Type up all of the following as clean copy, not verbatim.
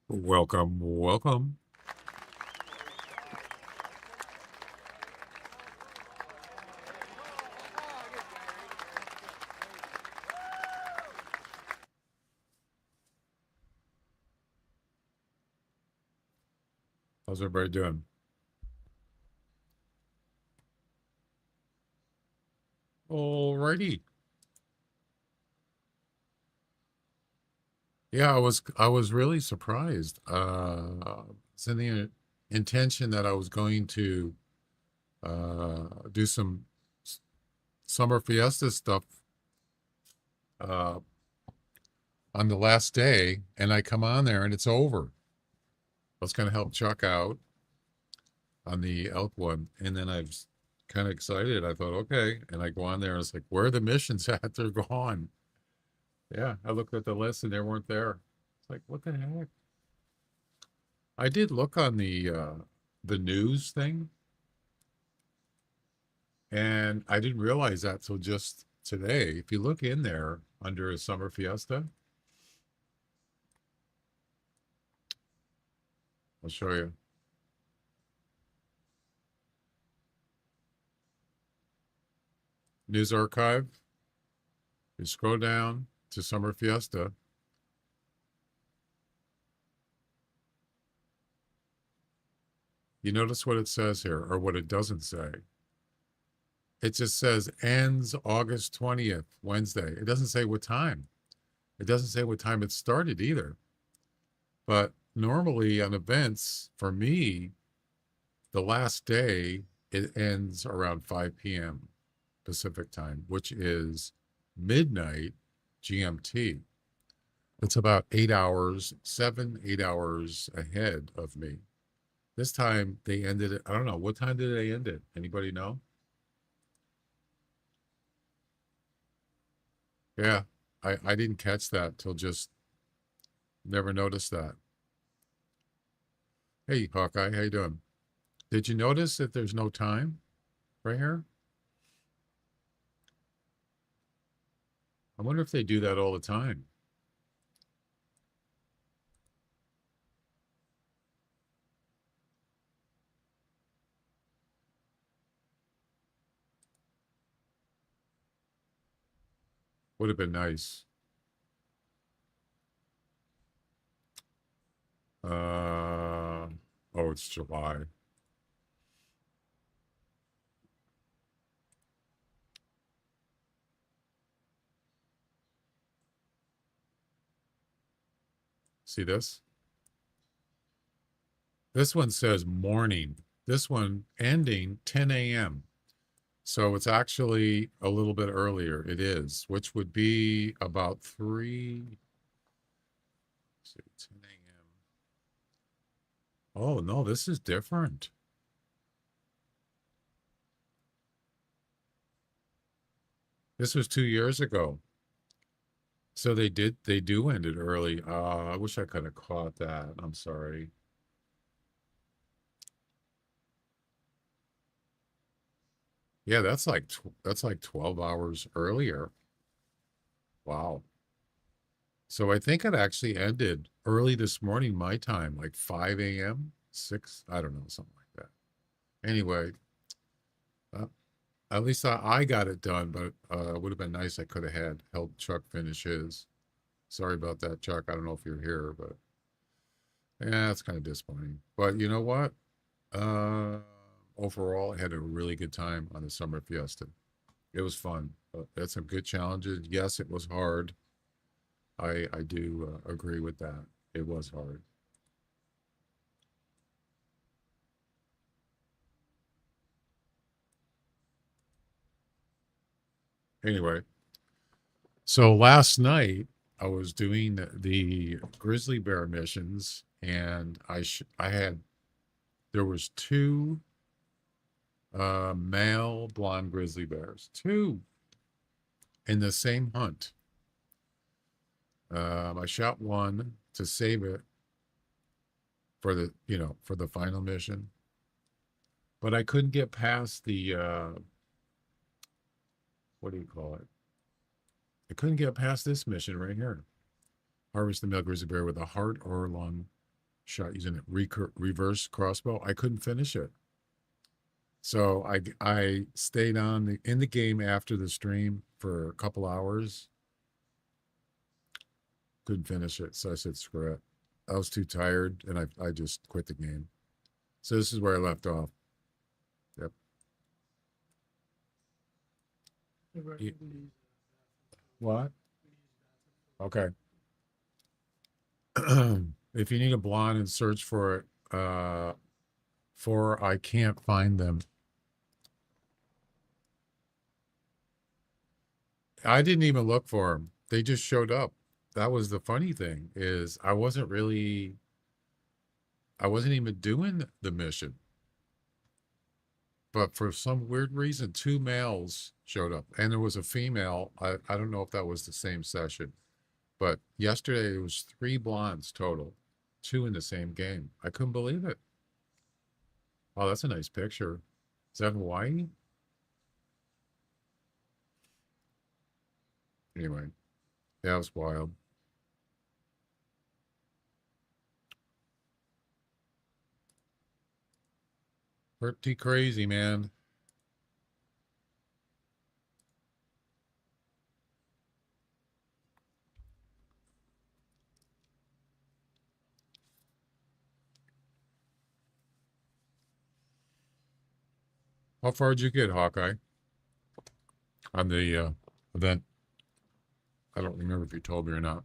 Welcome, welcome. How's everybody doing? Alrighty. Yeah, I was really surprised. It's in the intention that I was going to do some summer fiesta stuff uh on the last day, and I come on there and it's over. I was gonna help Chuck out on the elk one, and then I was kind of excited. I thought, okay, and I go on there and it's like, where are the missions at? They're gone. Yeah, I looked at the list and they weren't there. It's like, what the heck? I did look on the news thing, and I didn't realize that till just today. If you look in there under a summer fiesta, I'll show you. News archive. You scroll down to summer fiesta. You notice what it says here, or what it doesn't say. It just says ends August 20th, Wednesday. It doesn't say what time. It doesn't say what time it started either. But normally on events, for me, the last day, it ends around 5 p.m. Pacific time, which is midnight GMT. It's about 8 hours, 8 hours ahead of me. This time they ended it. I don't know. What time did they end it? Anybody know? Yeah, I didn't catch that till just never noticed that. Hey, Hawkeye, how you doing? Did you notice that there's no time right here? I wonder if they do that all the time. Would have been nice. Oh, it's July. See this? This one says morning. This one ending 10 a.m. So it's actually a little bit earlier. It is, which would be about 3, let's see, 10 a.m. Oh, no, this is different. This was 2 years ago. So they do end it early. I wish I could have caught that. I'm sorry. Yeah, that's like 12 hours earlier. Wow. So I think it actually ended early this morning, my time, like 5 a.m., 6, I don't know, something like that. Anyway, uh, at least I got it done, but it would have been nice. I could have had helped Chuck finish his. Sorry about that, Chuck. I don't know if you're here, but yeah, it's kind of disappointing. But you know what? Uh, Overall, I had a really good time on the summer fiesta. It was fun. Had some good challenges. Yes, it was hard. I do agree with that. It was hard. Anyway, so last night I was doing the grizzly bear missions, and I had there was two male blonde grizzly bears, two in the same hunt. I shot one to save it for the final mission, but I couldn't get past the what do you call it? I couldn't get past this mission right here. Harvest the male grizzly bear with a heart or lung. shot using a reverse crossbow. I couldn't finish it. So I stayed on in the game after the stream for a couple hours. Couldn't finish it, so I said screw it. I was too tired, and I just quit the game. So this is where I left off. Yep. What? Okay. If you need a blonde and search for it, for I can't find them. I didn't even look for them. They just showed up. That was the funny thing is I wasn't even doing the mission. But for some weird reason, two males showed up and there was a female. I don't know if that was the same session, but yesterday it was 3 blondes total, 2 in the same game. I couldn't believe it. Oh, that's a nice picture. Is that Hawaii? Anyway, that was wild. Pretty crazy, man. How far did you get, Hawkeye, on the event? I don't remember if you told me or not.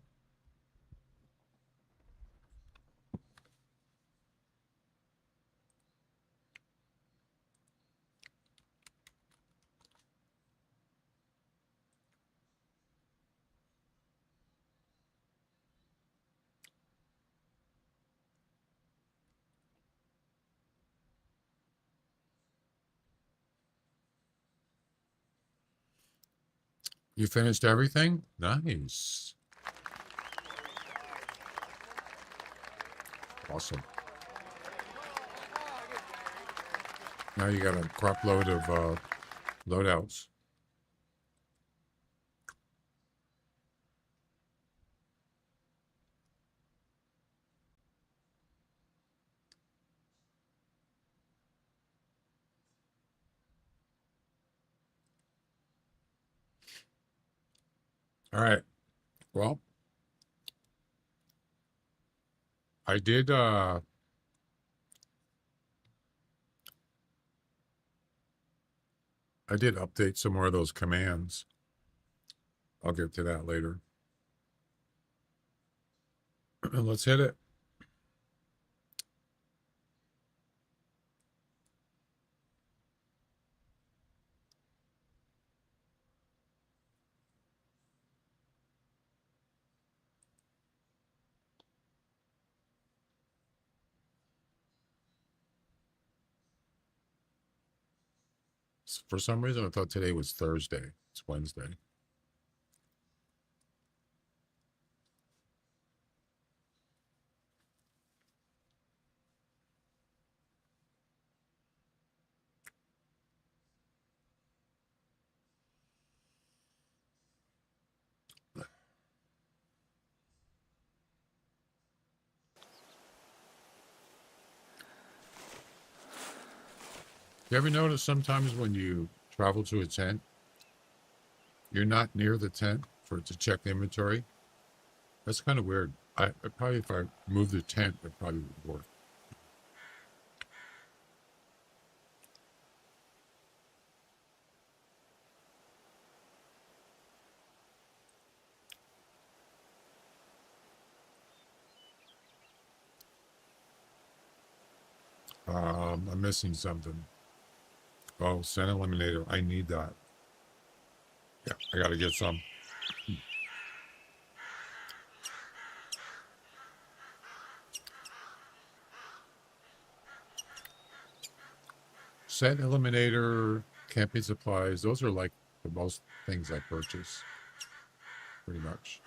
You finished everything? Nice. Awesome. Now you got a crop load of loadouts. All right. Well, I did update some more of those commands. I'll get to that later. Let's hit it. For some reason, I thought today was Thursday. It's Wednesday. You ever notice sometimes when you travel to a tent, you're not near the tent for it to check the inventory? That's kind of weird. I probably, if I move the tent, it probably would work. I'm missing something. Oh, Scent Eliminator. I need that. Yeah, I got to get some. Scent Eliminator, camping supplies. Those are like the most things I purchase. Pretty much.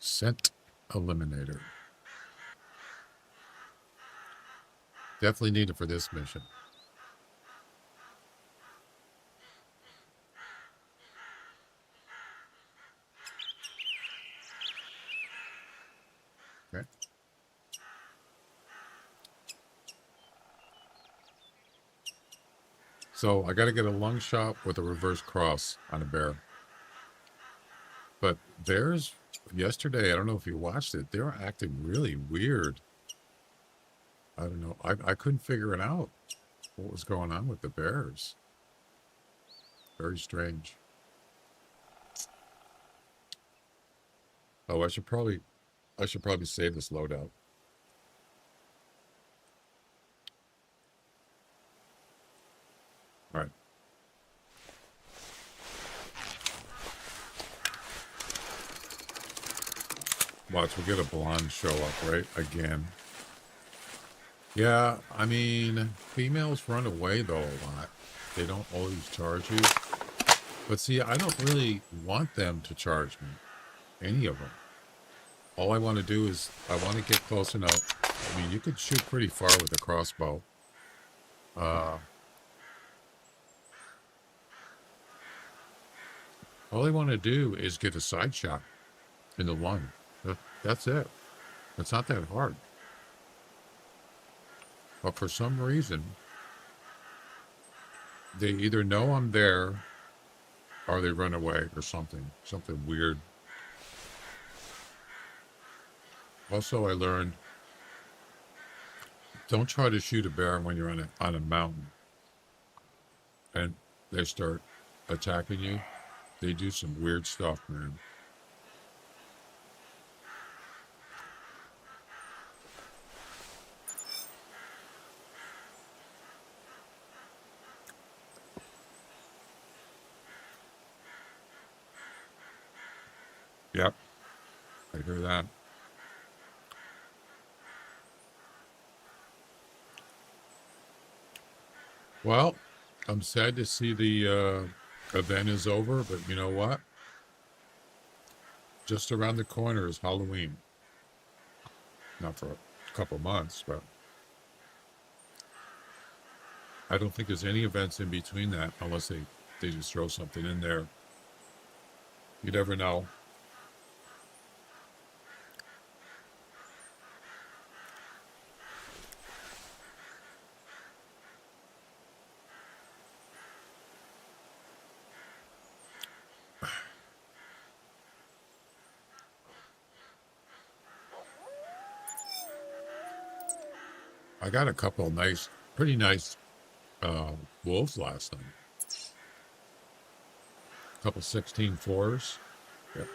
Scent Eliminator. Definitely needed for this mission. Okay. So I got to get a lung shot with a reverse cross on a bear. But bears, yesterday, I don't know if you watched it, they were acting really weird. I don't know. I couldn't figure it out. What was going on with the bears? Very strange. Oh, I should probably save this loadout. All right. Watch, we'll get a blonde show up, right? Again. Yeah, I mean, females run away, though, a lot. They don't always charge you. But see, I don't really want them to charge me. Any of them. All I want to do is, I want to get close enough. I mean, you could shoot pretty far with a crossbow. All I want to do is get a side shot in the lung. That's it. It's not that hard. But for some reason, they either know I'm there or they run away or something. Something weird. Also, I learned, don't try to shoot a bear when you're on a mountain and they start attacking you. They do some weird stuff, man. Yep, I hear that. Well, I'm sad to see the event is over, but you know what? Just around the corner is Halloween. Not for a couple months, but I don't think there's any events in between that unless they just throw something in there. You never know. I got a couple of pretty nice wolves last night. A couple 16-4s. Yep.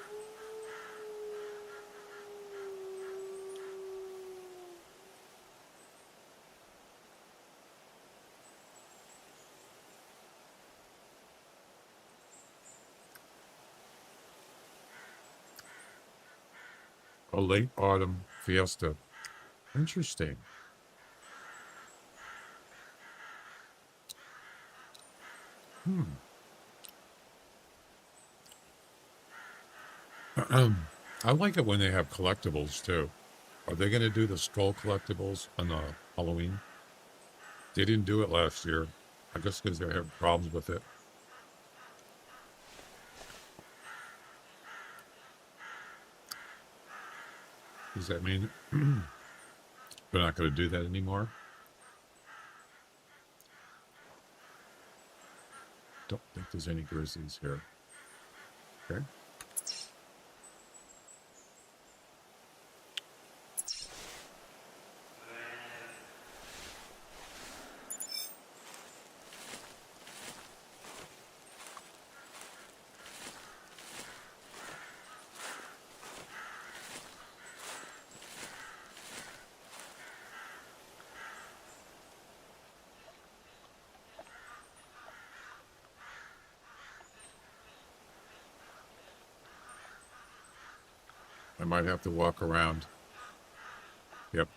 A late autumn fiesta. Interesting. I like it when they have collectibles too. Are they going to do the skull collectibles on the Halloween? They didn't do it last year. I guess because they have problems with it. Does that mean they're not going to do that anymore? Don't think there's any grizzlies here. Okay. I might have to walk around. Yep.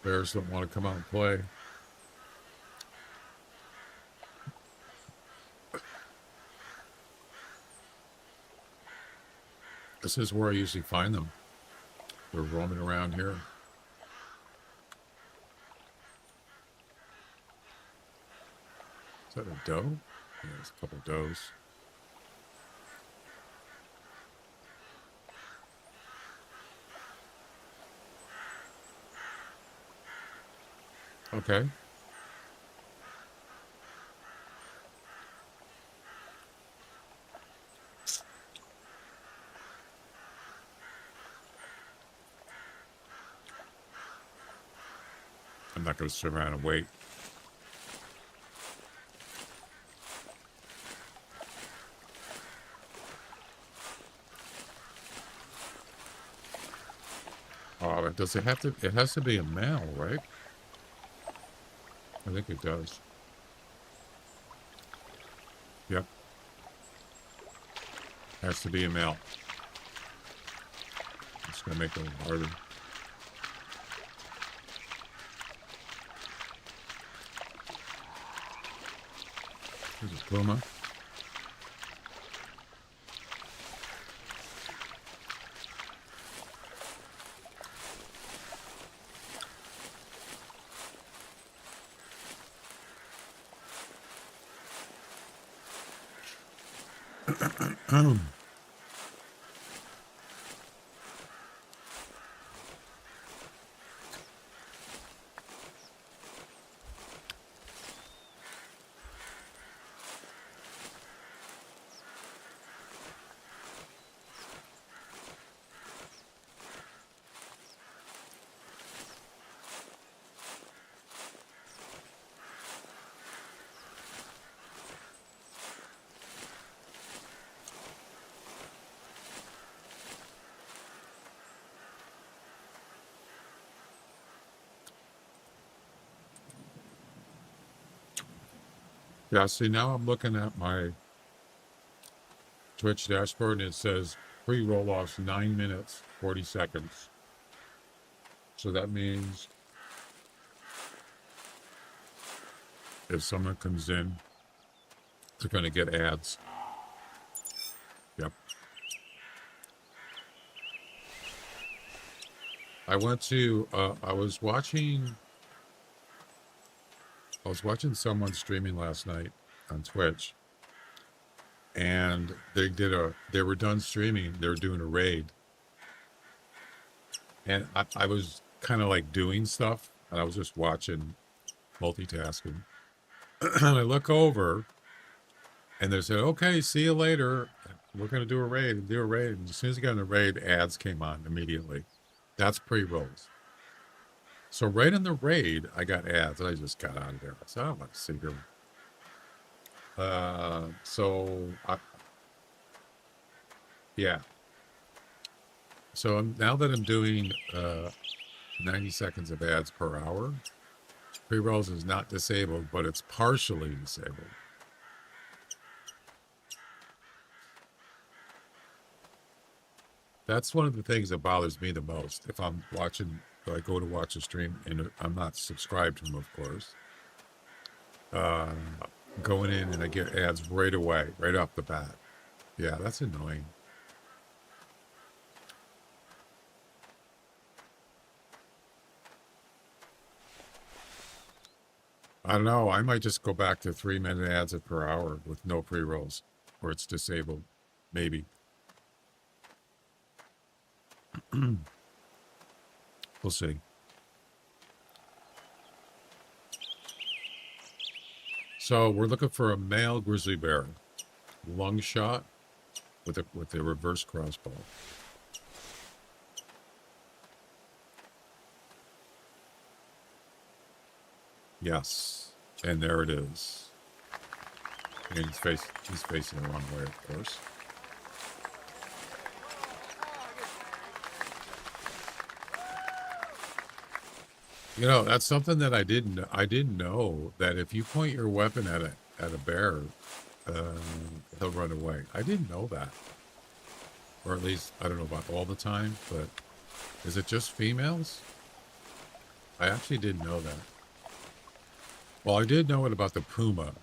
Bears don't want to come out and play. This is where I usually find them. They're roaming around here. Is that a doe? Yeah, there's a couple does. Okay. I'm not going to sit around and wait. Oh, does it have to? It has to be a male, right? I think it does. Yep. Has to be a male. It's going to make it a little harder. There's a puma. Yeah, see, now I'm looking at my Twitch dashboard and it says pre-roll-offs 9 minutes, 40 seconds. So that means if someone comes in, they're going to get ads. Yep. I went to, I was watching someone streaming last night on Twitch, and they were done streaming. They were doing a raid, and I was kind of like doing stuff, and I was just watching, multitasking. And I look over, and they said, "Okay, see you later. We're gonna do a raid." And as soon as I got in the raid, ads came on immediately. That's pre-rolls. So right in the raid, I got ads, and I just got out of there. I said, I don't want to see them. Yeah. So now that I'm doing 90 seconds of ads per hour, pre-rolls is not disabled, but it's partially disabled. That's one of the things that bothers me the most. If I'm watching, I go to watch a stream, and I'm not subscribed to them, of course. Going in and I get ads right away, right off the bat. Yeah, that's annoying. I don't know. I might just go back to 3-minute ads per hour with no pre-rolls, or it's disabled. Maybe. We'll see. So we're looking for a male grizzly bear, lung shot with a reverse crossbow. Yes, and there it is. And he's facing the wrong way, of course. You know, that's something that I didn't know, that if you point your weapon at a bear, he'll run away. I didn't know that. Or at least, I don't know about all the time, but is it just females? I actually didn't know that. Well, I did know it about the puma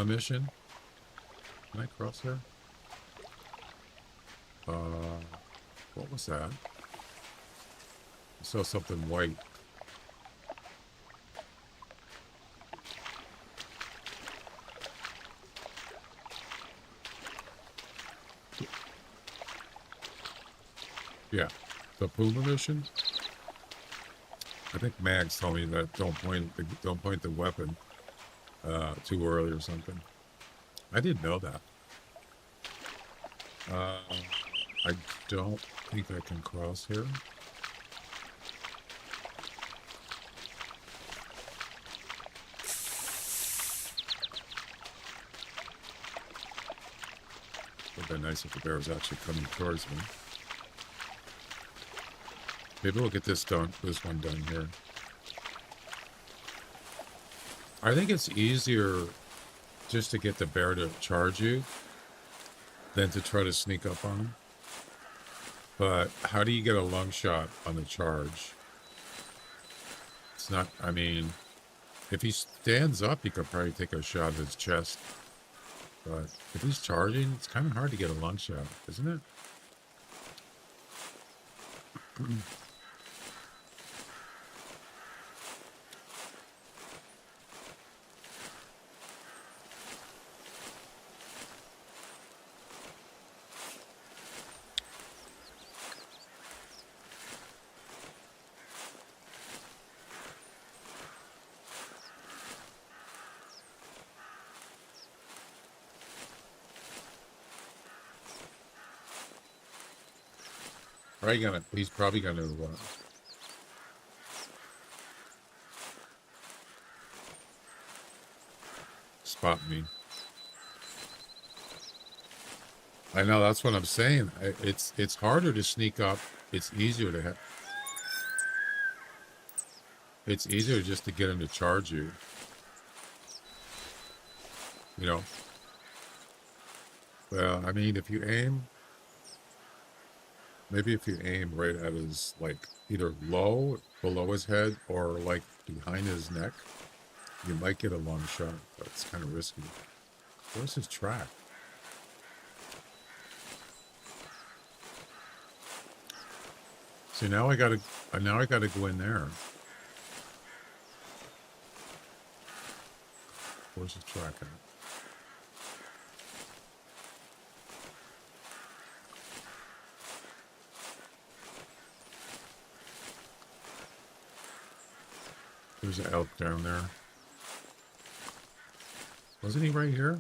mission. Can I cross there? Uh, what was that? I saw something white. Yeah, the Puma mission. I think Mags told me that don't point the weapon too early or something. I didn't know that. I don't think I can cross here. Would be nice if the bear was actually coming towards me. Maybe we'll get this one done here. I think it's easier just to get the bear to charge you than to try to sneak up on him. But how do you get a lung shot on the charge? It's not, I mean, if he stands up, you could probably take a shot at his chest. But if he's charging, it's kind of hard to get a lung shot, isn't it? He's probably gonna spot me. I know, that's what I'm saying. It's harder to sneak up. It's easier to it's easier just to get him to charge you. You know. Well, I mean, if you aim, maybe if you aim right at his, like, either low below his head or like behind his neck, you might get a long shot, but it's kind of risky. Where's his track? So now I gotta go in there. Where's his track at? There's an elk down there. Wasn't he right here?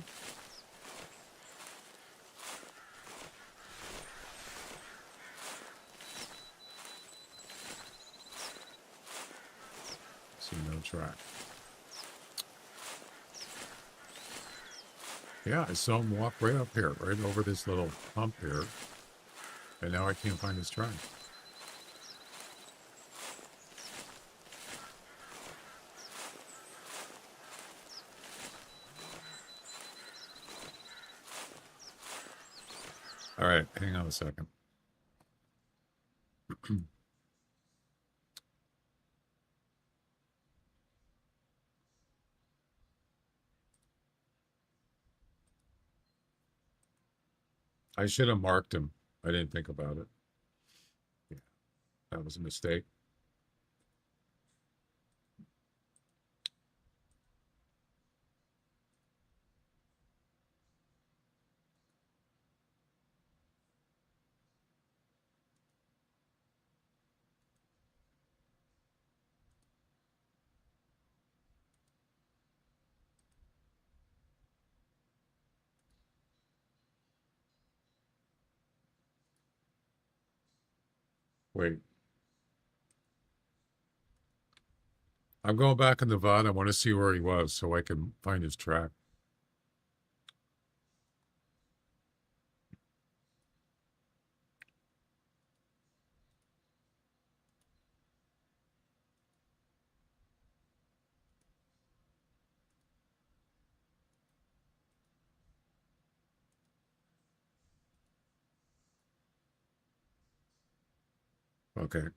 See no track. Yeah, I saw him walk right up here, right over this little hump here. And now I can't find his track. All right, hang on a second. I should have marked him. I didn't think about it. Yeah, that was a mistake. Wait. I'm going back in the VOD. I want to see where he was so I can find his track. Okay.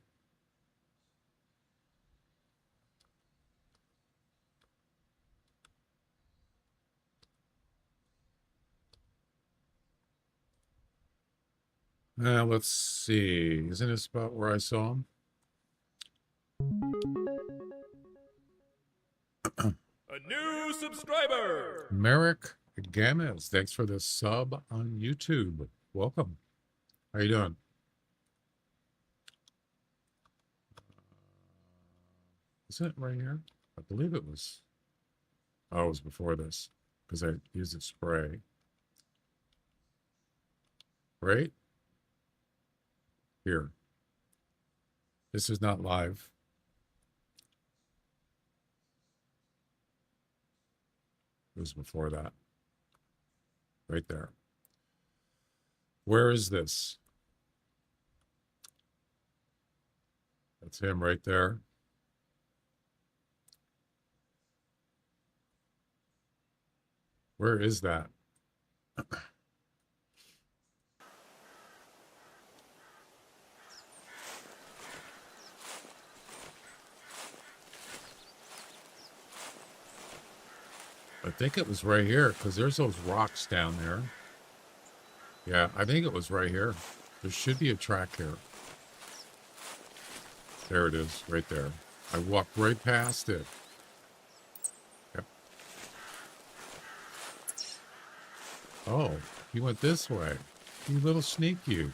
Let's see. Isn't this about where I saw him? A new subscriber. Merrick Gamez. Thanks for the sub on YouTube. Welcome. How you doing? Isn't it right here? I believe it was. Oh, it was before this because I used it spray. Right? Here. This is not live. It was before that. Right there. Where is this? That's him right there. Where is that? I think it was right here because there's those rocks down there. Yeah, I think it was right here. There should be a track here. There it is, right there. I walked right past it. Yep. Oh, he went this way. You little sneak you.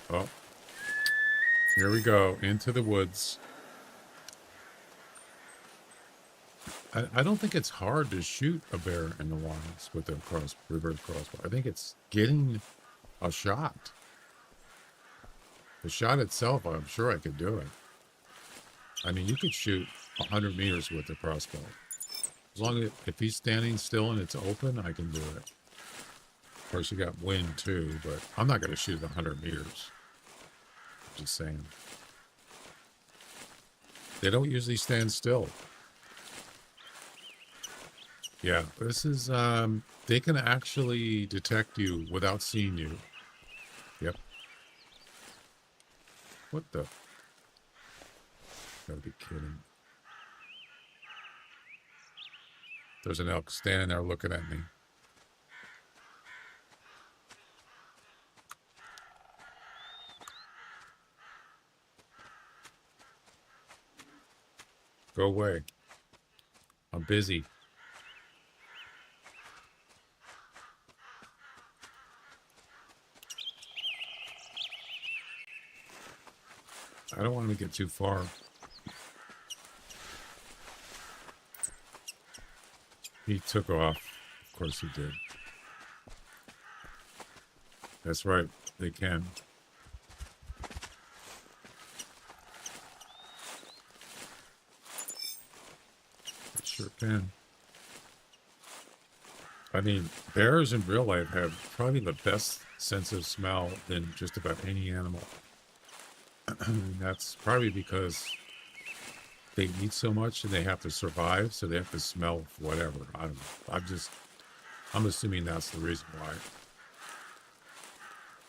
Oh, here we go, into the woods. I don't think it's hard to shoot a bear in the wilds with a reverse crossbow. I think it's getting a shot. The shot itself, I'm sure I could do it. I mean, you could shoot 100 meters with the crossbow. As long as if he's standing still and it's open, I can do it. Of course, you got wind too, but I'm not going to shoot 100 meters. Just saying. They don't usually stand still. Yeah, this is, they can actually detect you without seeing you. Yep. What the? Gotta be kidding. There's an elk standing there looking at me. Go away. I'm busy. I don't want to get too far. He took off. Of course he did. That's right. They can. They sure can. I mean, bears in real life have probably the best sense of smell than just about any animal. And that's probably because they eat so much and they have to survive, so they have to smell whatever. I don't know. I'm assuming that's the reason why.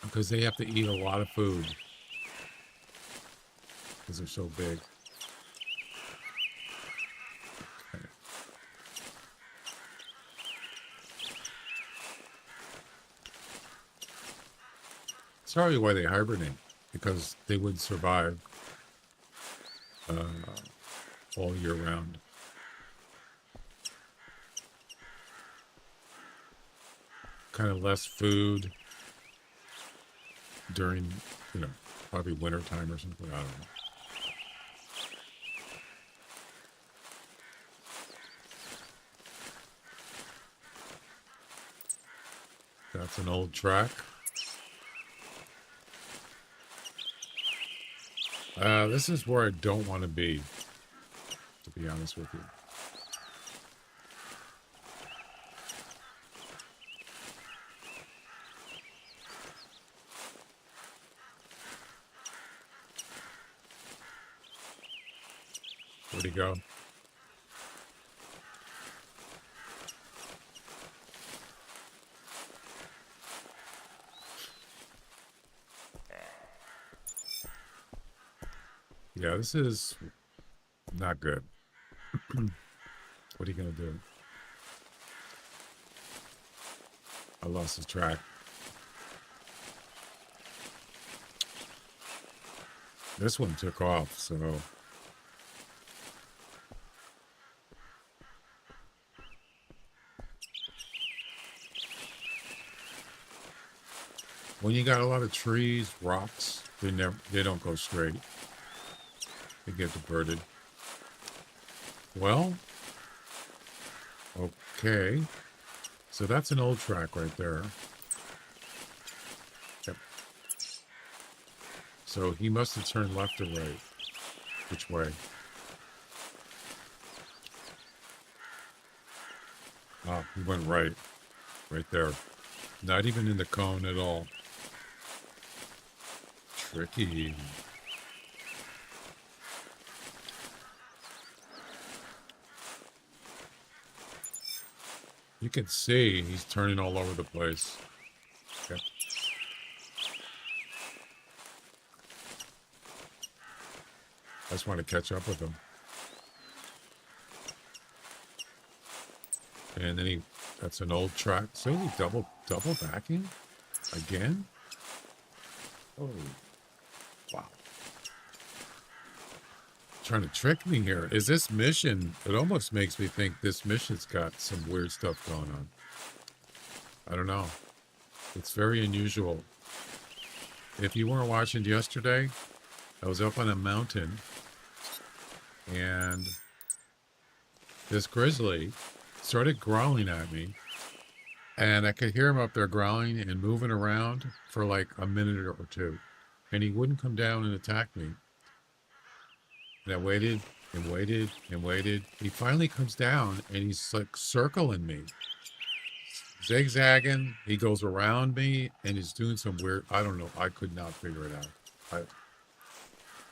Because they have to eat a lot of food. Because they're so big. Okay. It's probably why they hibernate. Because they would survive all year round. Kind of less food during, probably winter time or something. I don't know. That's an old track. This is where I don't want to be honest with you. Where'd he go? Yeah, this is Not good. What are you going to do? I lost the track. This one took off, so... When you got a lot of trees, rocks, they don't go straight. They get diverted. Well, okay. So that's an old track right there. Yep. So he must have turned left or right. Which way? Oh, he went right. Right there. Not even in the cone at all. Tricky. You can see he's turning all over the place. Okay. I just want to catch up with him. And then that's an old track. So he double backing again? Oh, wow. Trying to trick me here. Is this mission, it almost makes me think this mission's got some weird stuff going on. I don't know. It's very unusual. If you weren't watching yesterday, I was up on a mountain and this grizzly started growling at me, and I could hear him up there growling and moving around for like a minute or two, and he wouldn't come down and attack me. And I waited and waited and waited. He finally comes down and he's like circling me, zigzagging. He goes around me and he's doing some weird, I don't know, I could not figure it out.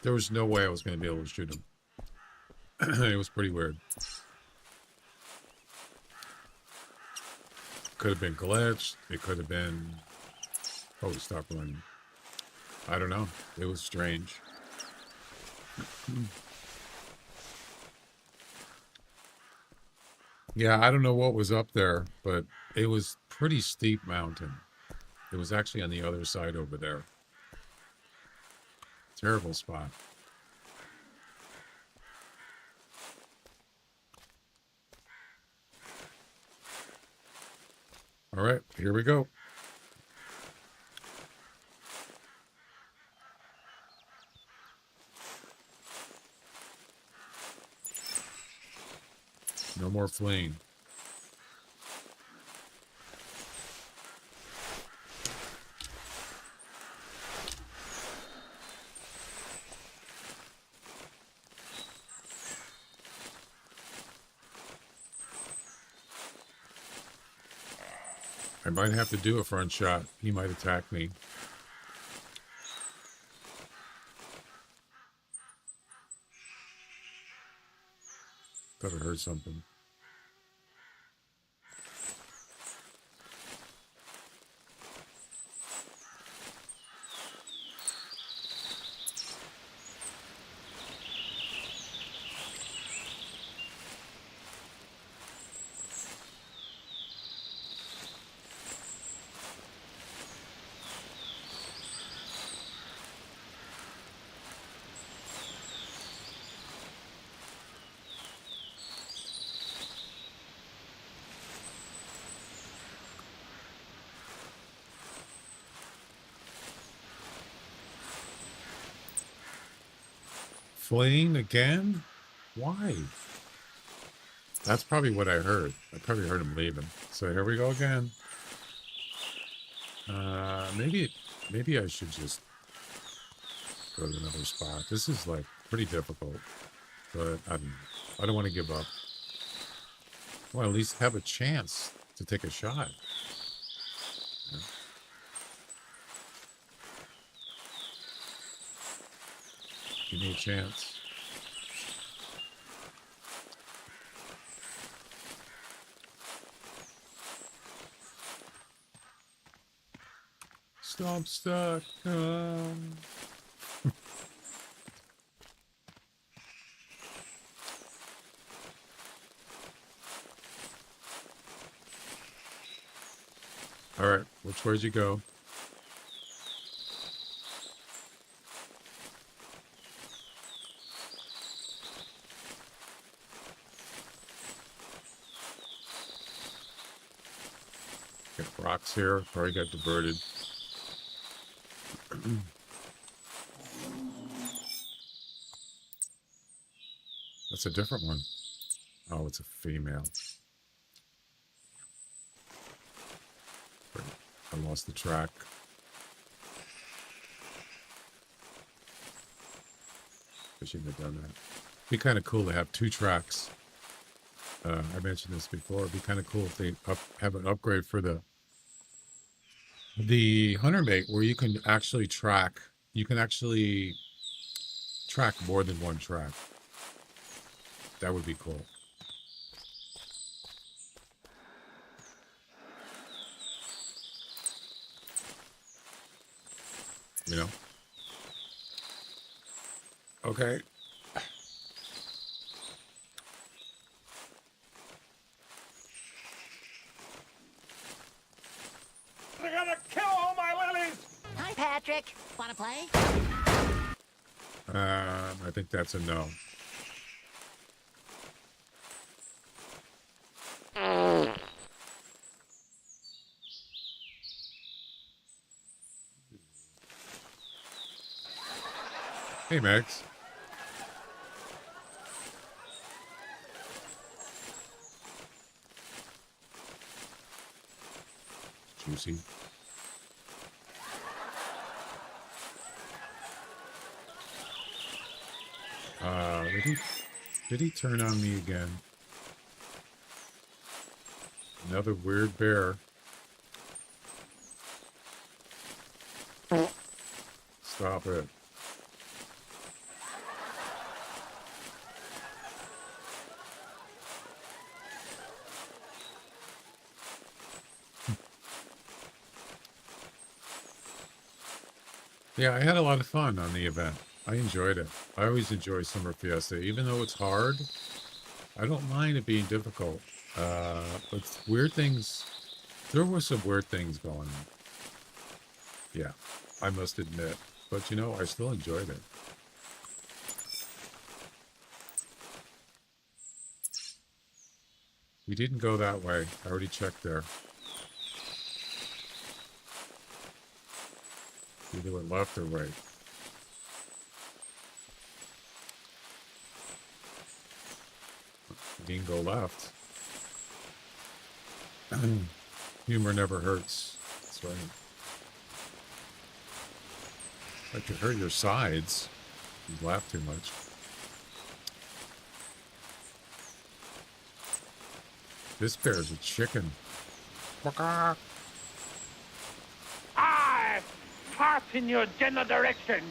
There was no way I was going to be able to shoot him. It was pretty weird. Could have been glitched. It could have been... Oh, stop running. I don't know. It was strange. Yeah, I don't know what was up there, but it was pretty steep mountain. It was actually on the other side over there. Terrible spot. All right, here we go. No more fleeing. I might have to do a front shot. He might attack me. Thought I heard something. Fleeing again? Why? That's probably what I heard. I probably heard him leaving. So here we go again. Maybe I should just go to another spot. This is like pretty difficult, but I don't want to give up. Well, at least have a chance to take a shot. Yeah. Give me a chance. Stop stuck. All right, which way'd you go? Got rocks here. Probably got diverted. That's a different one. Oh, it's a female. I lost the track. I shouldn't have done that. Be kind of cool to have 2 tracks. I mentioned this before. It'd be kind of cool if they have an upgrade for the hunter mate where you can actually track. You can actually track more than 1 track. That would be cool. You know? Okay. They're gonna kill all my lilies! Hi, Patrick. Wanna play? I think that's a no. Hey, Max. Juicy. Did he turn on me again? Another weird bear. Stop it. Yeah, I had a lot of fun on the event. I enjoyed it. I always enjoy Summer Fiesta. Even though it's hard, I don't mind it being difficult. But weird things, there were some weird things going on. Yeah, I must admit. But you know, I still enjoyed it. We didn't go that way. I already checked there. Either went left or right. We didn't go left. Humor never hurts. That's right. That could hurt your sides. You laugh too much. This bear's a chicken. I part in your general direction.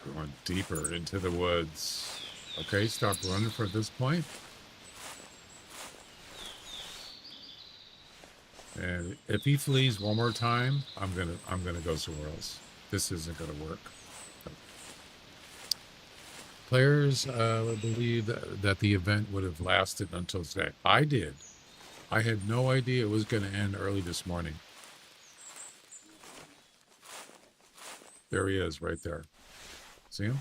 Going deeper into the woods. Okay, stop running for this point. And if he flees one more time, I'm gonna go somewhere else. This isn't gonna work. Players believe that the event would have lasted until today. I did. I had no idea it was going to end early this morning. There he is, right there. See him?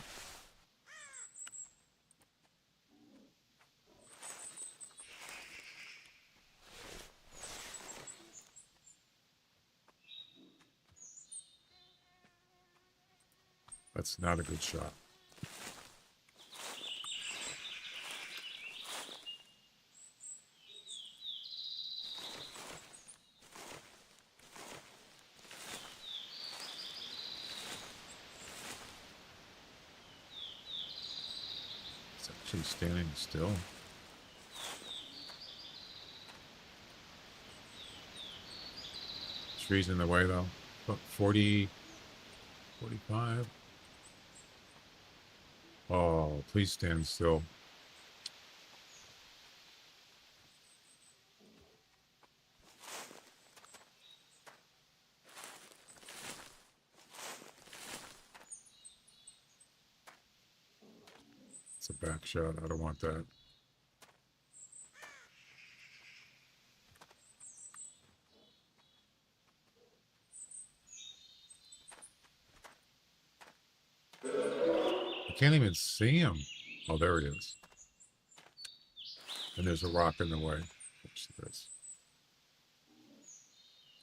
That's not a good shot. It's actually standing still. Trees in the way though. About 40, 45. Oh, please stand still. It's a back shot. I don't want that. I can't even see him. Oh, there it is. And there's a rock in the way. Watch this.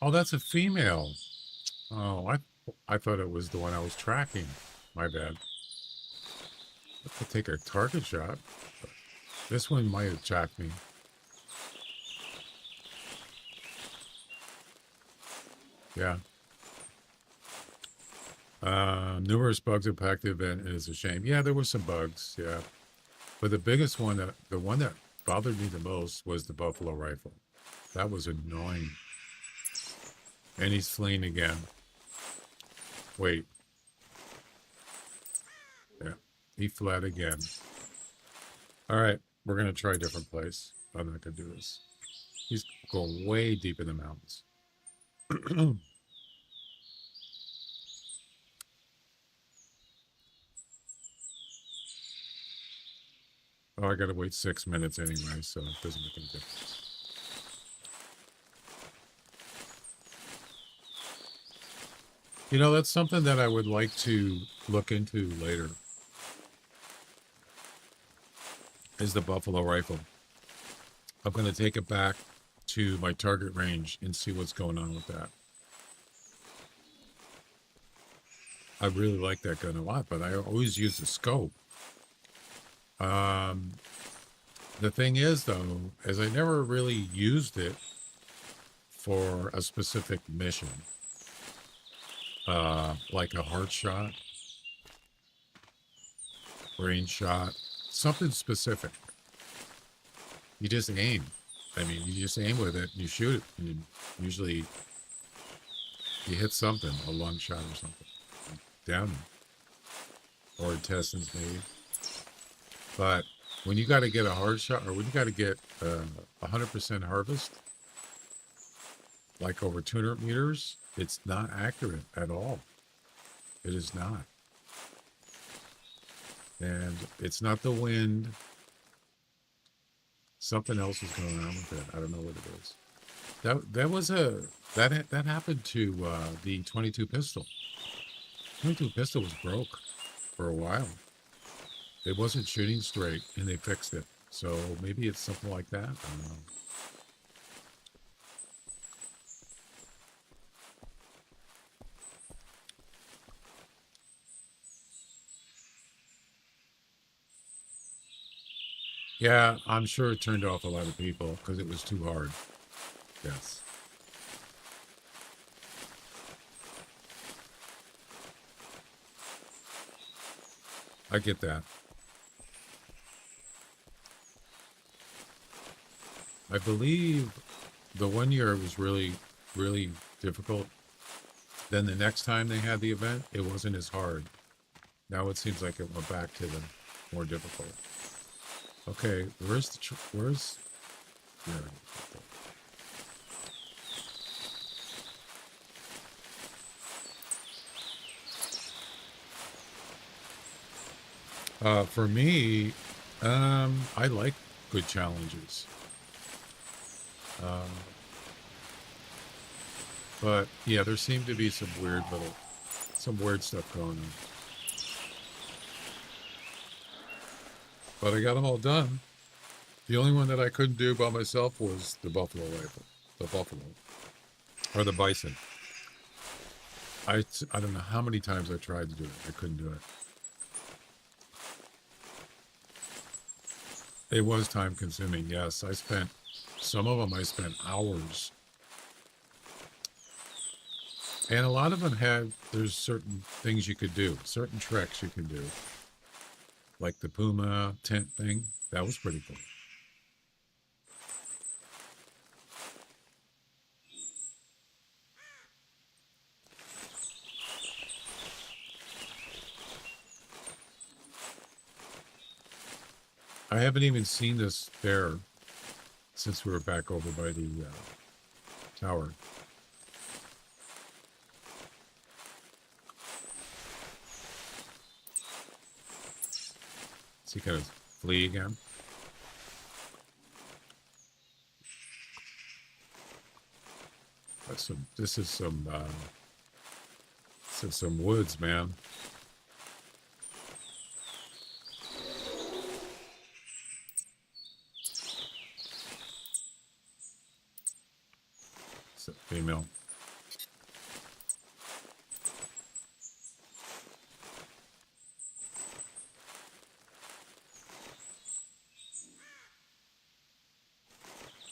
Oh, that's a female. Oh, I thought it was the one I was tracking. My bad. I could take a target shot. This one might have tracked me. Yeah. Numerous bugs impact the event, and it's a shame. Yeah, there were some bugs. Yeah. But the biggest one, the one that bothered me the most was the buffalo rifle. That was annoying. And he's fleeing again. Wait. Yeah. He fled again. All right. We're going to try a different place. I'm not going to do this. He's going way deep in the mountains. Oh, I got to wait 6 minutes anyway, so it doesn't make any difference. You know, that's something that I would like to look into later, is the buffalo rifle. I'm going to take it back to my target range and see what's going on with that. I really like that gun a lot, but I always use the scope. The thing is, though, is I never really used it for a specific mission, like a heart shot, range shot, something specific. You just aim. I mean, you just aim with it, and you shoot it, and usually you hit something, a long shot or something, down, or intestines maybe. But when you got to get a hard shot, or when you got to get 100% harvest, like over 200 meters, it's not accurate at all. It is not. And it's not the wind. Something else is going on with it. I don't know what it is. That happened to the 22 pistol. 22 pistol was broke for a while. It wasn't shooting straight, and they fixed it. So maybe it's something like that. I don't know. Yeah, I'm sure it turned off a lot of people because it was too hard. Yes. I get that. I believe the one year it was really, really difficult. Then the next time they had the event, it wasn't as hard. Now it seems like it went back to the more difficult. Okay, where's yeah. For me, I like good challenges. But yeah, there seemed to be some weird stuff going on. But I got them all done. The only one that I couldn't do by myself was the buffalo rifle, the buffalo, or the bison. I don't know how many times I tried to do it. I couldn't do it. It was time consuming. Yes, some of them I spent hours. And a lot of them there's certain things you could do, certain tricks you can do. Like the Puma tent thing. That was pretty cool. I haven't even seen this bear since we were back over by the tower. Is he gonna flee again? This is some woods, man. It's a female.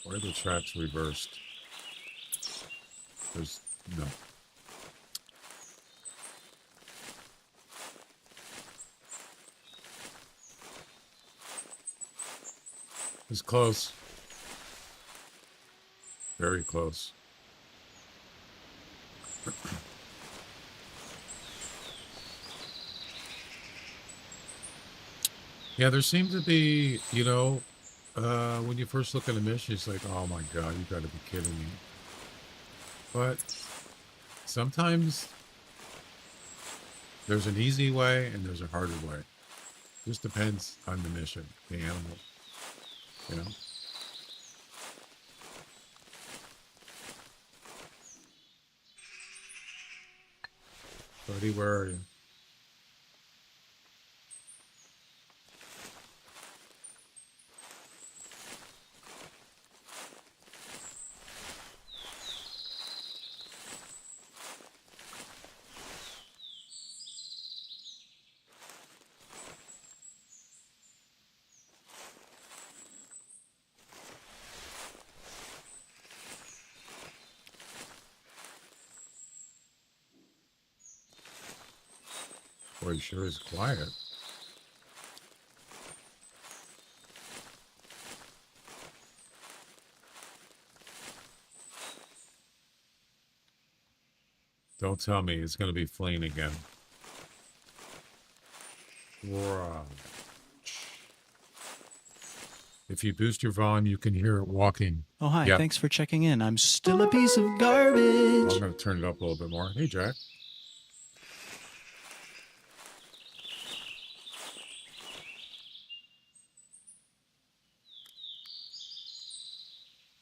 Where are the tracks reversed? There's no. It's close. Very close. Yeah, there seems to be, when you first look at a mission, it's like, oh my God, you got to be kidding me. But sometimes there's an easy way and there's a harder way. Just depends on the mission, the animal, you know? Buddy, where are you? Boy, he sure is quiet. Don't tell me it's going to be fleeing again. Wow. If you boost your volume, you can hear it walking. Oh, hi. Yep. Thanks for checking in. I'm still a piece of I'm garbage. going to turn it up a little bit more. Hey, Jack.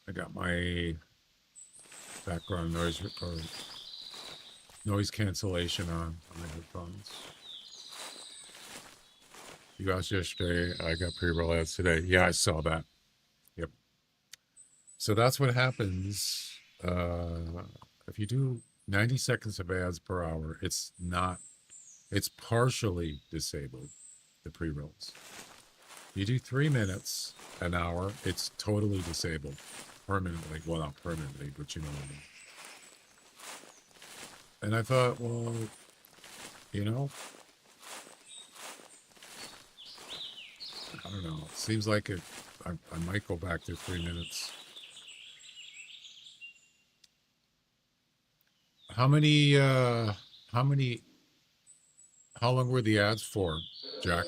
I got my background noise or noise cancellation on my headphones. You asked yesterday, I got pre-roll ads today. Yeah, I saw that. Yep. So that's what happens if you do 90 seconds of ads per hour. It's partially disabled, the pre-rolls. You do 3 minutes an hour, it's totally disabled. Permanently. Well, not permanently, but you know what I mean. And I thought, well, I don't know. It seems like I might go back to 3 minutes. How long were the ads for, Jack?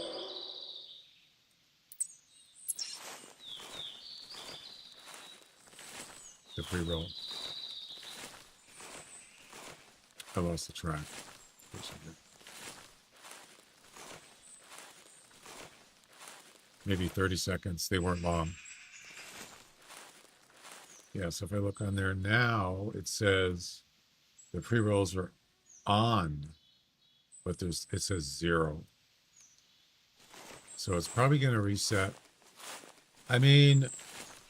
The pre-roll. I lost the track for a second. Maybe 30 seconds. They weren't long. Yeah, so if I look on there now, it says the pre-rolls are on, but it says 0. So it's probably going to reset. I mean,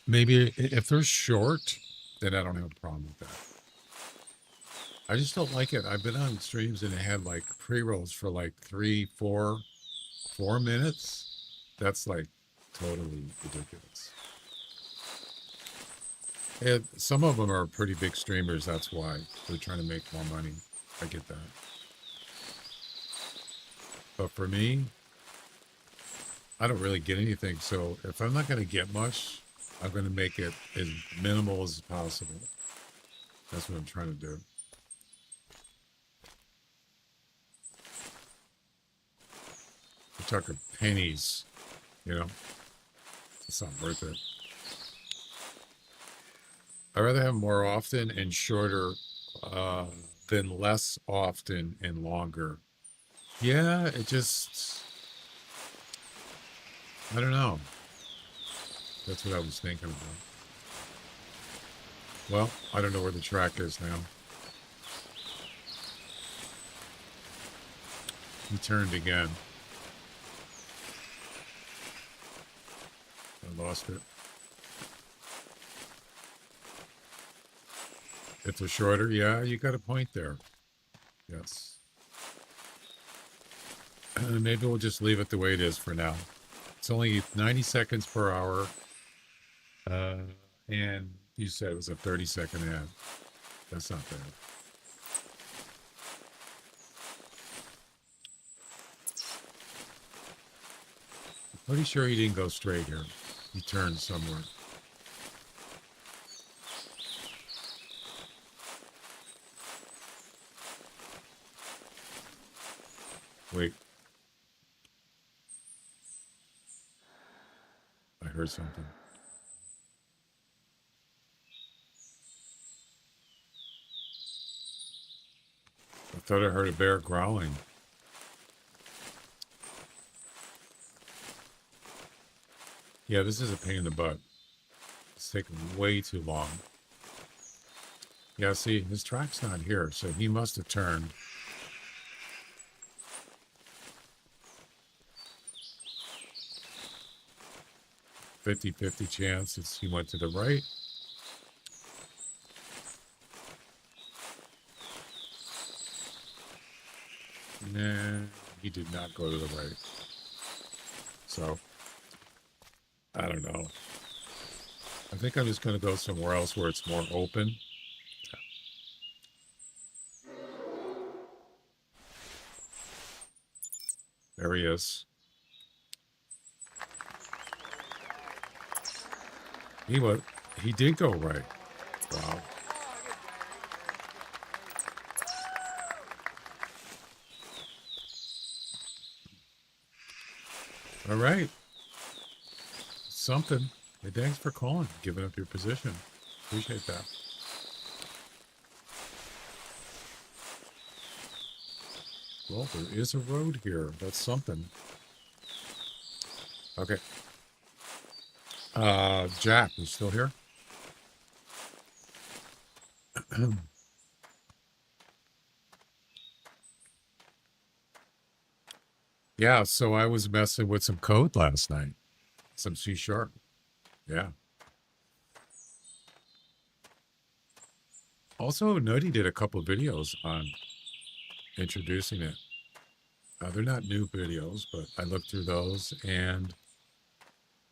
maybe if they're short, then I don't have a problem with that. I just don't like it. I've been on streams and it had like pre-rolls for like 3, 4 minutes. That's like totally ridiculous. And some of them are pretty big streamers. That's why they're trying to make more money. I get that. But for me, I don't really get anything. So if I'm not going to get much, I'm going to make it as minimal as possible. That's what I'm trying to do. We're talking pennies, It's not worth it. I'd rather have more often and shorter than less often and longer. Yeah, I don't know. That's what I was thinking about. Well, I don't know where the track is now. He turned again. I lost it. It's a shorter. Yeah, you got a point there. Yes. Maybe we'll just leave it the way it is for now. It's only 90 seconds per hour. And you said it was a 30-second ad. That's not bad. I'm pretty sure he didn't go straight here. He turned somewhere. Wait. I heard something. I thought I heard a bear growling. Yeah, this is a pain in the butt. It's taking way too long. Yeah, see, his track's not here, so he must have turned. "50-50 chance he went to the right. Nah, he did not go to the right. So, I don't know. I think I'm just going to go somewhere else where it's more open. There he is. He did go right. Wow. All right. Something. Hey, thanks for calling, giving up your position. Appreciate that. Well, there is a road here. That's something. Okay. Jack, you still here? Yeah, so I was messing with some code last night. Some C#. Yeah. Also, Nutty did a couple of videos on introducing it. They're not new videos, but I looked through those and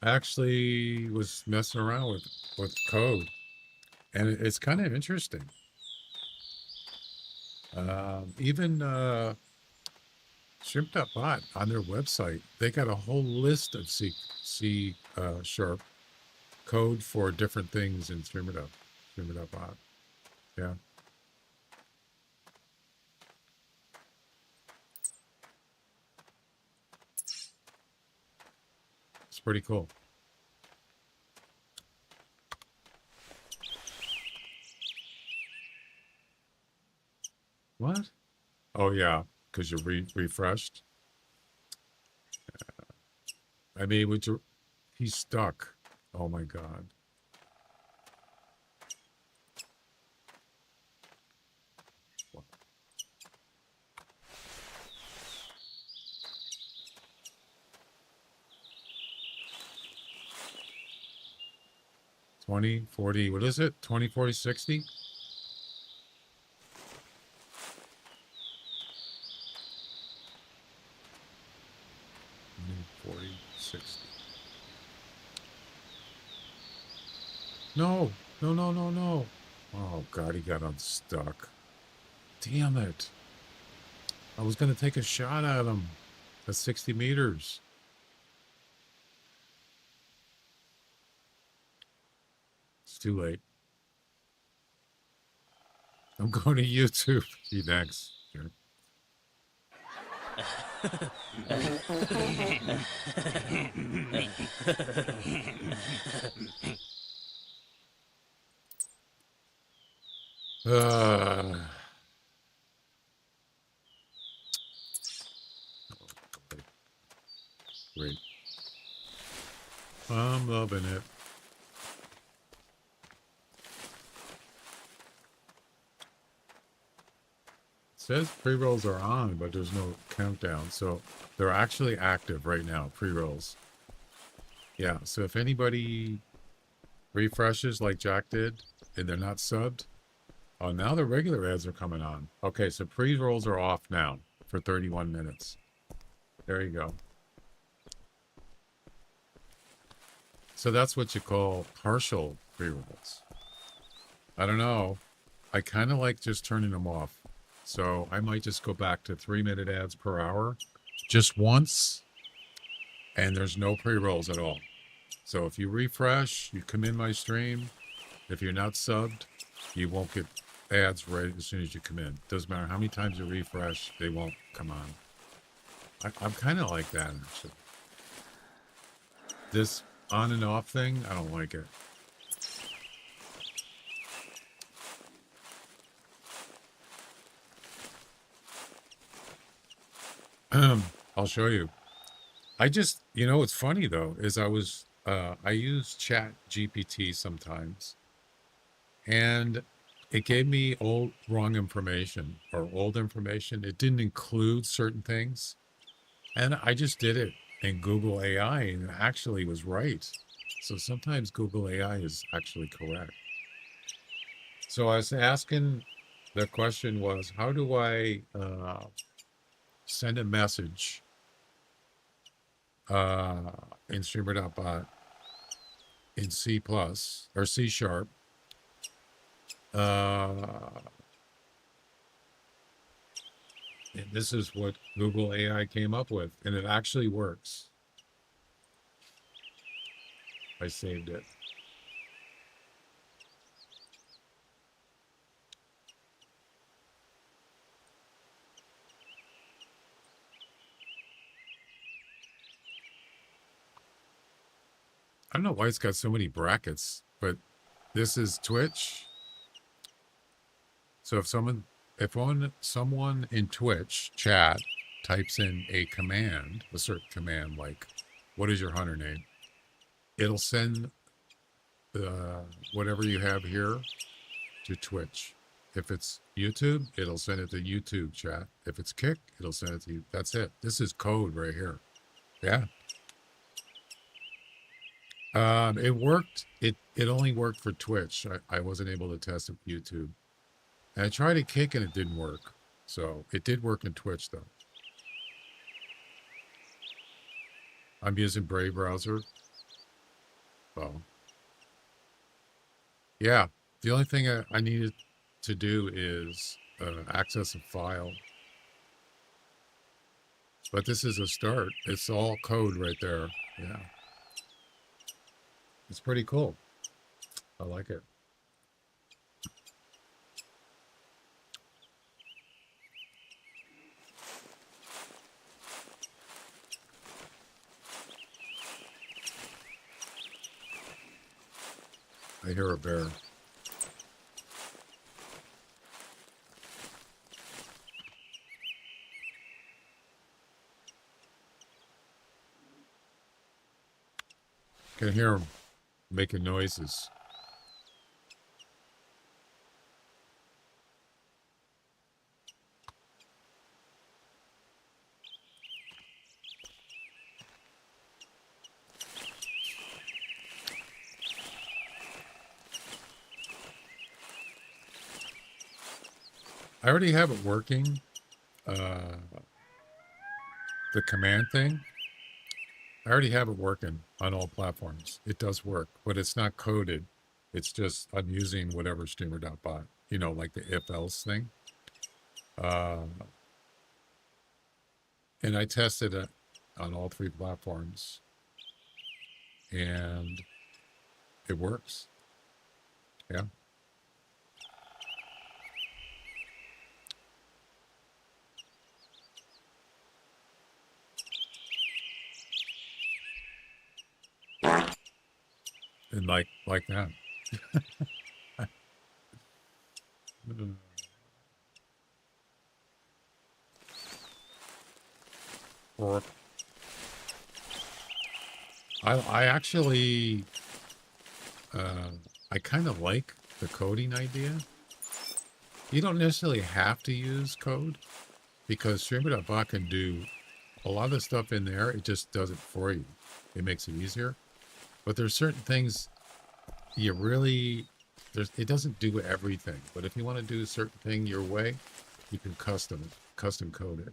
I actually was messing around with code, and it's kind of interesting. Even Shrimp.bot on their website, they got a whole list of C sharp code for different things in Shrimp.bot. Yeah. It's pretty cool. What? Oh, yeah, because you refreshed. I mean, he's stuck. Oh, my God. $20, $40, what is it? $20, $40, $60? 40, 60. No, no, no, no, no. Oh, God, he got unstuck. Damn it. I was going to take a shot at him at 60 meters. It's too late. I'm going to YouTube. See you next. Sure. Great. I'm loving it. It says pre-rolls are on, but there's no countdown. So they're actually active right now, pre-rolls. Yeah, so if anybody refreshes like Jack did and they're not subbed, oh, now the regular ads are coming on. Okay, so pre-rolls are off now for 31 minutes. There you go. So that's what you call partial pre-rolls. I don't know. I kind of like just turning them off. So I might just go back to 3-minute ads per hour just once, and there's no pre-rolls at all. So if you refresh, you come in my stream. If you're not subbed, you won't get ads right as soon as you come in. Doesn't matter how many times you refresh, they won't come on. I'm kind of like that, actually. This on and off thing, I don't like it. I'll show you. I just, what's funny though, is I use Chat GPT sometimes, and it gave me wrong information or old information. It didn't include certain things. And I just did it in Google AI and it actually was right. So sometimes Google AI is actually correct. So I was asking, the question was, how do I send a message in streamer.bot in C plus or C sharp? And this is what Google AI came up with, and it actually works. I saved it. I don't know why it's got so many brackets, but this is Twitch. So if someone in Twitch chat types in a command, a certain command like, what is your hunter name? It'll send whatever you have here to Twitch. If it's YouTube, it'll send it to YouTube chat. If it's Kick, it'll send it to you. That's it. This is code right here. Yeah. It worked. It only worked for Twitch. I wasn't able to test it with YouTube. And I tried a Kick and it didn't work. So it did work in Twitch though. I'm using Brave browser. Oh. Yeah. The only thing I needed to do is access a file. But this is a start. It's all code right there. Yeah. It's pretty cool. I like it. I hear a bear. Can hear him making noises. I already have it working. The command thing. I already have it working on all platforms. It does work, but it's not coded. It's just I'm using whatever streamer.bot, like the if else thing. And I tested it on all 3 platforms and it works. Yeah. And like that. Or I actually, I kind of like the coding idea. You don't necessarily have to use code because Streamer.bot can do a lot of the stuff in there. It just does it for you. It makes it easier. But there's certain things you really, it doesn't do everything. But if you want to do a certain thing your way, you can custom code it.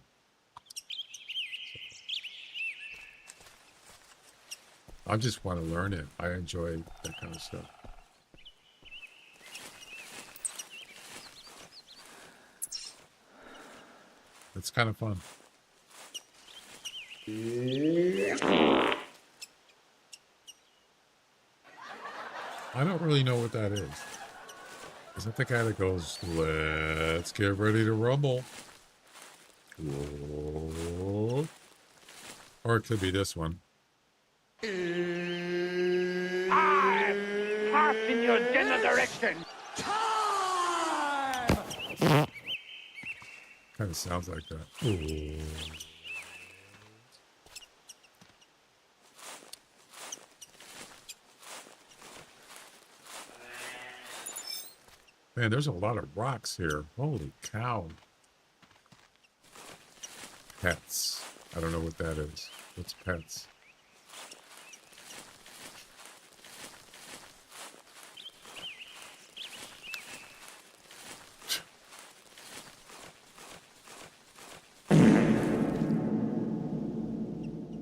I just want to learn it. I enjoy that kind of stuff. It's kind of fun. I don't really know what that is. Is that the guy that goes, let's get ready to rumble? Whoa. Or it could be this one. I pass in your general direction. Kind of sounds like that. Ooh. Man, there's a lot of rocks here. Holy cow. Pets. I don't know what that is. What's pets?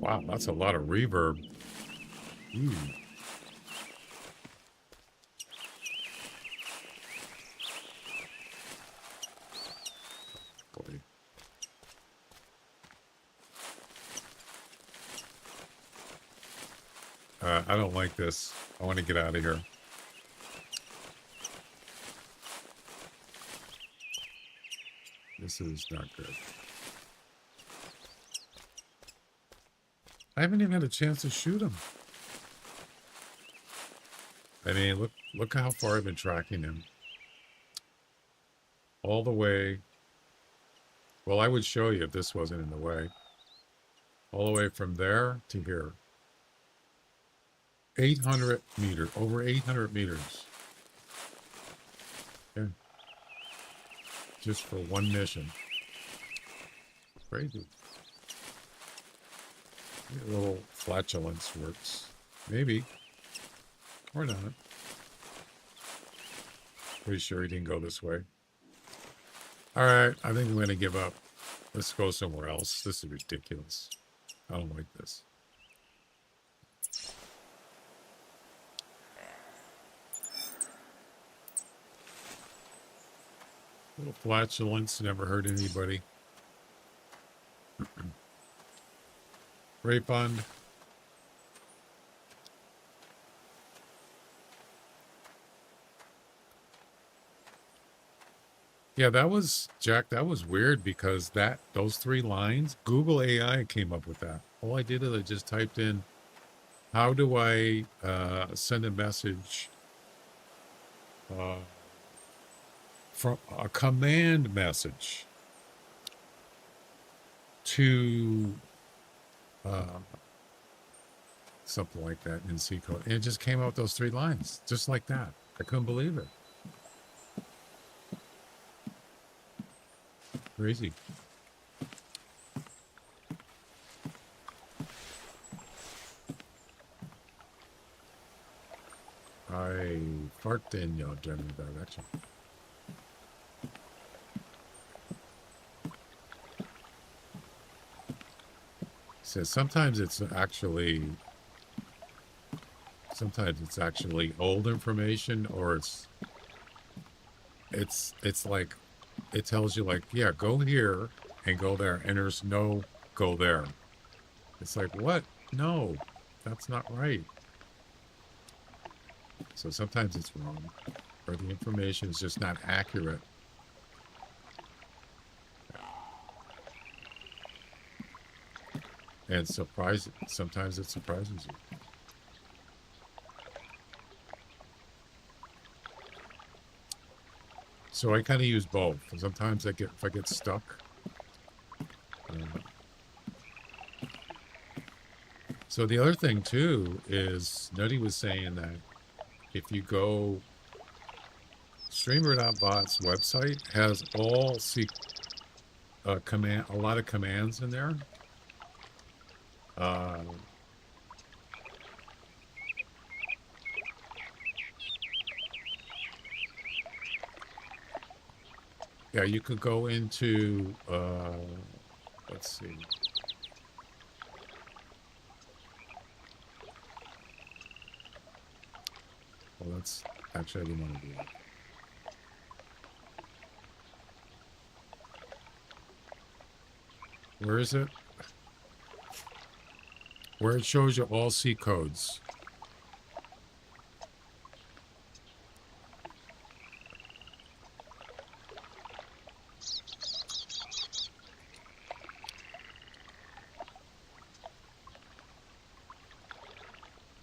Wow, that's a lot of reverb. Ooh. Boy. I don't like this. I want to get out of here. This is not good. I haven't even had a chance to shoot him. I mean, look how far I've been tracking him. All the way. Well, I would show you if this wasn't in the way. All the way from there to here. 800 meters. Over 800 meters. Yeah. Just for one mission. Crazy. A little flatulence works. Maybe. Or not. Pretty sure he didn't go this way. Alright, I think I'm going to give up. Let's go somewhere else. This is ridiculous. I don't like this. A little flatulence never hurt anybody. Ray Fund. Yeah, that was, Jack, that was weird because those 3 lines, Google AI came up with that. All I did is I just typed in, how do I send a message from a command message to something like that in C code. And it just came out with those 3 lines, just like that. I couldn't believe it. Crazy. I fart in your general direction. Says sometimes it's actually old information, or it's like it tells you like, yeah, go here and go there, and there's no go there. It's like, what? No, that's not right. So sometimes it's wrong, or the information is just not accurate. And sometimes it surprises you. So I kind of use both. Sometimes if I get stuck, So the other thing too is Nutty was saying that if you go Streamer.bot's website has all a lot of commands in there. Yeah, you could go into let's see. Well, that's actually I didn't want to do that. Where is it? Where it shows you all C codes.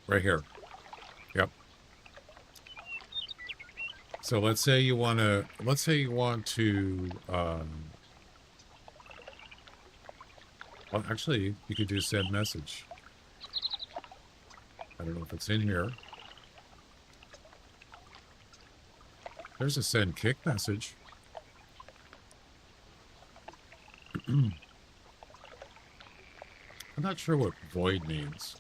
Right here. Yep. So let's say you want to, well, actually, you could do send message. I don't know if it's in here. There's a send kick message. I'm not sure what void means.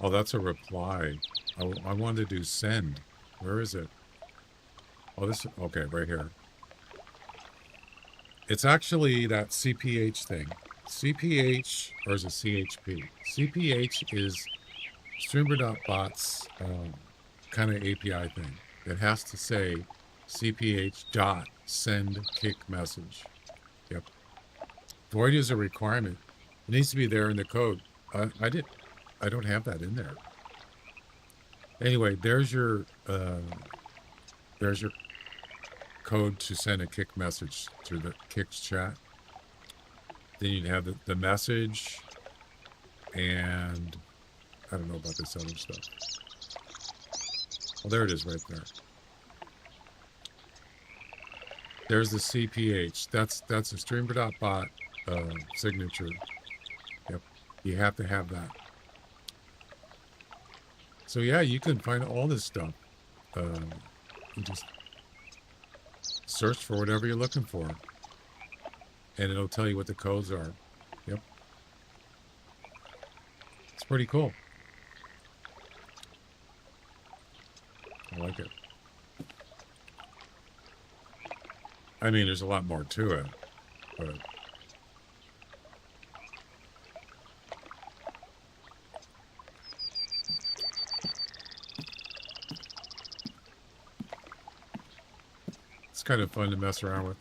Oh, that's a reply. I wanted to do send. Where is it? Oh, this, okay, right here. It's actually that CPH thing. CPH, or is it CHP? CPH is Streamer.bot's kind of API thing. It has to say CPH dot send kick message. Yep. Void is a requirement. It needs to be there in the code. I don't have that in there. Anyway, there's your code to send a kick message through the kicks chat. Then you'd have the message, and I don't know about this other stuff. Well, there it is right there. There's the CPH. That's a Streamer.bot signature. Yep. You have to have that. So yeah, you can find all this stuff. You just search for whatever you're looking for, and it'll tell you what the codes are. Yep. It's pretty cool. I like it. I mean, there's a lot more to it, but it's kind of fun to mess around with.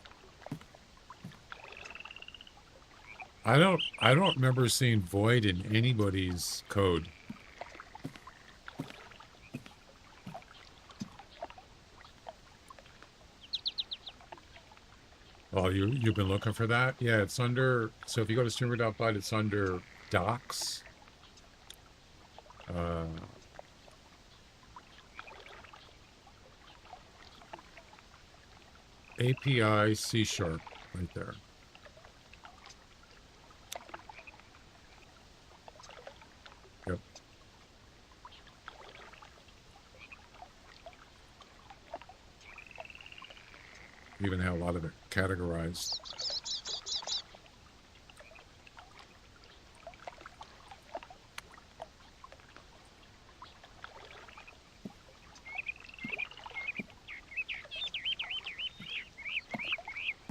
I don't remember seeing void in anybody's code. Oh, you've been looking for that? Yeah, it's under, so if you go to streamer.bot, it's under docs. API C# right there. Yep. Even have a lot of it categorized.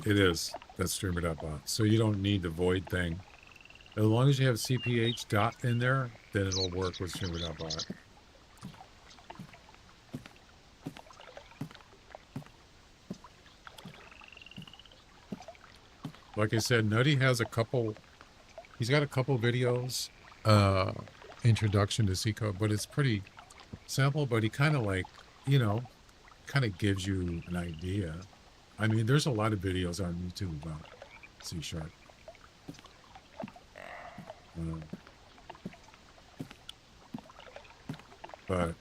It is. That's streamer.bot. So you don't need the void thing. As long as you have CPH dot in there, then it'll work with streamer.bot. Like I said, Nutty has he's got a couple videos, introduction to C code, but it's pretty simple, but he kind of kind of gives you an idea. I mean, there's a lot of videos on YouTube about C#. But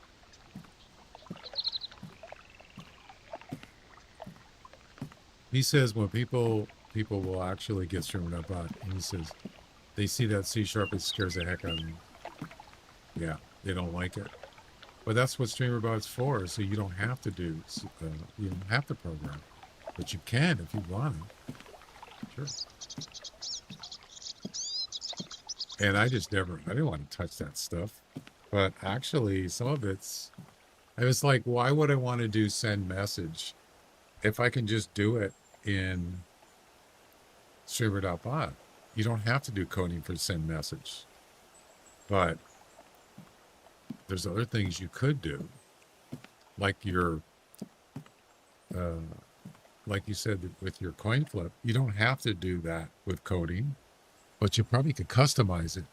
He says when people will actually get streamer.bot, and he says they see that C sharp, it scares the heck out of them. Yeah, they don't like it. But that's what streamer.bot's for. So you don't have to do, you don't have to program, but you can if you want to. Sure. And I didn't want to touch that stuff. But actually, some of I was like, why would I want to do send message if I can just do it in streamer.bot? You don't have to do coding for send message. But there's other things you could do, like like you said with your coin flip. You don't have to do that with coding, but you probably could customize it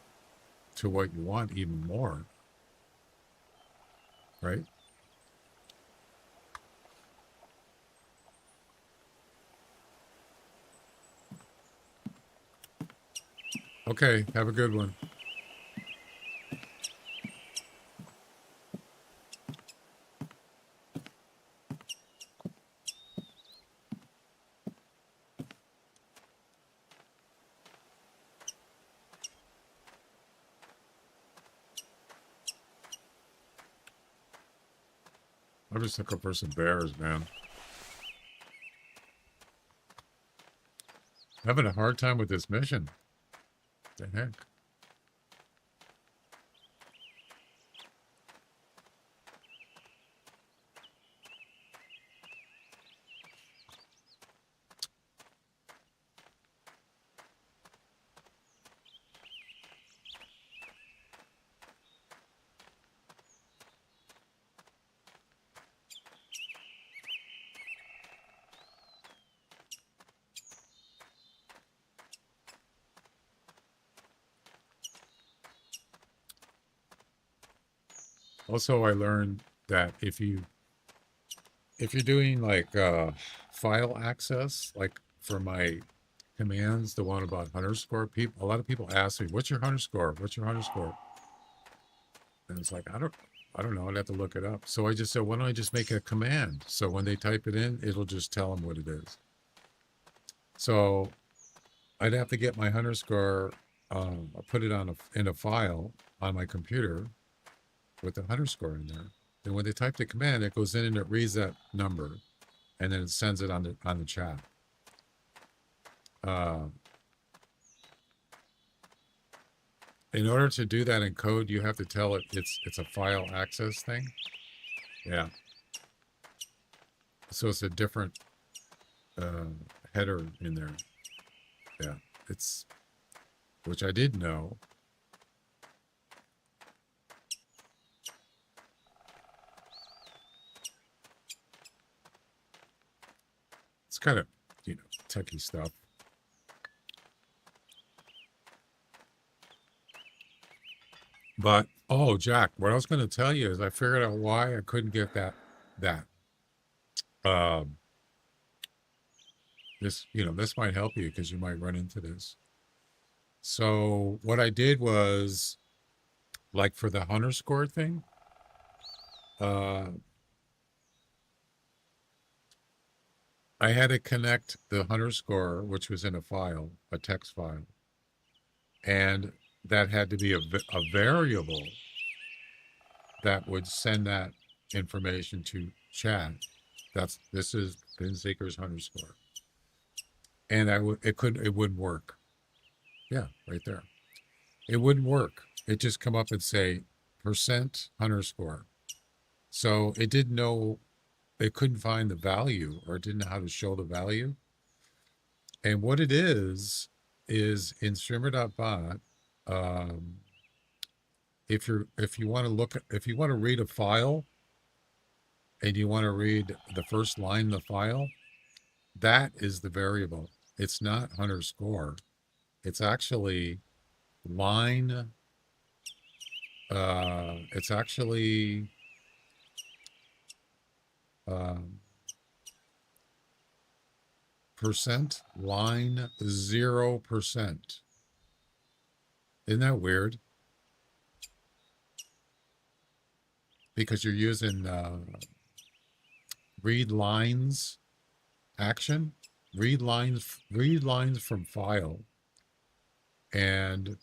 to what you want even more, right? Okay, have a good one. I'm just looking for some bears, man. Having a hard time with this mission. What the heck? Also, I learned that if you're doing like file access, like for my commands, the one about hunter score, a lot of people ask me, "What's your hunter score? What's your hunter score?" And it's like, I don't know. I'd have to look it up. So I just said, why don't I just make a command? So when they type it in, it'll just tell them what it is. So I'd have to get my hunter score, put it in a file on my computer with the hunter score in there. Then when they type the command, it goes in and it reads that number, and then it sends it on the chat. In order to do that in code, you have to tell it it's a file access thing. Yeah. So it's a different header in there. Yeah, which I did know. It's kind of, techie stuff. But, oh, Jack, what I was going to tell you is I figured out why I couldn't get that. This might help you because you might run into this. So what I did was, like for the hunter score thing, I had to connect the hunter score, which was in a file, a text file, and that had to be a variable that would send that information to chat. This is Ben Seeker's hunter score, and it wouldn't work. Yeah, right there. It wouldn't work. It just come up and say % hunter score. So it didn't know. It couldn't find the value, or it didn't know how to show the value. And what it is in streamer.bot, if you want to read a file and you want to read the first line of the file, that is the variable. It's not hunter score. It's actually line. It's actually % line 0%. Isn't that weird? Because you're using read lines action. read lines from file, and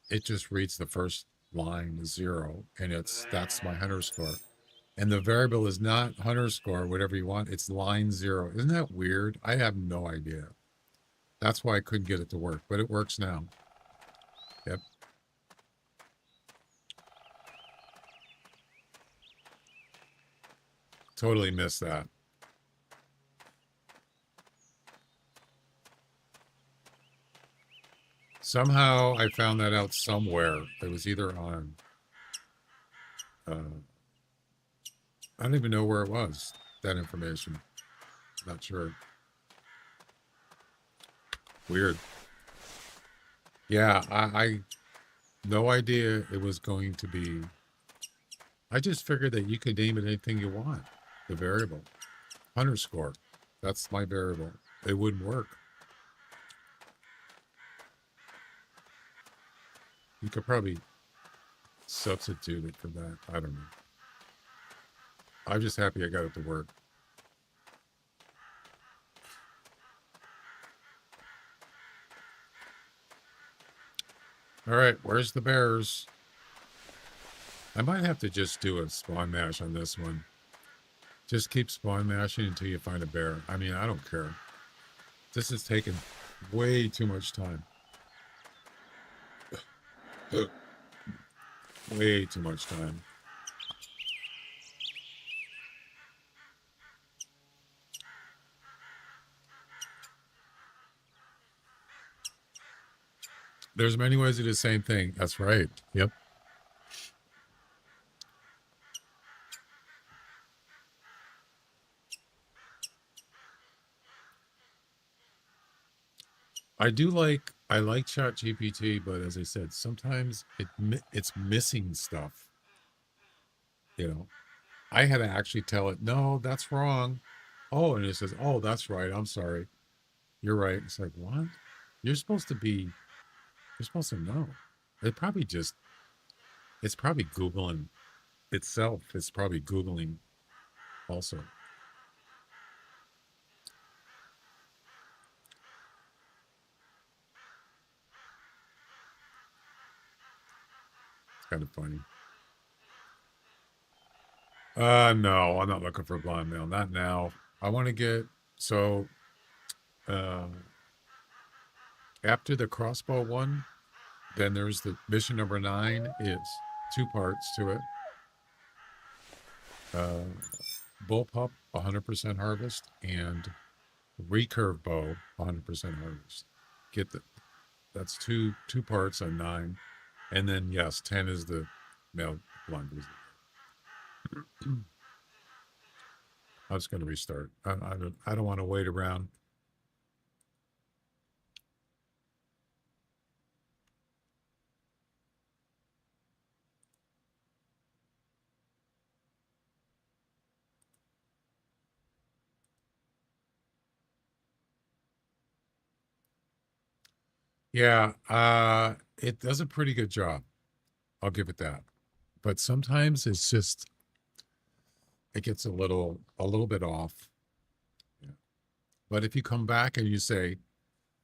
it just reads the first line 0, and that's my hunter score. And the variable is not hunter score, whatever you want. It's line 0. Isn't that weird? I have no idea. That's why I couldn't get it to work, but it works now. Yep. Totally missed that. Somehow I found that out somewhere. It was either on, I don't even know where it was, that information. Not sure. Weird. Yeah, I no idea it was going to be. I just figured that you could name it anything you want. The variable. Hunter score. That's my variable. It wouldn't work. You could probably substitute it for that. I don't know. I'm just happy I got it to work. All right, where's the bears? I might have to just do a spawn mash on this one. Just keep spawn mashing until you find a bear. I mean, I don't care. This is taking way too much time. Way too much time. There's many ways to do the same thing. That's right. Yep. I like ChatGPT, but as I said, sometimes it's missing stuff. You know, I had to actually tell it, no, that's wrong. Oh, and it says, oh, that's right. I'm sorry. You're right. It's like, what? You're supposed to know. It's probably Googling itself. It's probably Googling also. It's kind of funny. No, I'm not looking for blonde mail. Not now. I want to get, so, after the crossbow one, then there's the mission number 9 is 2 parts to it. Bullpup, 100% harvest, and recurve bow, 100% harvest. That's two parts on 9, and then yes, 10 is the male blonde grizzly. I'm just going to restart. I don't want to wait around. Yeah, it does a pretty good job. I'll give it that. But sometimes it's just it gets a little bit off. Yeah. But if you come back and you say,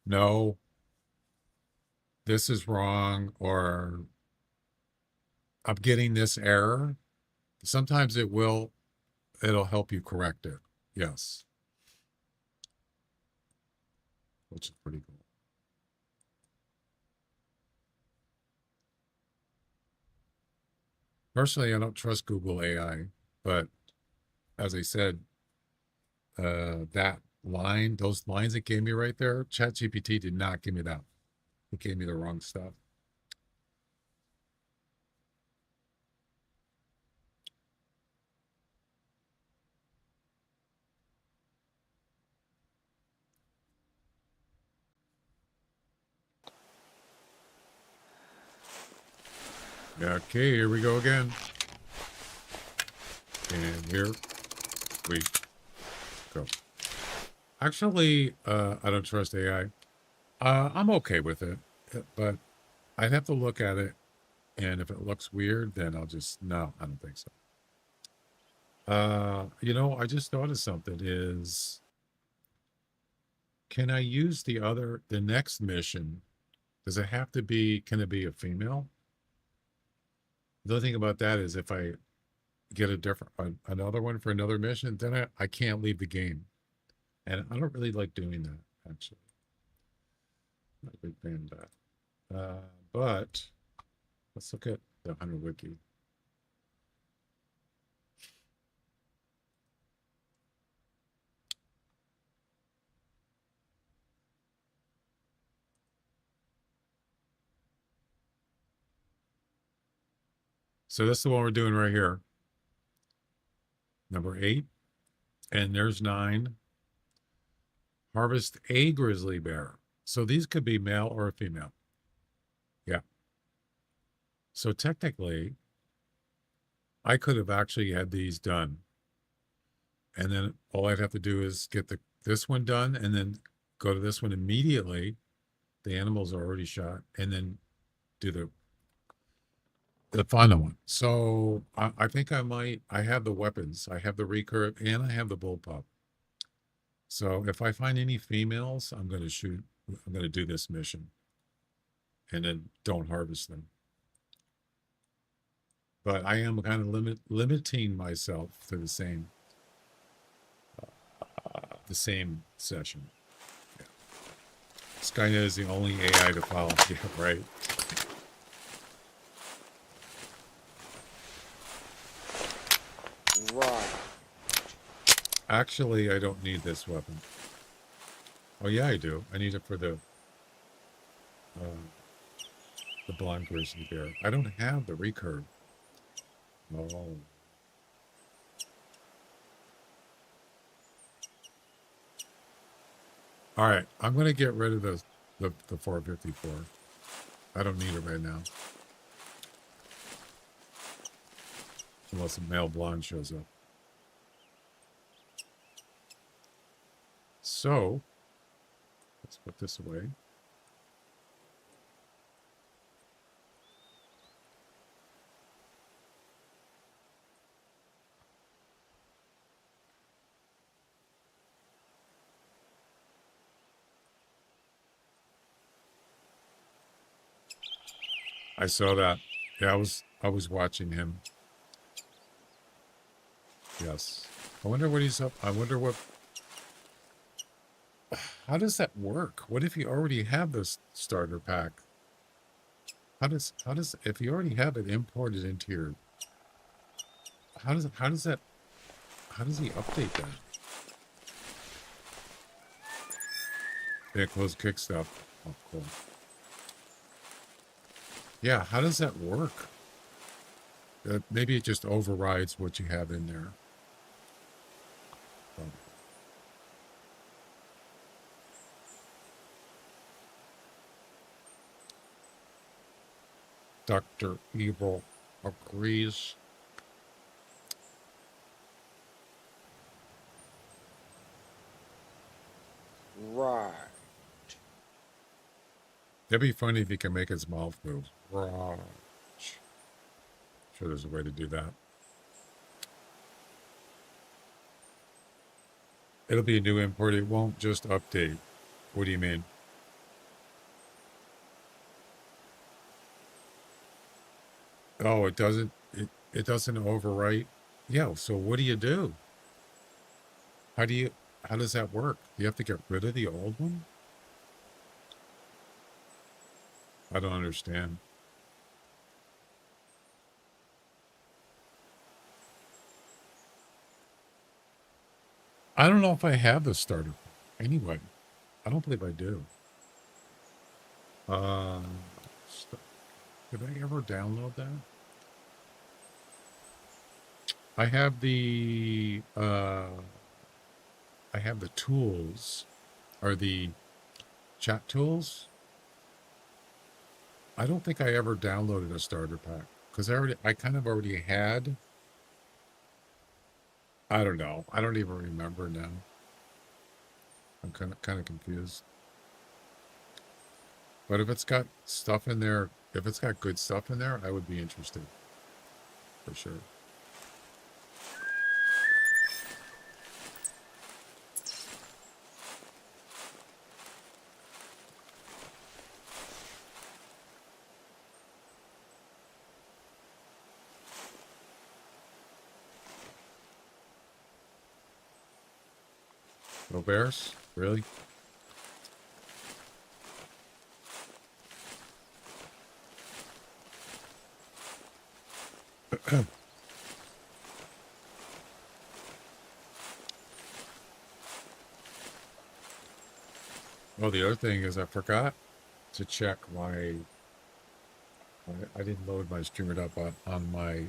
no, this is wrong, or I'm getting this error, sometimes it'll help you correct it. Yes. Which is pretty cool. Personally, I don't trust Google AI, but as I said, those lines it gave me right there, ChatGPT did not give me that. It gave me the wrong stuff. Okay, here we go again. And here we go. Actually, I don't trust AI. I'm okay with it, but I'd have to look at it, and if it looks weird, then I'll just, no, I don't think so. I just thought of something is, can I use the next mission? Does it have to be, can it be a female? The other thing about that is if I get another one for another mission, then I can't leave the game. And I don't really like doing that, actually. Not a big fan of that. But let's look at the Hunter Wiki. So this is the one we're doing right here. Number 8. And there's 9. Harvest a grizzly bear. So these could be male or a female. Yeah. So technically, I could have actually had these done. And then all I'd have to do is get this one done and then go to this one immediately. The animals are already shot, and then do the final one. So I think I have the weapons. I have the recurve and I have the bullpup. So if I find any females, I'm going to do this mission and then don't harvest them. But I am kind of limiting myself to the same session. Yeah. Skynet is the only AI to follow. Yeah, right. Right. Actually, I don't need this weapon. Oh yeah, I do. I need it for the blonde grizzly bear. I don't have the recurve. Oh. All right, I'm going to get rid of the 454. I don't need it right now. Unless a male blonde shows up. So, let's put this away. I saw that. Yeah, I was watching him. Yes. I wonder what he's up. I wonder what. How does that work? What if you already have this starter pack? How does if you already have it imported into your? How does he update that? Yeah, close kick stuff. Oh, cool. Yeah, how does that work? Maybe it just overrides what you have in there. Dr. Evil agrees. Right. That'd be funny if he can make his mouth move. Right. Sure, there's a way to do that. It'll be a new import. It won't just update. What do you mean? Oh, it doesn't. It doesn't overwrite. Yeah. So what do you do? How does that work? You have to get rid of the old one? I don't understand. I don't know if I have the starter. Anyway, I don't believe I do. Did I ever download that? I have the tools, or the chat tools. I don't think I ever downloaded a starter pack because I kind of already had. I don't know. I don't even remember now. I'm kind of confused. But if it's got stuff in there, if it's got good stuff in there, I would be interested for sure. No bears? Really? Well, the other thing is I forgot to check I didn't load my streamer up on my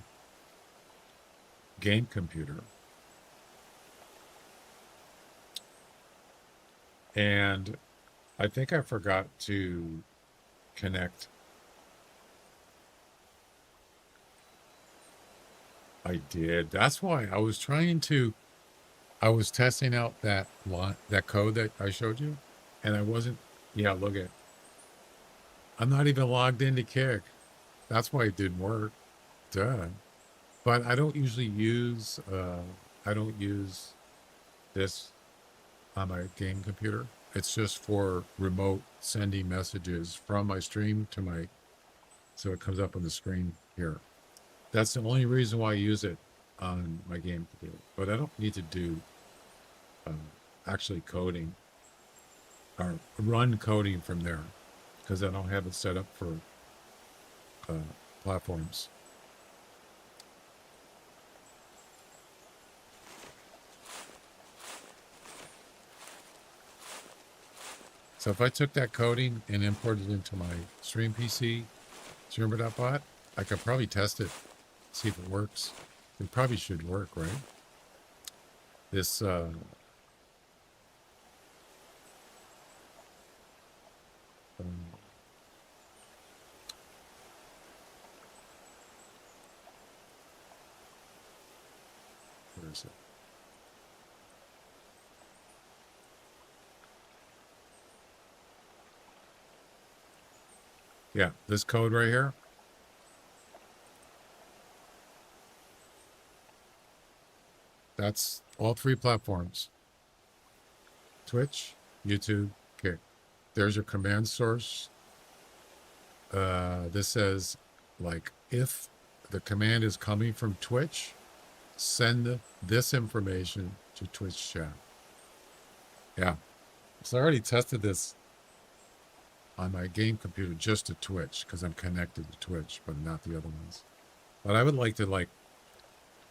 game computer. And I think I forgot to connect. I did. That's why I was I was testing out that code that I showed you, and I wasn't. Yeah, look at. I'm not even logged into Kick. That's why it didn't work. Duh. But I don't usually use. I don't use this on my game computer. It's just for remote sending messages from my stream to my. So it comes up on the screen here. That's the only reason why I use it on my game computer. But I don't need to do actually coding or run coding from there because I don't have it set up for platforms. So if I took that coding and imported it into my stream PC, streamer.bot, I could probably test it, see if it works. It probably should work, right? This where is it? Yeah, this code right here. That's all three platforms. Twitch, YouTube, Kick. There's your command source. This says, like, if the command is coming from Twitch, send this information to Twitch chat. Yeah. So I already tested this on my game computer just to Twitch because I'm connected to Twitch, but not the other ones. But I would like to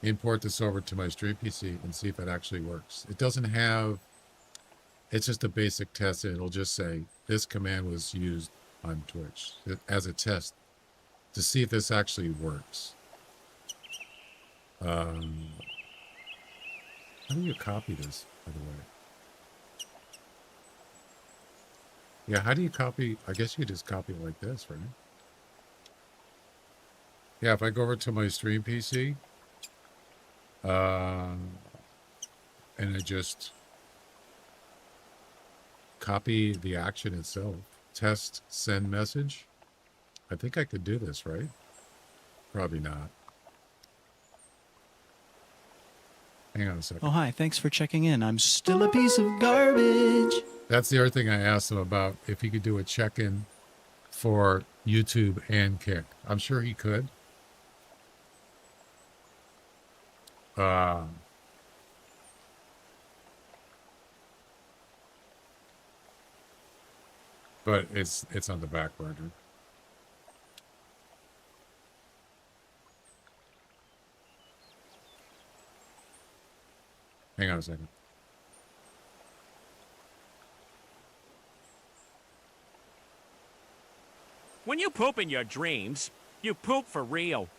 import this over to my stream PC and see if it actually works. It doesn't have, it's just a basic test. It'll just say this command was used on Twitch as a test to see if this actually works. How do you copy this, by the way? Yeah, how do you copy? I guess you just copy it like this, right? Yeah, if I go over to my stream PC, and I just copy the action itself, test, send message. I think I could do this, right? Probably not. Hang on a second. Oh, hi. Thanks for checking in. I'm still a piece of garbage. That's the other thing I asked him about, if he could do a check-in for YouTube and Kick. I'm sure he could. But it's on the back burner. Hang on a second. When you poop in your dreams, you poop for real.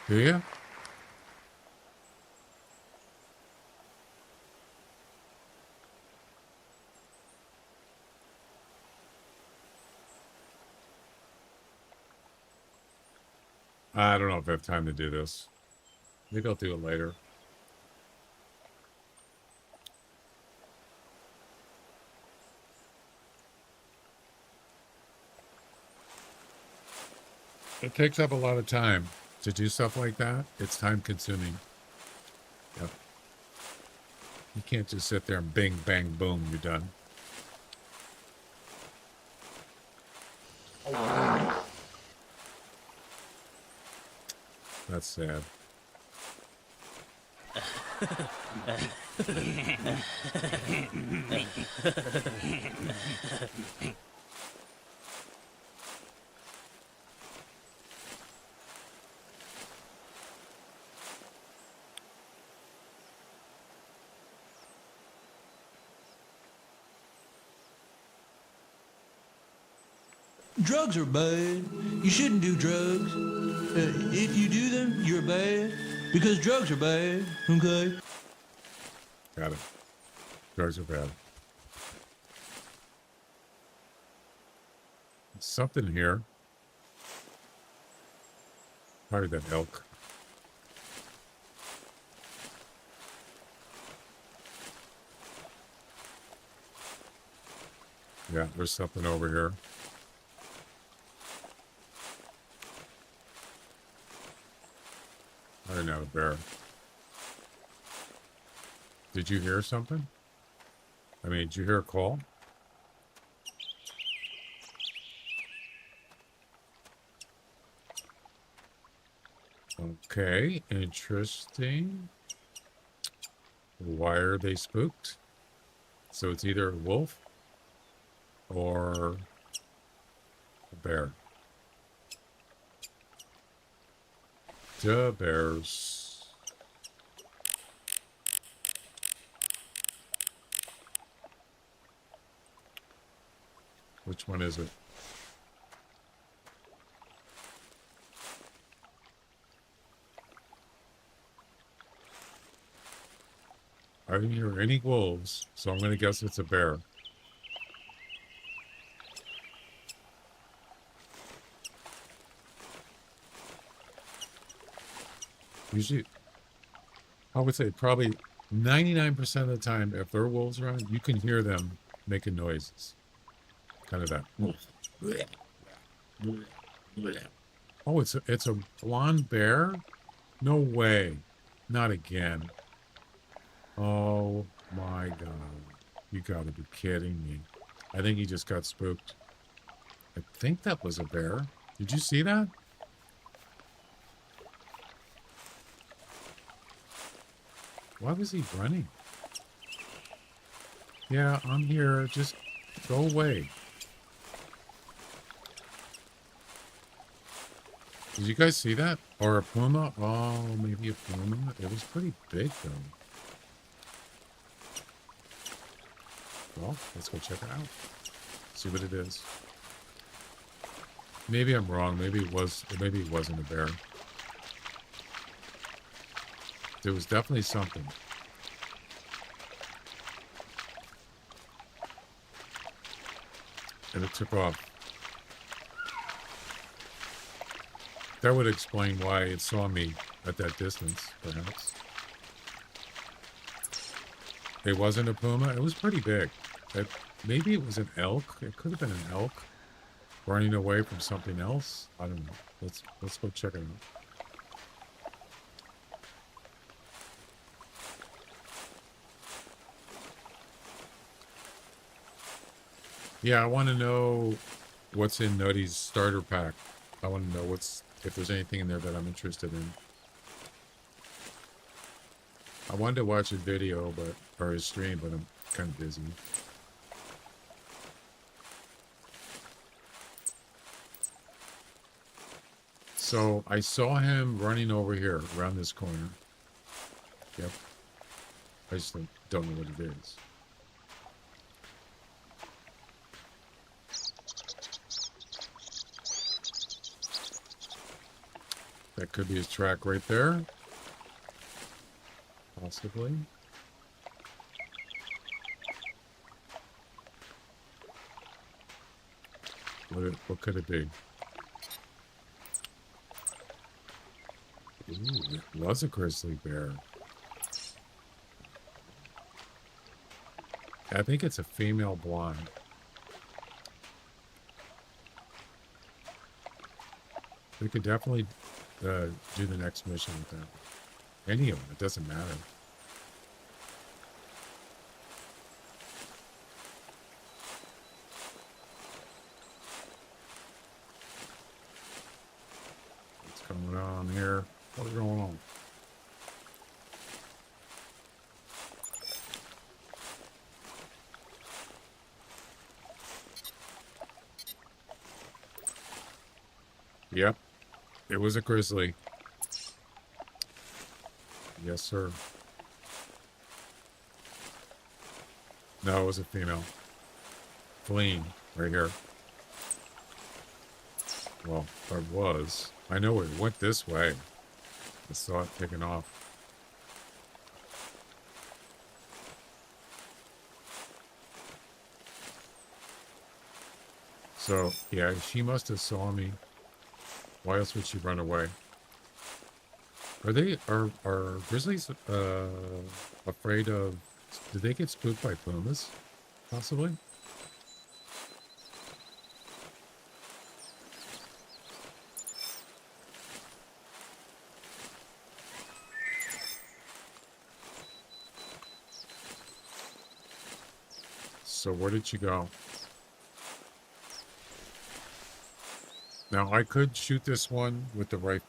Do you? I don't know if I have time to do this. Maybe I'll do it later. It takes up a lot of time to do stuff like that. It's time consuming. Yep. You can't just sit there and bing, bang, boom, you're done. That's sad. Drugs are bad. You shouldn't do drugs. If you do them, you're bad. Because drugs are bad, okay? Got it. Drugs are bad. Something here. Probably that elk. Yeah, there's something over here. I don't know, a bear. Did you hear something? I mean, did you hear a call? Okay, interesting. Why are they spooked? So it's either a wolf or a bear. The bears. Which one is it? I didn't hear any wolves, so I'm going to guess it's a bear. Usually, I would say probably 99% of the time, if there are wolves around, you can hear them making noises. Kind of that. Oh, it's a blonde bear? No way. Not again. Oh my God. You gotta be kidding me. I think he just got spooked. I think that was a bear. Did you see that? Why was he running? Yeah, I'm here. Just go away. Did you guys see that? Or a puma? Oh, maybe a puma. It was pretty big, though. Well, let's go check it out. See what it is. Maybe I'm wrong. Maybe it wasn't a bear. There was definitely something. And it took off. That would explain why it saw me at that distance, perhaps. It wasn't a puma. It was pretty big. Maybe it was an elk. It could have been an elk running away from something else. I don't know. Let's go check it out. Yeah, I want to know what's in Nutty's starter pack. I want to know if there's anything in there that I'm interested in. I wanted to watch his video, or his stream, but I'm kind of busy. So I saw him running over here around this corner. Yep. I just don't know what it is. That could be his track right there. Possibly. What could it be? Ooh, it was a grizzly bear. I think it's a female blonde. We could definitely do the next mission with that. Any of them, it doesn't matter. What's going on here? What's going on? Yep, it was a grizzly. Yes, sir. No, it was a female. Fleeing right here. Well, it was. I know it went this way. I saw it taking off. So, yeah, she must have saw me. Why else would she run away? Are grizzlies afraid of, did they get spooked by pumas? Possibly? So where did she go? Now I could shoot this one with the right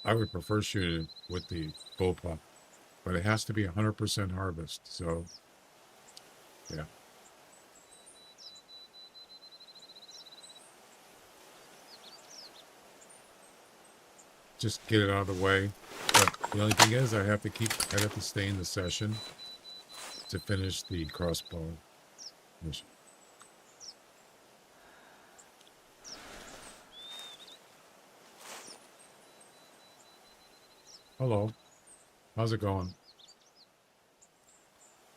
I would prefer shooting it with the bullpup, but it has to be 100% harvest. So yeah. Just get it out of the way. But the only thing is, I'd have to stay in the session to finish the crossbow mission. Hello. How's it going?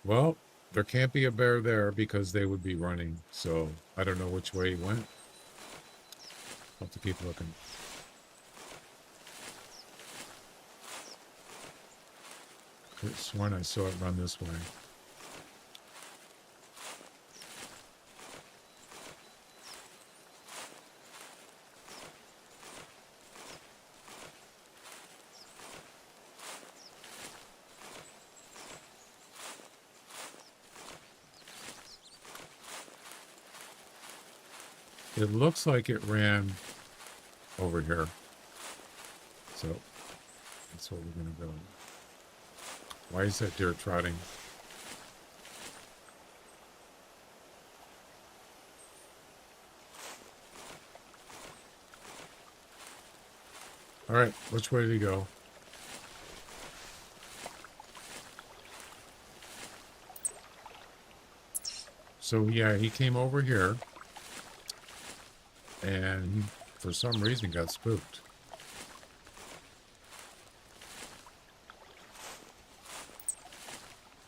Well, there can't be a bear there because they would be running. So I don't know which way he went. I'll have to keep looking. I could have sworn I saw it run this way. It looks like it ran over here. So that's where we're going to go. Why is that deer trotting? All right, which way did he go? So yeah, he came over here. And he, for some reason, got spooked.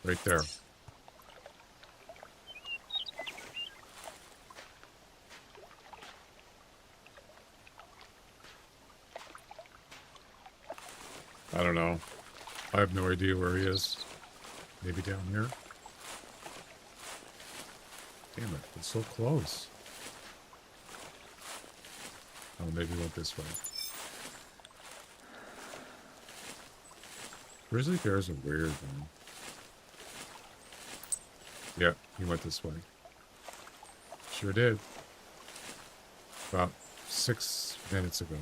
Right there. I don't know. I have no idea where he is. Maybe down here? Damn it, it's so close. Oh, maybe he went this way. Grizzly bears are weird, man. Yeah, he went this way. Sure did. About 6 minutes ago.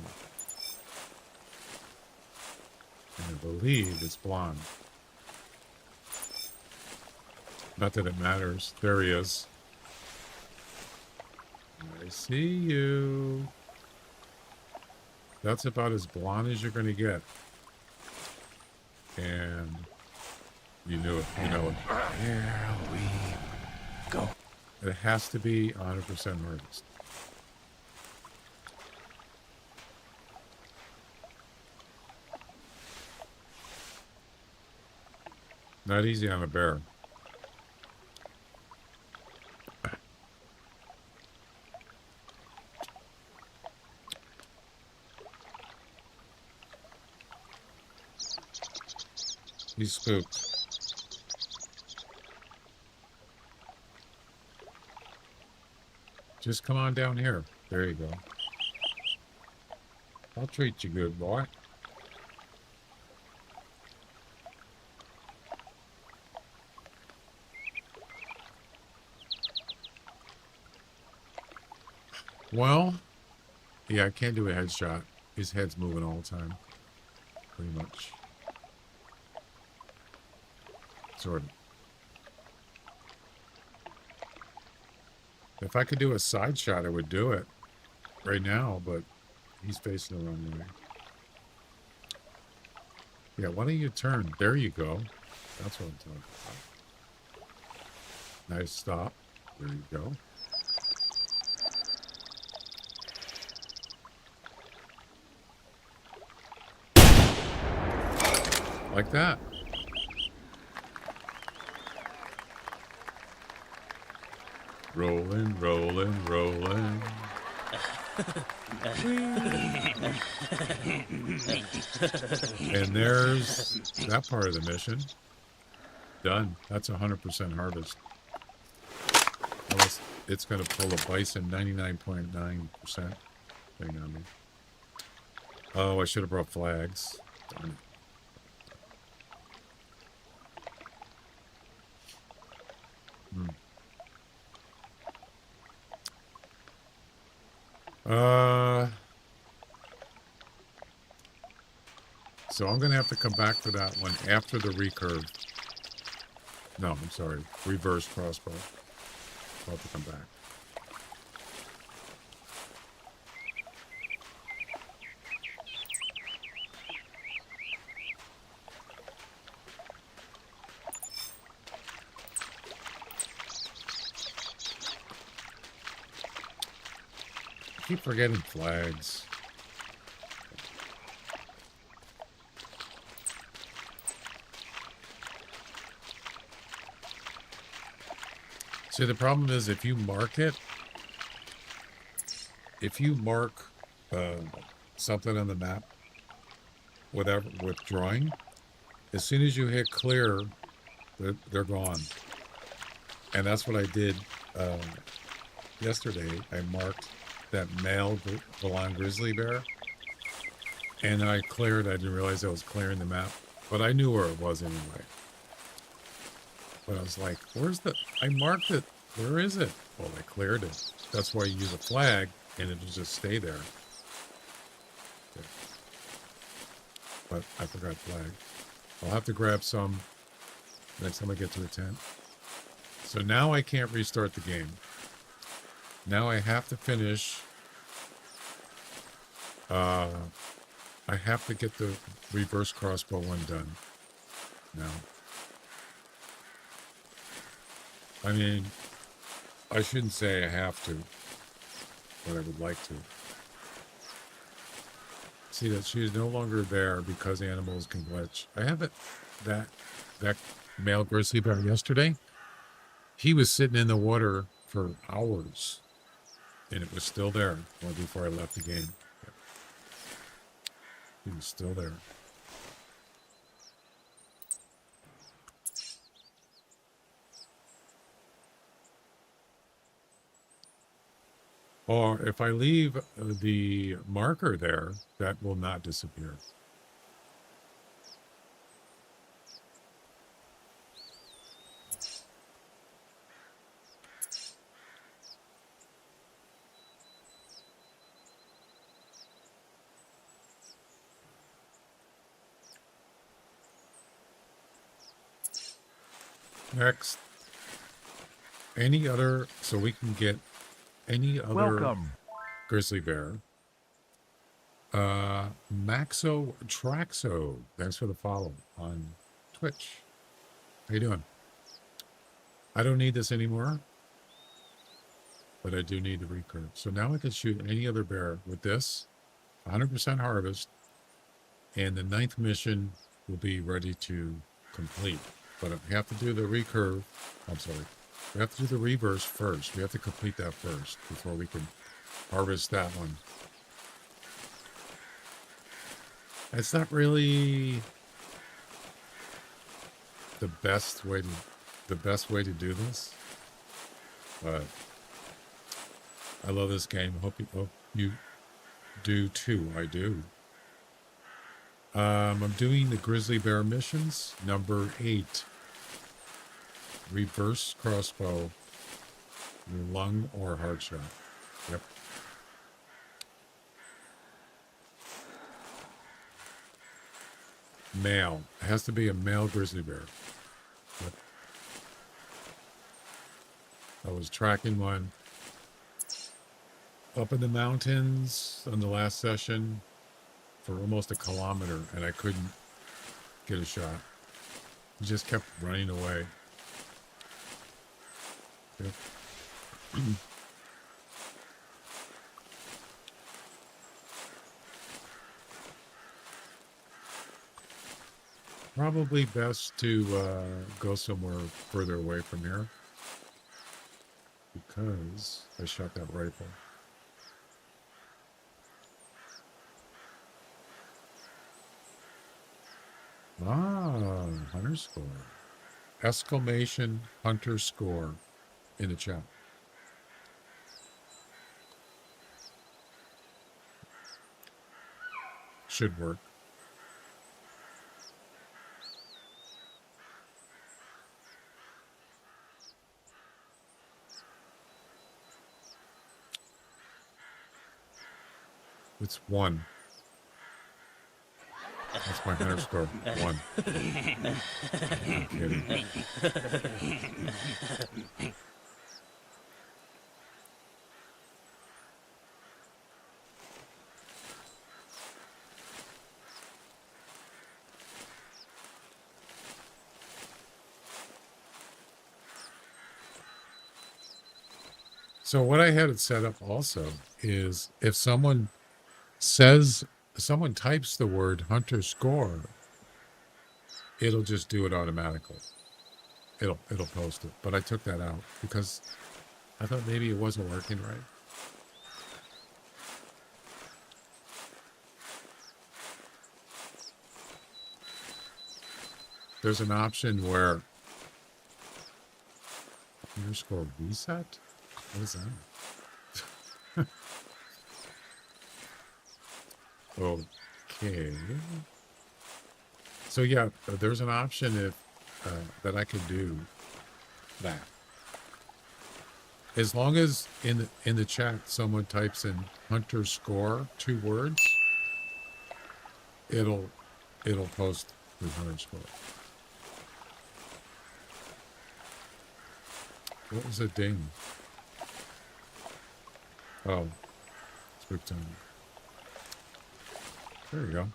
And I believe it's blonde. Not that it matters. There he is. I see you. That's about as blonde as you're going to get. And you knew it. You know it. Here we go. It has to be 100% harvest. Not easy on a bear. He's spooked. Just come on down here. There you go. I'll treat you good, boy. Well, yeah, I can't do a headshot. His head's moving all the time. Pretty much. Sort of. If I could do a side shot, I would do it right now, but he's facing the wrong way. Yeah, why don't you turn? There you go. That's what I'm talking about. Nice stop. There you go. Like that. Rolling, rolling, rolling. And there's that part of the mission. Done. That's 100% harvest. Unless it's going to pull a bison 99.9% thing on me. Oh, I should have brought flags. Darn it. Hmm. So I'm going to have to come back to that one after the recurve. No, I'm sorry. Reverse crossbow. I'll have to come back. I keep forgetting flags. See, the problem is if you mark it, something on the map, whatever, with drawing, as soon as you hit clear, they're gone. And that's what I did yesterday. I marked that male blonde grizzly bear, and I cleared. I didn't realize I was clearing the map, but I knew where it was anyway. But I was like, I marked it. Where is it? Well, I cleared it. That's why you use a flag, and it'll just stay there. Okay. But I forgot flag. I'll have to grab some next time I get to a tent. So now I can't restart the game. Now I have to finish. I have to get the reverse crossbow one done. Now. I mean, I shouldn't say I have to, but I would like to. See that she is no longer there because animals can glitch. I have that male grizzly bear yesterday. He was sitting in the water for hours, and it was still there before I left the game. He was still there. Or if I leave the marker there, that will not disappear. Next, any other, so we can get any other Welcome. grizzly bear. Maxo Traxo, thanks for the follow on Twitch. How you doing? I don't need this anymore, but I do need the recurve. So now I can shoot any other bear with this, 100% harvest, and the 9th mission will be ready to complete. But we have to do the recurve. I'm sorry. We have to do the reverse first. We have to complete that first before we can harvest that one. It's not really the best way to do this, but I love this game. Hope you do too. I do. I'm doing the grizzly bear missions, number 8. Reverse crossbow, lung or hard shot. Yep. Male. It has to be a male grizzly bear. Yep. I was tracking one. up in the mountains on the last session for almost a kilometer, and I couldn't get a shot. He just kept running away. Yep. Probably best to go somewhere further away from here because I shot that rifle. Ah, hunter score. Exclamation hunter score in the chat. Should work. It's 1. That's my hunter score. 1. I'm kidding. So what I had it set up also is if someone types the word hunter score, it'll just do it automatically. It'll post it. But I took that out because I thought maybe it wasn't working right. There's an option where underscore reset? What is that? Okay. So yeah, there's an option if that I could do that. As long as in the chat someone types in hunter score 2 words, it'll post the hunter score. What was a ding? Oh, spook time. There you go.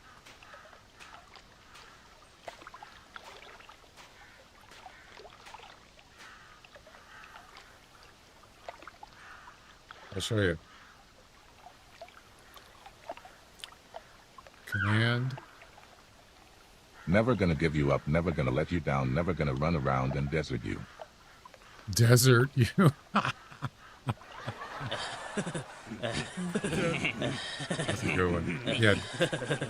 I'll show you. Command. Never gonna give you up, never gonna let you down, never gonna run around and desert you. Desert you. That's a good one. Yeah,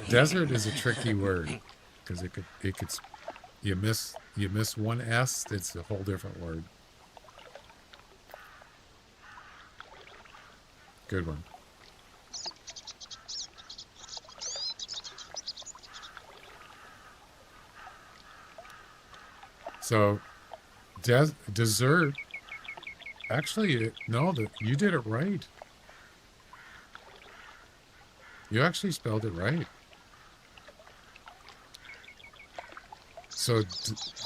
desert is a tricky word because it could you miss one S, it's a whole different word. Good one. So dessert. Actually, no, you did it right. You actually spelled it right. So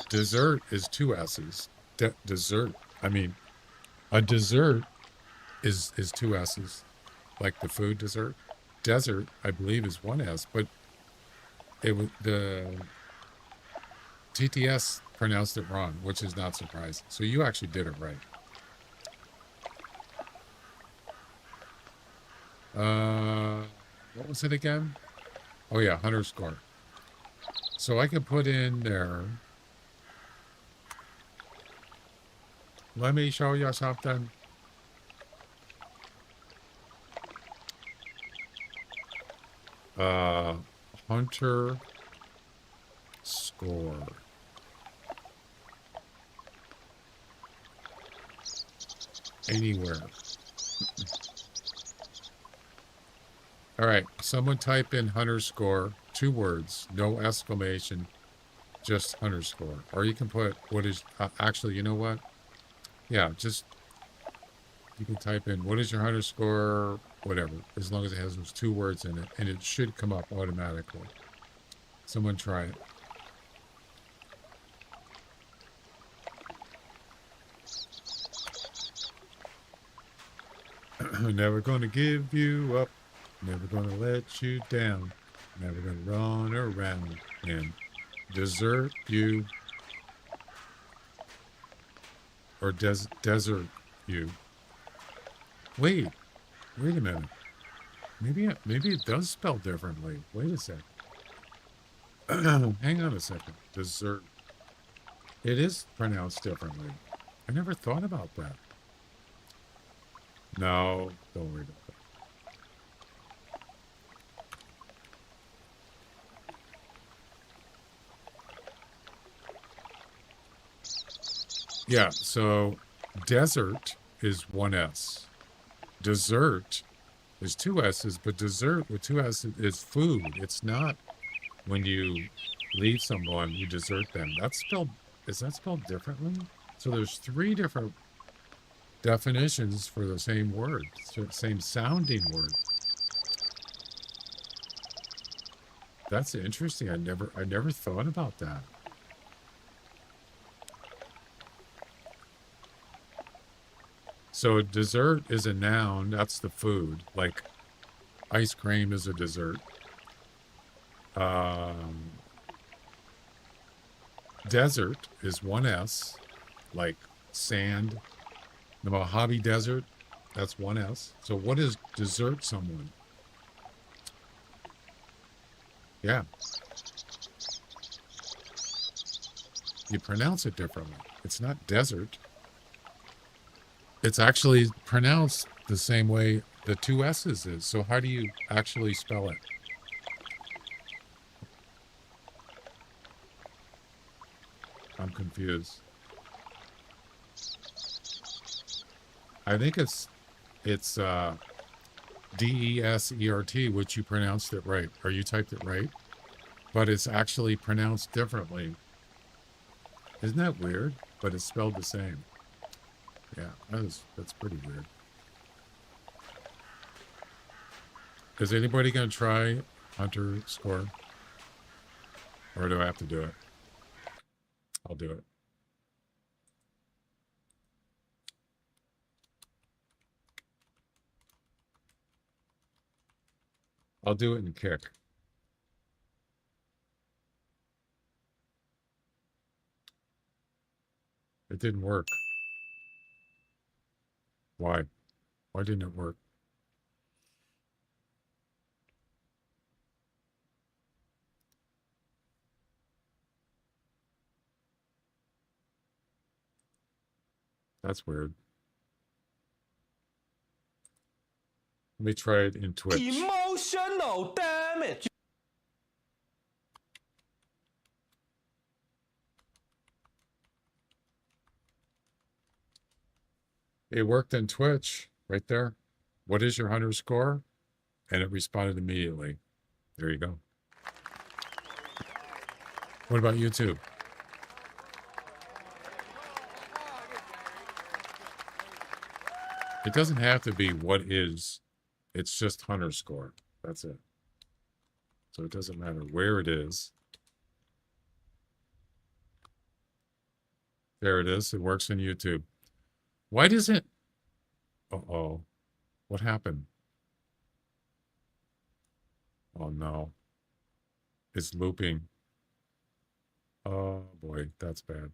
dessert is 2 S's. Dessert. I mean, a dessert is 2 S's, like the food dessert. Desert, I believe, is 1 S, but the TTS pronounced it wrong, which is not surprising. So you actually did it right. What was it again? Oh yeah, hunter score. So I can put in there. Let me show you something. Hunter score. Anywhere. All right, someone type in hunter score, 2 words, no exclamation, just hunter score. Or you can put what is, actually, you know what? Yeah, just, you can type in what is your hunter score, whatever, as long as it has those 2 words in it, and it should come up automatically. Someone try it. I'm never gonna give you up. Never gonna let you down. Never gonna run around and desert you or desert you. Wait a minute. Maybe it does spell differently. Wait a second. Hang on a second. Desert. It is pronounced differently. I never thought about that. No, don't worry about that. Yeah, so desert is one S. Dessert is two S's, but dessert with two S's is food. It's not when you leave someone, you desert them. Is that spelled differently? So there's three different definitions for the same word, same sounding word. That's interesting. I never thought about that. So dessert is a noun. That's the food. Like ice cream is a dessert. Desert is one S, like sand. The Mojave Desert, that's one S. So what is desert someone? Yeah. You pronounce it differently. It's not desert. It's actually pronounced the same way the two S's is. So how do you actually spell it? I'm confused. I think it's D-E-S-E-R-T, which you pronounced it right, or you typed it right, but it's actually pronounced differently. Isn't that weird? But it's spelled the same. Yeah, that's pretty weird. Is anybody going to try Hunter score? Or do I have to do it? I'll do it. I'll do it in kick. It didn't work. Why? Why didn't it work? That's weird. Let me try it in Twitch. Emotional damage. It worked in Twitch right there. What is your Hunter score? And it responded immediately. There you go. What about YouTube? It doesn't have to be what is. It's just Hunter score. That's it. So it doesn't matter where it is. There it is. It works in YouTube. Why does it? Uh-oh. What happened? Oh, no. It's looping. Oh, boy. That's bad.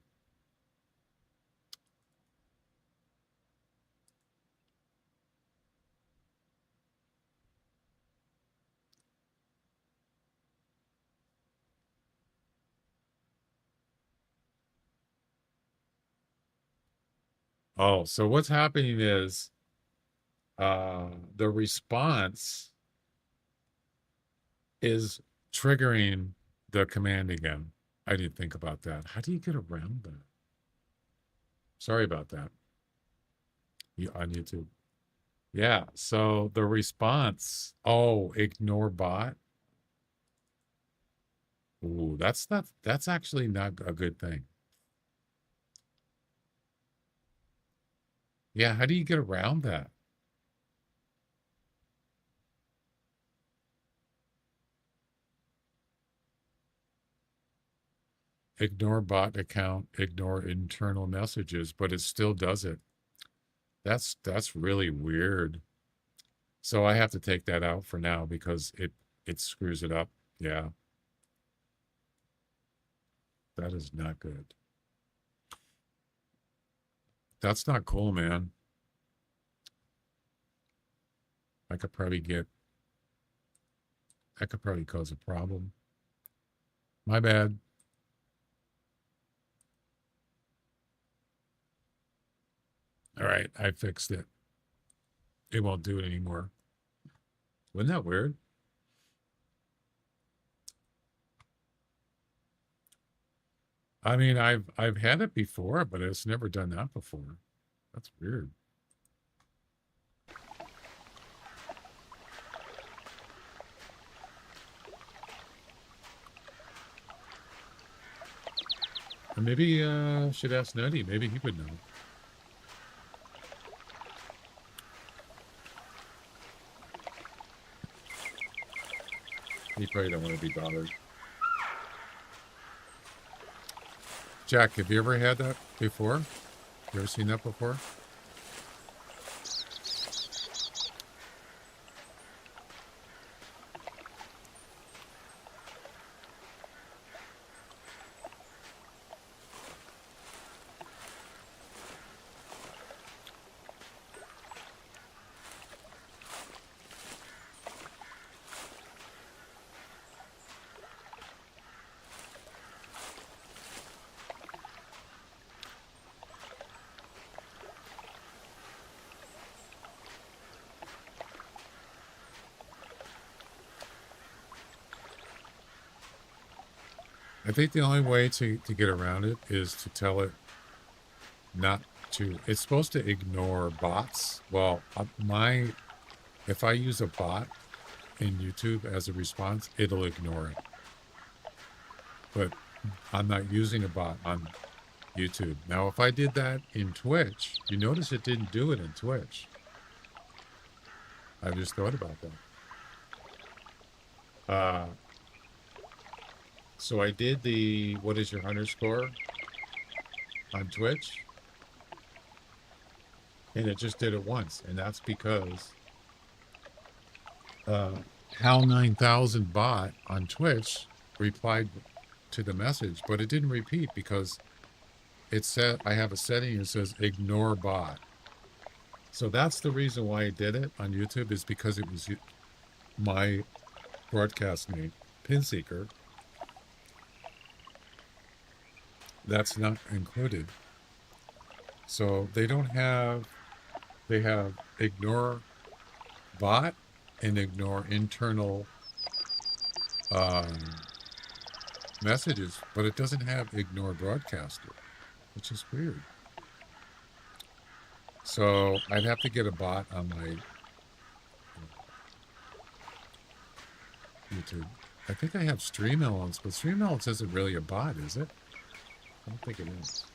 Oh, so what's happening is the response is triggering the command again. I didn't think about that. How do you get around that? Sorry about that. On YouTube. Yeah, so the response, ignore bot. Ooh, that's actually not a good thing. Yeah, how do you get around that? Ignore bot account, ignore internal messages, but it still does it. That's really weird. So I have to take that out for now because it screws it up. Yeah. That is not good. That's not cool, man. I could probably get, that could probably cause a problem. My bad. All right, I fixed it. It won't do it anymore. Wasn't that weird? I mean, I've had it before, but it's never done that before. That's weird. Maybe should ask Nutty. Maybe he would know. He probably don't want to be bothered. Jack, have you ever had that before? You ever seen that before? I think the only way to get around it is to tell it not to. It's supposed to ignore bots. Well, if I use a bot in YouTube as a response, it'll ignore it. But I'm not using a bot on YouTube. Now, if I did that in Twitch, you notice it didn't do it in Twitch. I just thought about that. So I did the what is your hunter score on Twitch, and it just did it once, and that's because Hal 9000 bot on Twitch replied to the message, but it didn't repeat because it said I have a setting that says ignore bot. So that's the reason why I did it on YouTube, is because it was my broadcast name, Pinseeker. That's not included. So they have ignore bot and ignore internal messages, but it doesn't have ignore broadcaster, which is weird. So I'd have to get a bot on my YouTube. I think I have Stream Elements, but Stream Elements isn't really a bot, is it? I don't think it is.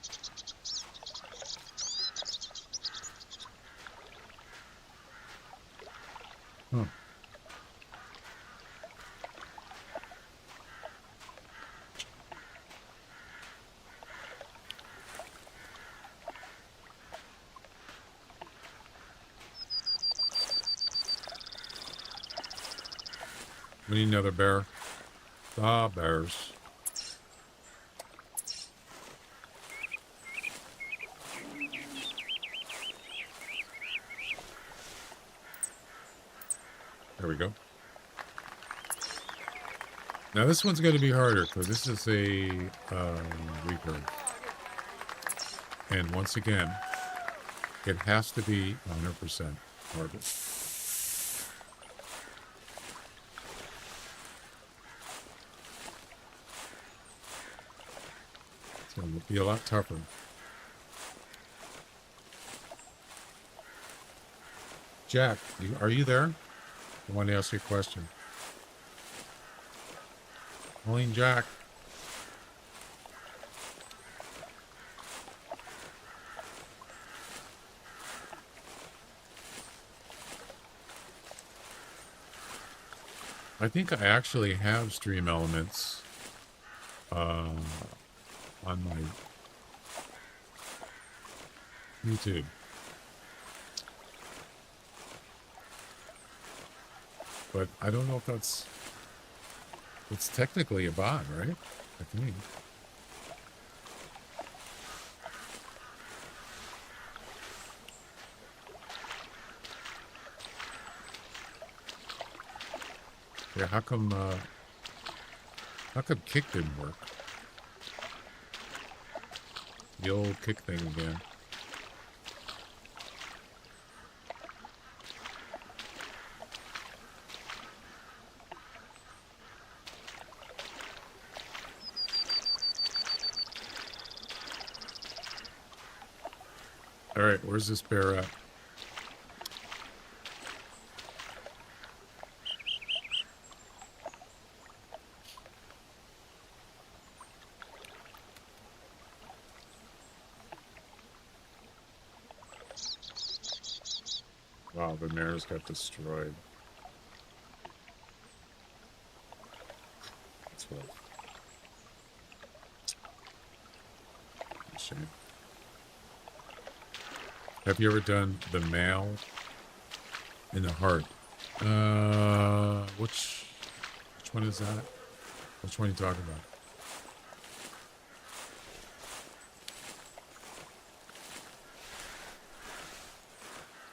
Huh. We need another bear. The bears. There we go. Now this one's going to be harder because this is a recurve. And once again, it has to be 100% marble. It's going to be a lot tougher. Jack, are you there? I want to ask you a question. Morning, Jack. I think I actually have Stream Elements on my YouTube. But I don't know if that's... It's technically a bot, right? I think. Yeah, how come kick didn't work? The old kick thing again. All right, where's this bear at? Wow, the mares got destroyed. That's what. Shame. Have you ever done the male in the heart? Which one is that? Which one are you talking about?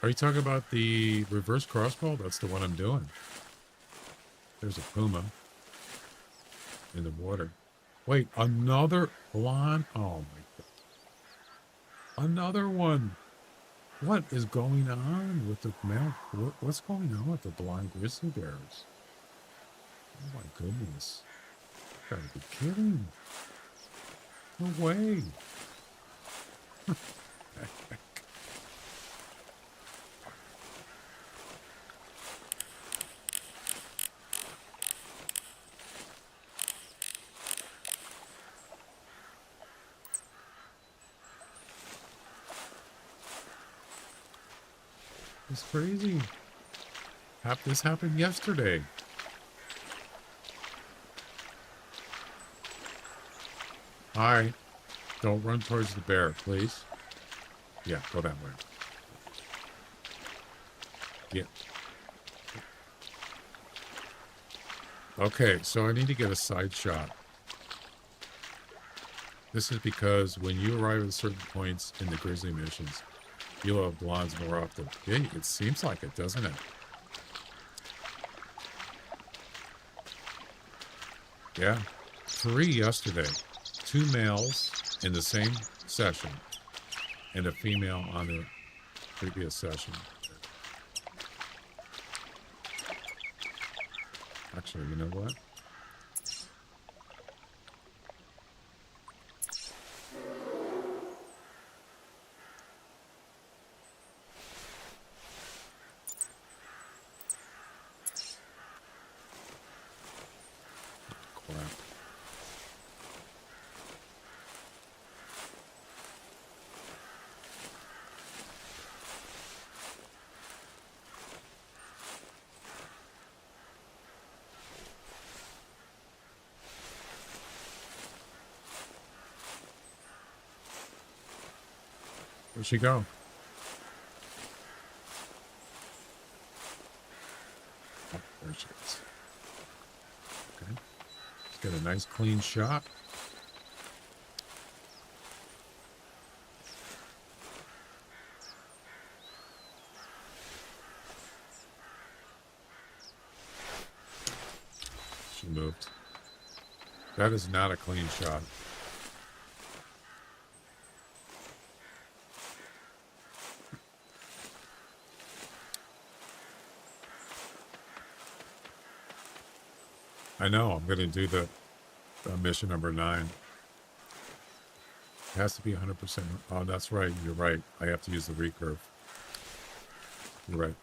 Are you talking about the reverse crossbow? That's the one I'm doing. There's a puma in the water. Wait, another blonde? Oh my god. Another one. What is going on with the male? What's going on with the blonde grizzly bears? Oh my goodness. You gotta be kidding. No way. It's crazy. This happened yesterday. Hi. Don't run towards the bear, please. Yeah, go that way. Yeah. Okay, so I need to get a side shot. This is because when you arrive at certain points in the grizzly missions, you'll have blondes more often. Yeah, it seems like it, doesn't it? Yeah. 3 yesterday. 2 males in the same session and a female on the previous session. Actually, you know what? Crap. Where'd she go? Oh, there she is. Okay. Let's get a nice clean shot. She moved. That is not a clean shot. I know. I'm going to do the mission number 9. It has to be 100%. Oh, that's right. You're right. I have to use the recurve. You're right.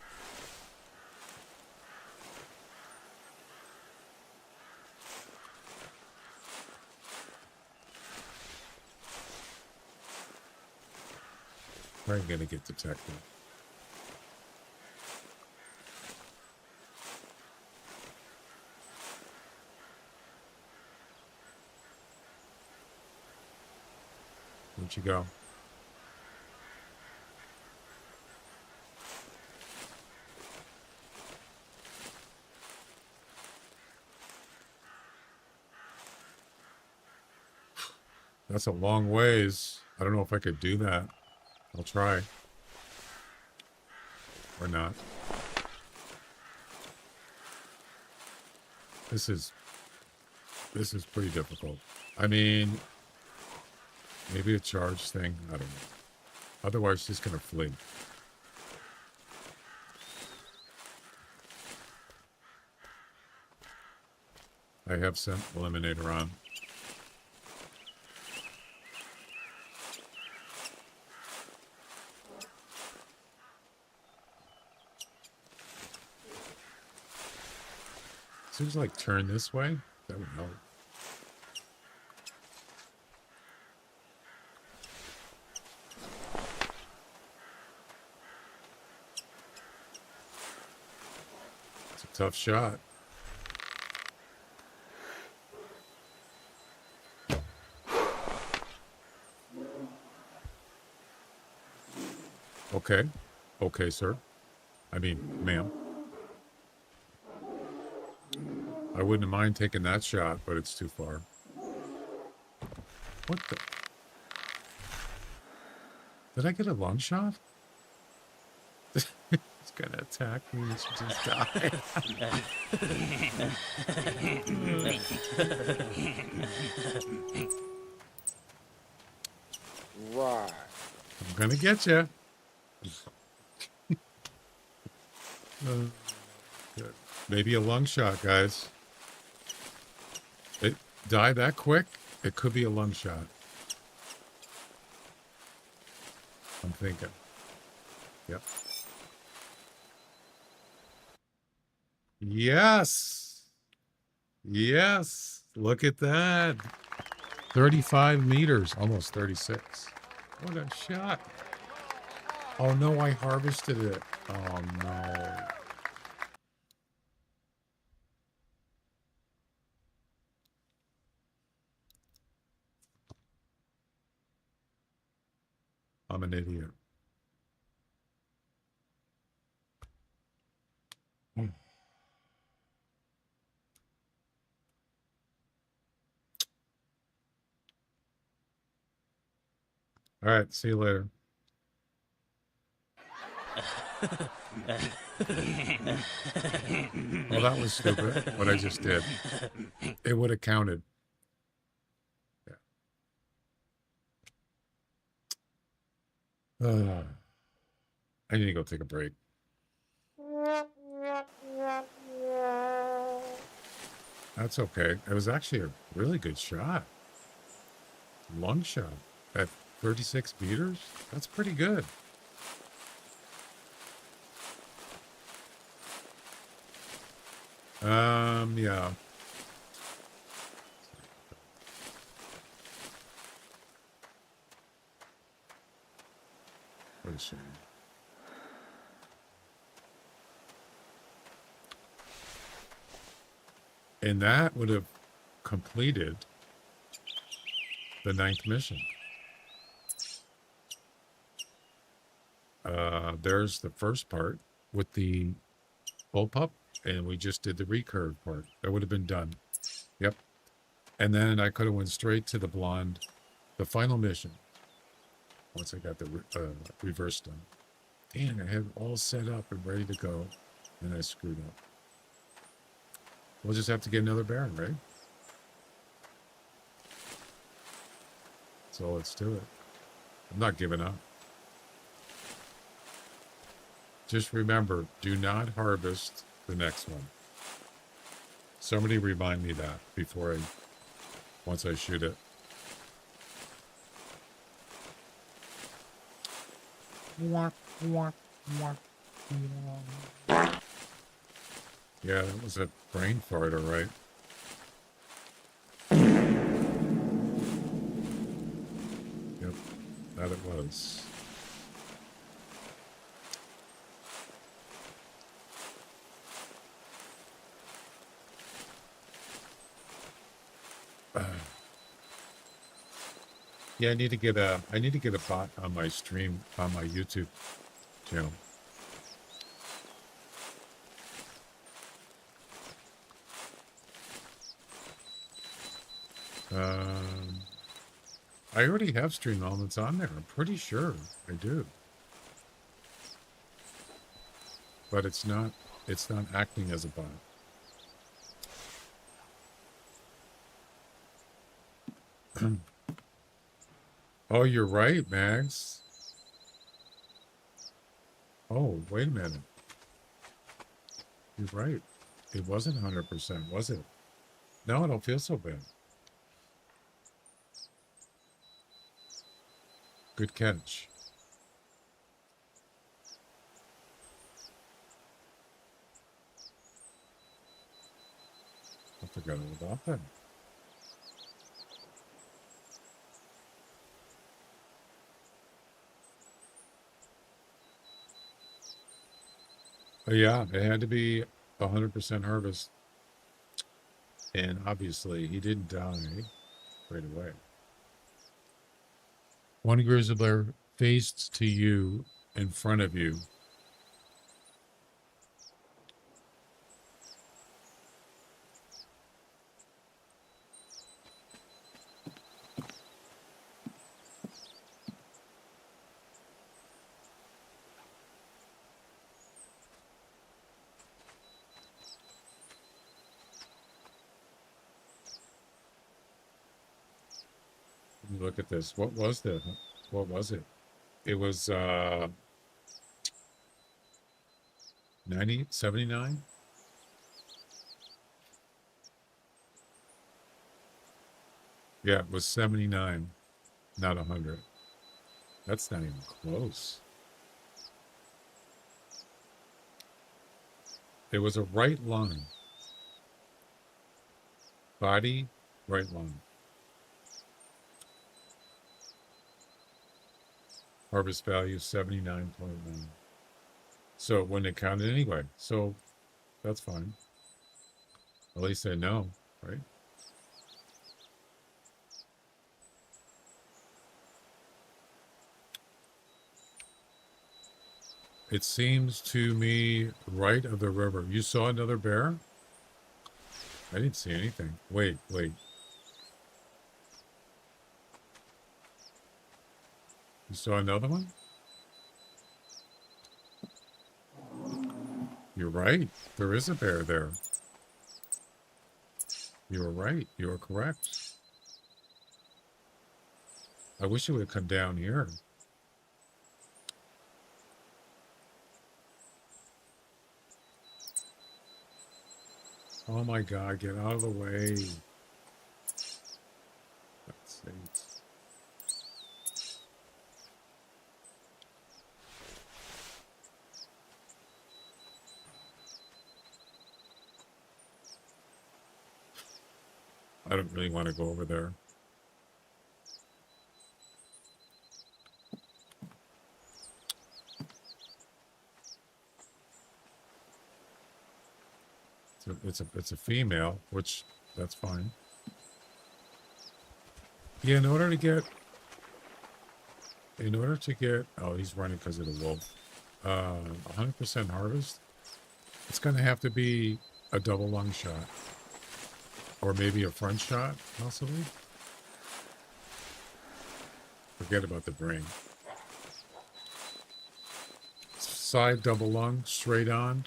We're going to get detected. Where'd you go? That's a long ways. I don't know if I could do that. I'll try. Or not. This is pretty difficult. I mean, maybe a charge thing. I don't know. Otherwise, she's gonna flee. I have sent Eliminator on. Seems like turn this way. That would help. It's a tough shot. Okay. Okay, sir. I mean, ma'am. I wouldn't mind taking that shot, but it's too far. What the? Did I get a long shot? It's gonna attack me and she just died. Right. I'm gonna get you. Maybe a lung shot, guys. It died that quick. It could be a lung shot. I'm thinking. Yep. Yes. Yes. Look at that. 35 meters, almost 36. What a shot. Oh no, I harvested it. Oh no. I'm an idiot. All right, see you later. Well, that was stupid, what I just did. It would have counted. Yeah. I need to go take a break. That's okay. It was actually a really good shot. Lung shot at 36 meters. That's pretty good. Yeah. What a shame. And that would have completed the 9th mission. There's the first part with the bullpup, and we just did the recurve part. That would have been done. Yep. And then I could have went straight to the blonde, the final mission. Once I got the reverse done. Dang, I had it all set up and ready to go, and I screwed up. We'll just have to get another Baron, right? So let's do it. I'm not giving up. Just remember, do not harvest the next one. Somebody remind me that before once I shoot it. Yeah, that was a brain fart, all right. Yep, that it was. Yeah, I need to get a bot on my stream, on my YouTube channel. I already have string elements on there. I'm pretty sure I do. But it's not acting as a bot. Oh, you're right, Mags. Oh, wait a minute. You're right. It wasn't 100%, was it? No, I don't feel so bad. Good catch. I forgot all about that. Oh, yeah, it had to be 100% harvest. And obviously, he didn't die right away. One grizzly bear faced to you in front of you. Look at this. What was that? What was it? It was 79? Yeah, it was 79, not 100. That's not even close. It was a right line. Body, right line. Harvest value 79.9. So it wouldn't have counted anyway. So that's fine. At least I know, right? It seems to me right of the river. You saw another bear? I didn't see anything. Wait. You saw another one? You're right. There is a bear there. You were right. You were correct. I wish it would have come down here. Oh my God, get out of the way. Let's see. I don't really want to go over there. So it's a female, which that's fine. Yeah, in order to get, oh, he's running because of the wolf. 100% harvest. It's going to have to be a double lung shot. Or maybe a front shot, possibly. Forget about the brain. Side double lung, straight on.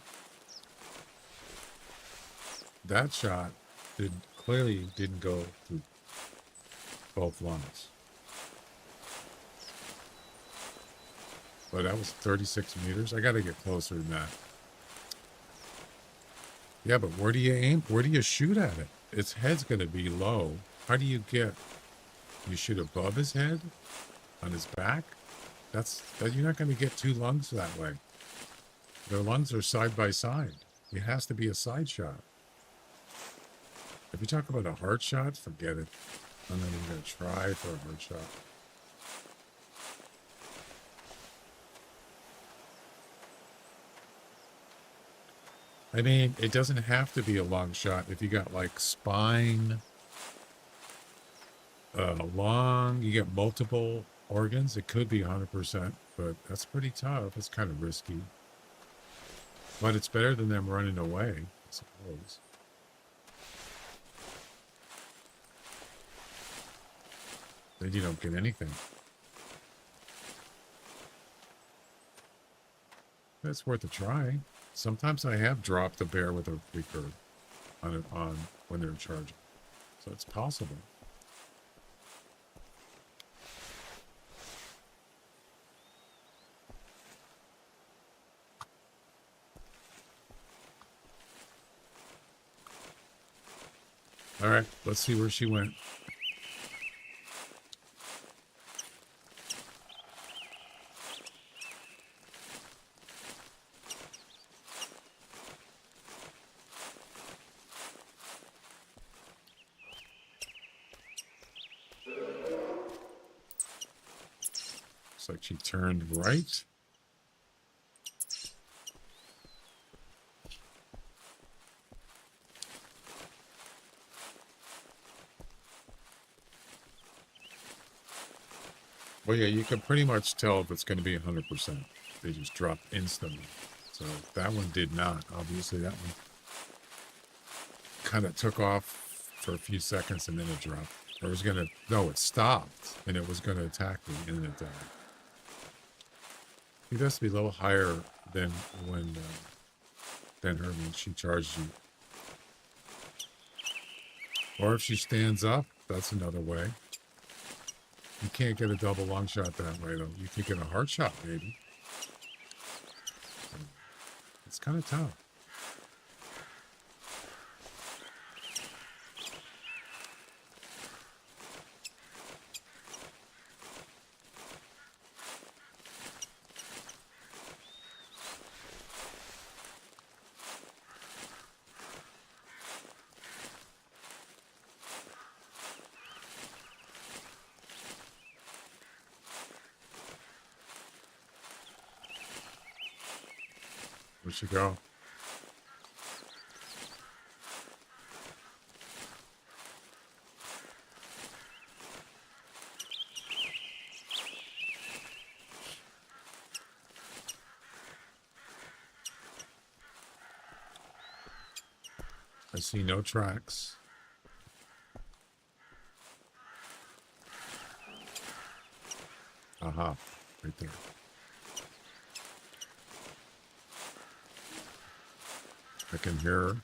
That shot clearly didn't go through both lungs. But that was 36 meters. I got to get closer than that. Yeah, but where do you aim? Where do you shoot at it? Its head's going to be low. How do you shoot above his head? On his back? You're not going to get two lungs that way. Their lungs are side by side. It has to be a side shot. If you talk about a hard shot, forget it. I'm not even going to try for a hard shot. I mean, it doesn't have to be a long shot. If you got like spine, lung, you get multiple organs, it could be 100%, but that's pretty tough. It's kind of risky. But it's better than them running away, I suppose. Then you don't get anything. It's worth a try. Sometimes I have dropped a bear with a recurve on when they're charging, so it's possible. All right, let's see where she went. Looks like she turned right. Well, yeah, you can pretty much tell if it's going to be 100%. They just drop instantly. So that one did not. Obviously, that one kind of took off for a few seconds and then it dropped. Or it was going to, no, it stopped and it was going to attack me and then it died. It has to be a little higher than her when she charged you. Or if she stands up, that's another way. You can't get a double long shot that way, though. You can get a hard shot, maybe. It's kind of tough. Where'd she go? I see no tracks. Aha, right there. I can hear her.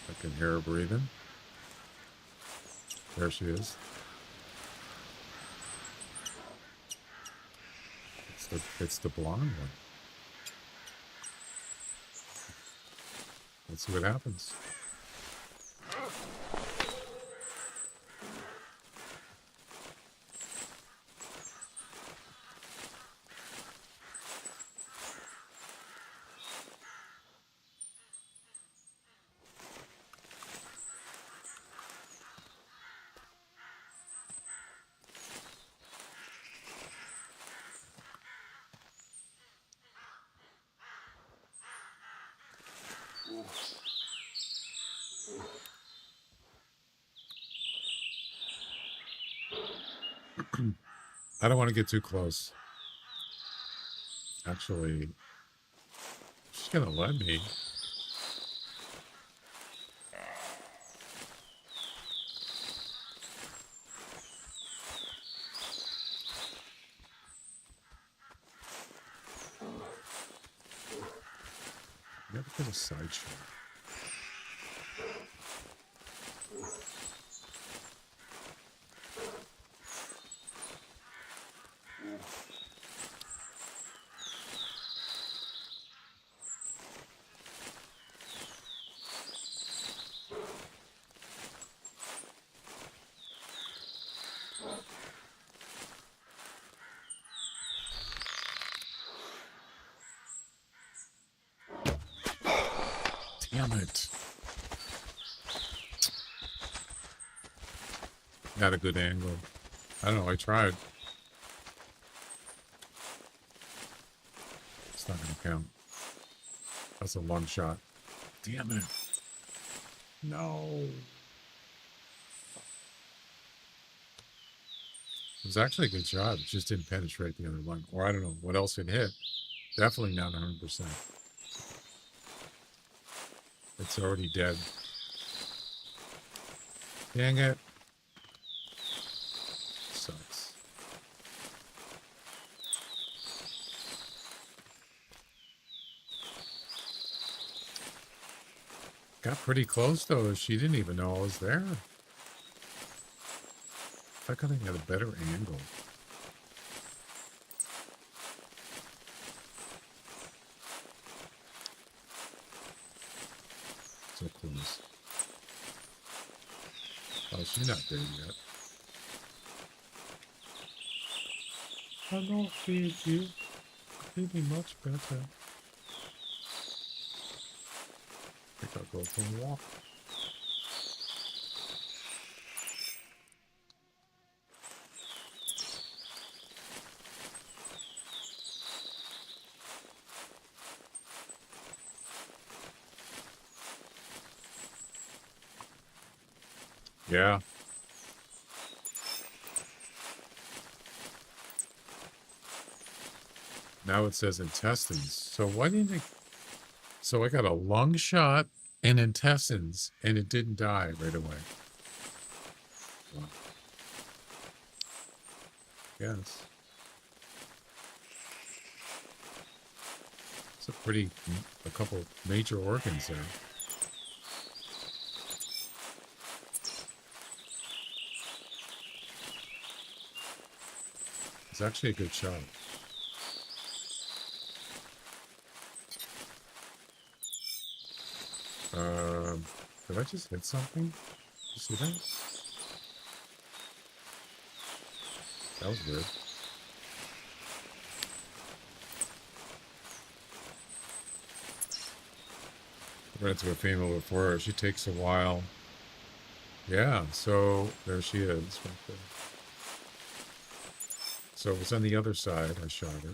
I can hear her breathing. There she is. It's the blonde one. Let's see what happens. I don't want to get too close. Actually, she's gonna let me. Never get a side shot. Damn it. Not a good angle. I don't know. I tried. It's not going to count. That's a long shot. Damn it. No. It was actually a good shot. It just didn't penetrate the other one. Or I don't know what else it hit. Definitely not 100%. It's already dead. Dang it. Sucks. Got pretty close though. She didn't even know I was there. If I could have had a better angle. So close. Oh, she's not dead yet. I don't feed you. Feed me much better. I think I'll go for a walk. Yeah. Now it says intestines. So why didn't it? So I got a lung shot and intestines, and it didn't die right away. Wow. Yes. It's a couple major organs there. It's actually a good shot. Did I just hit something? You see that? That was weird. I ran into a female before. She takes a while. Yeah, so there she is. Right there. So it was on the other side. I shot her.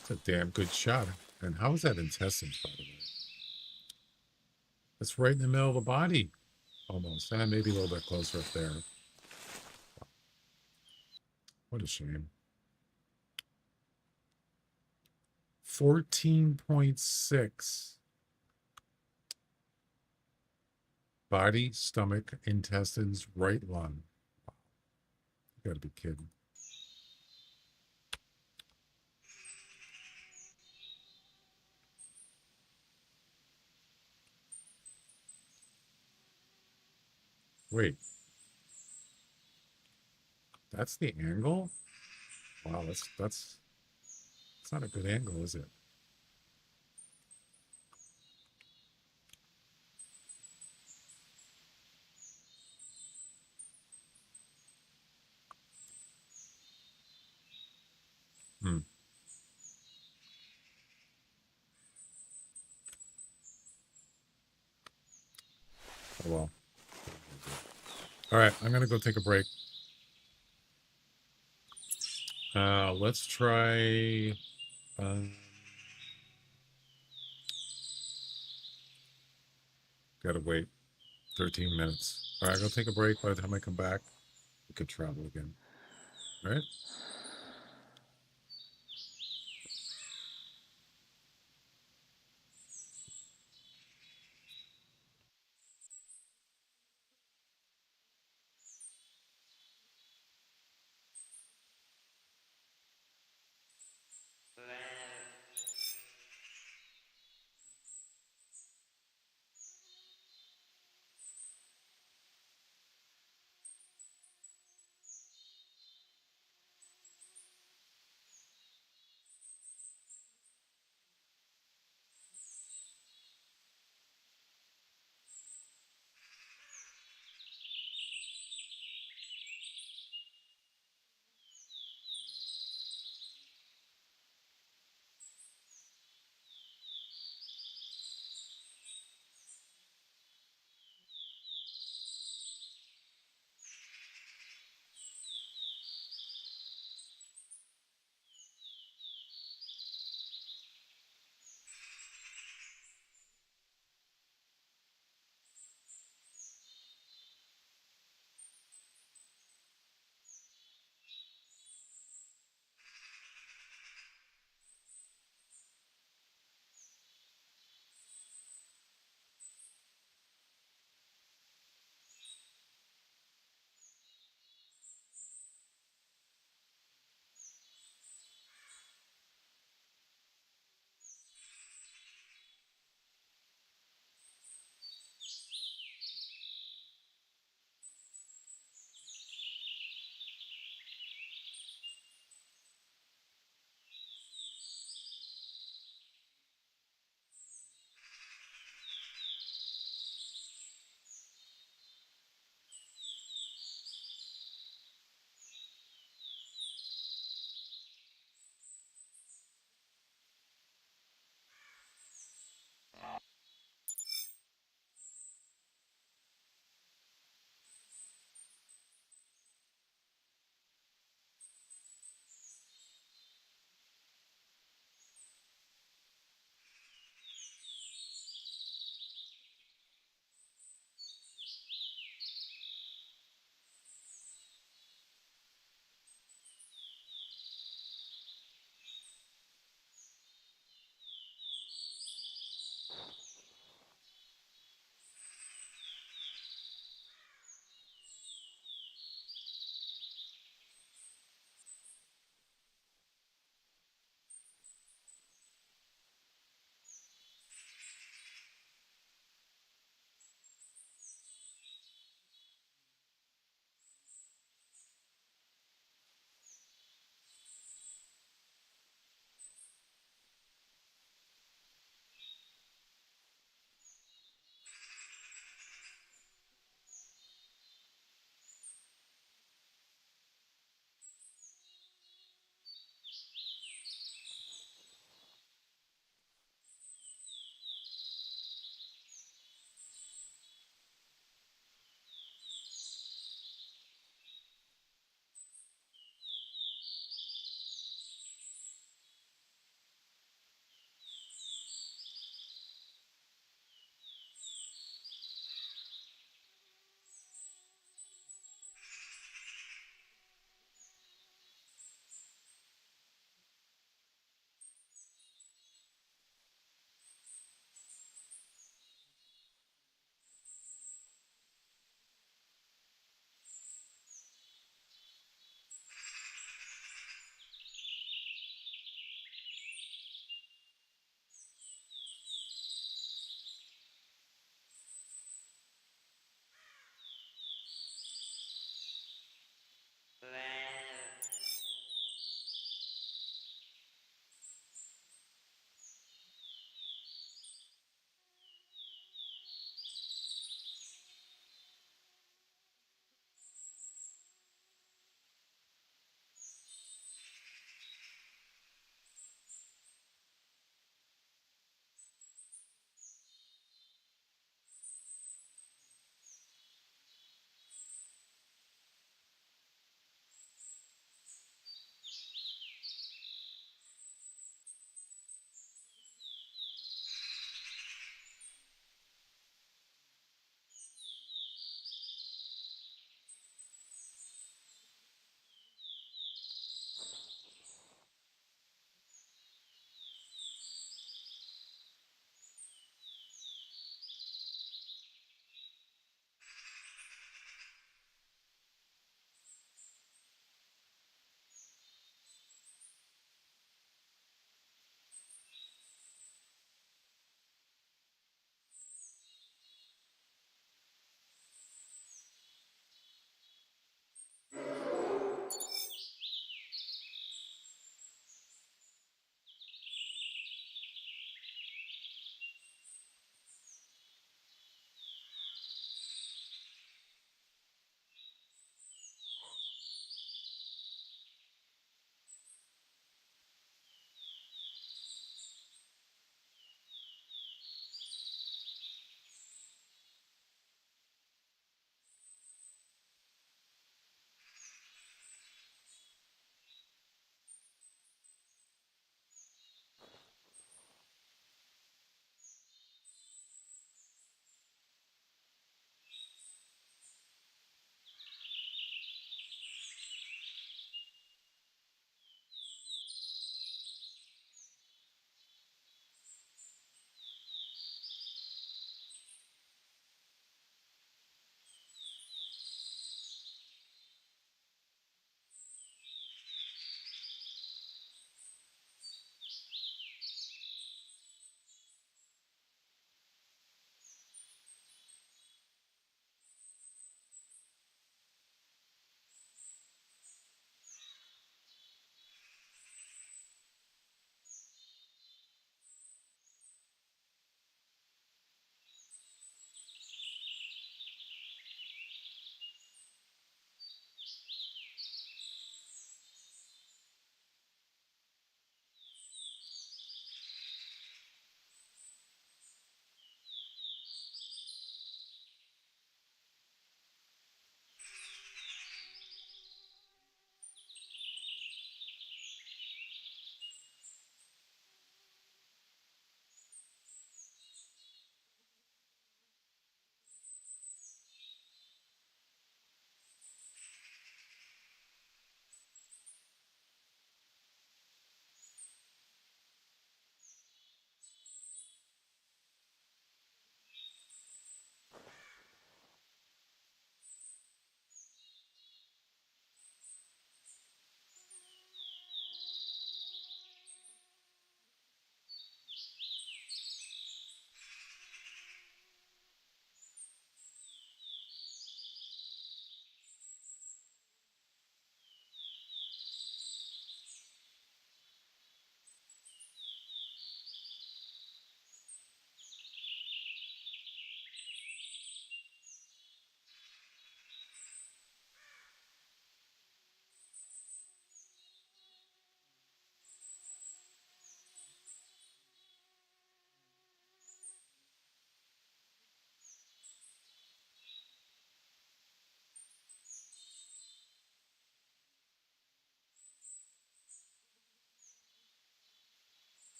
It's a damn good shot. And how is that intestines, by the way? That's right in the middle of the body. Almost. And maybe a little bit closer up there. What a shame. 14.6. Body, stomach, intestines, right lung. You gotta be kidding. Wait. That's the angle? Wow, that's not a good angle, is it? Hmm. Oh well. All right, I'm gonna go take a break. Let's try. Gotta wait 13 minutes. All right, I'll take a break. By the time I come back, we could travel again. All right.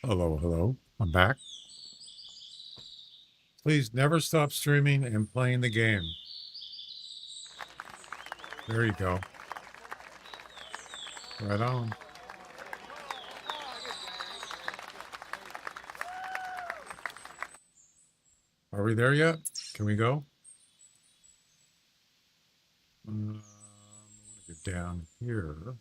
Hello, hello. I'm back. Please never stop streaming and playing the game. There you go. Right on. Are we there yet? Can we go? I want to get down here.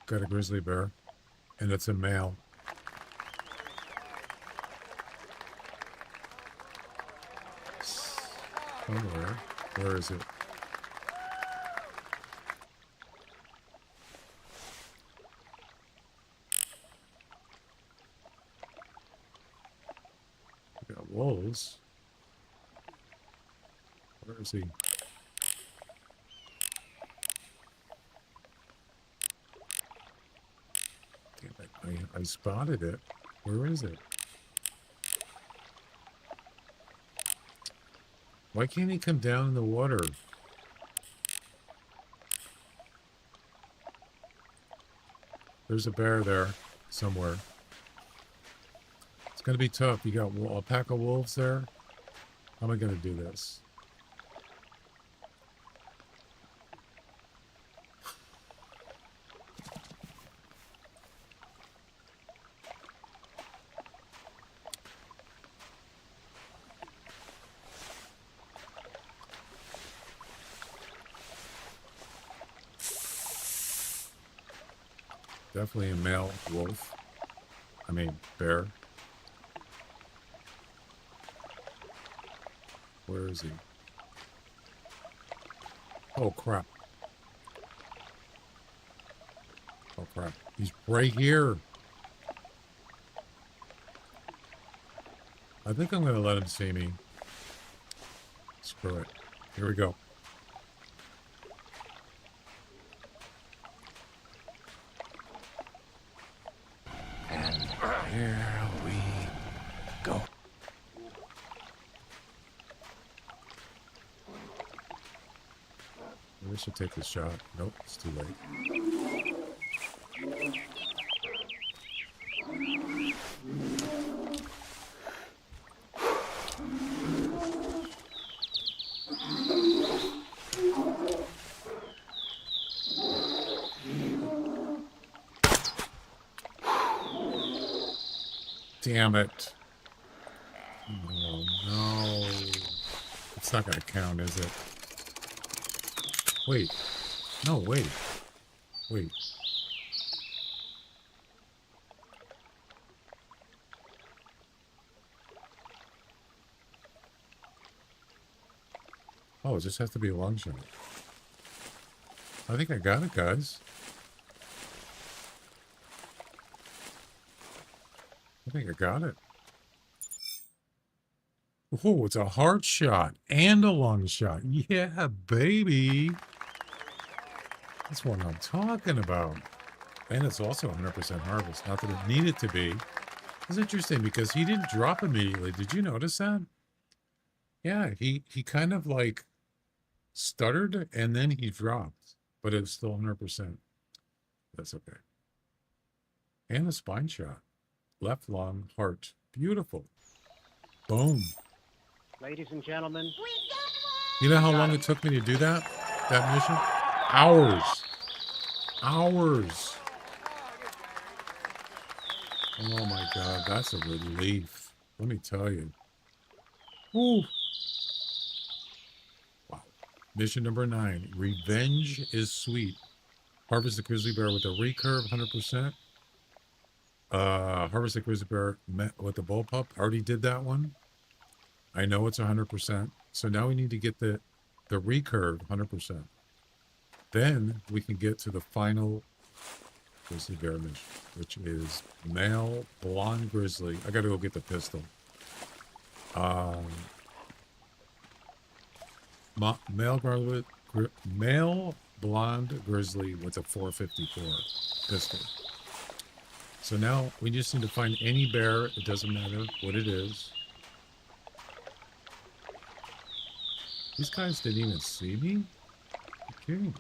Got a grizzly bear, and it's a male. Somewhere. Where is it? We got wolves. Where is he? Damn it. I spotted it. Where is it? Why can't he come down in the water? There's a bear there somewhere. It's going to be tough. You got a pack of wolves there. How am I going to do this? Definitely a male wolf. I mean, bear. Where is he? Oh, crap. Oh, crap. He's right here. I think I'm going to let him see me. Screw it. Here we go. And here we go. We should take this shot. Nope, it's too late. Damn it. Oh, no. It's not going to count, is it? Wait. No, wait. Wait. Oh, it just has to be a long shot. I think I got it, guys. I think I got it. Oh, it's a hard shot and a long shot. Yeah, baby. That's what I'm talking about. And it's also 100% harvest. Not that it needed to be. It's interesting because he didn't drop immediately. Did you notice that? Yeah, he kind of like stuttered and then he dropped. But it's still 100%. That's okay. And a spine shot. Left long heart. Beautiful. Boom. Ladies and gentlemen, You know how long it took me to do that? That mission? Hours. Hours. Oh my God, that's a relief. Let me tell you. Woo. Wow. Mission number 9. Revenge is sweet. Harvest the grizzly bear with a recurve, 100%. Harvest the grizzly bear with the bullpup. Already did that one. I know it's 100%. So now we need to get the recurve 100%. Then we can get to the final grizzly bear mission, which is male blonde grizzly. I got to go get the pistol. Male blonde grizzly with a 454 pistol. So now we just need to find any bear. It doesn't matter what it is. These guys didn't even see me? Okay.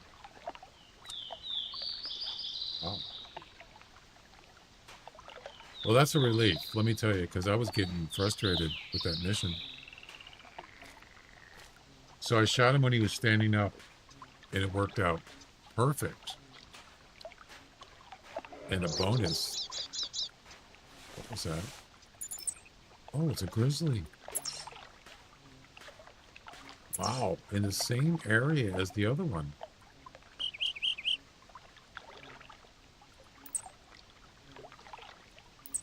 Wow. Well, that's a relief, let me tell you, because I was getting frustrated with that mission. So I shot him when he was standing up, and it worked out perfect. And the bonus, what was that? Oh, it's a grizzly. Wow, in the same area as the other one.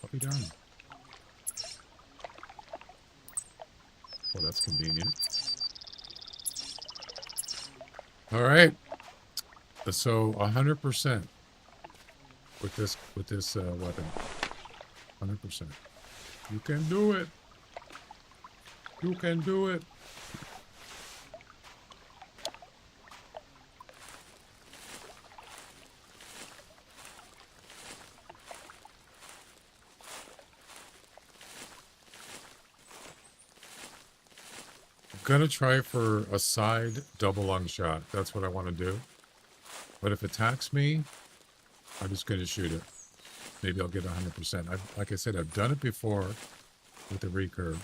I'll be darned. Well, that's convenient. All right. So 100% with this weapon. 100%. You can do it. You can do it. Gonna try for a side double lung shot. That's what I want to do. But if it attacks me, I'm just going to shoot it. Maybe I'll get 100%. Like I said, I've done it before with the recurve.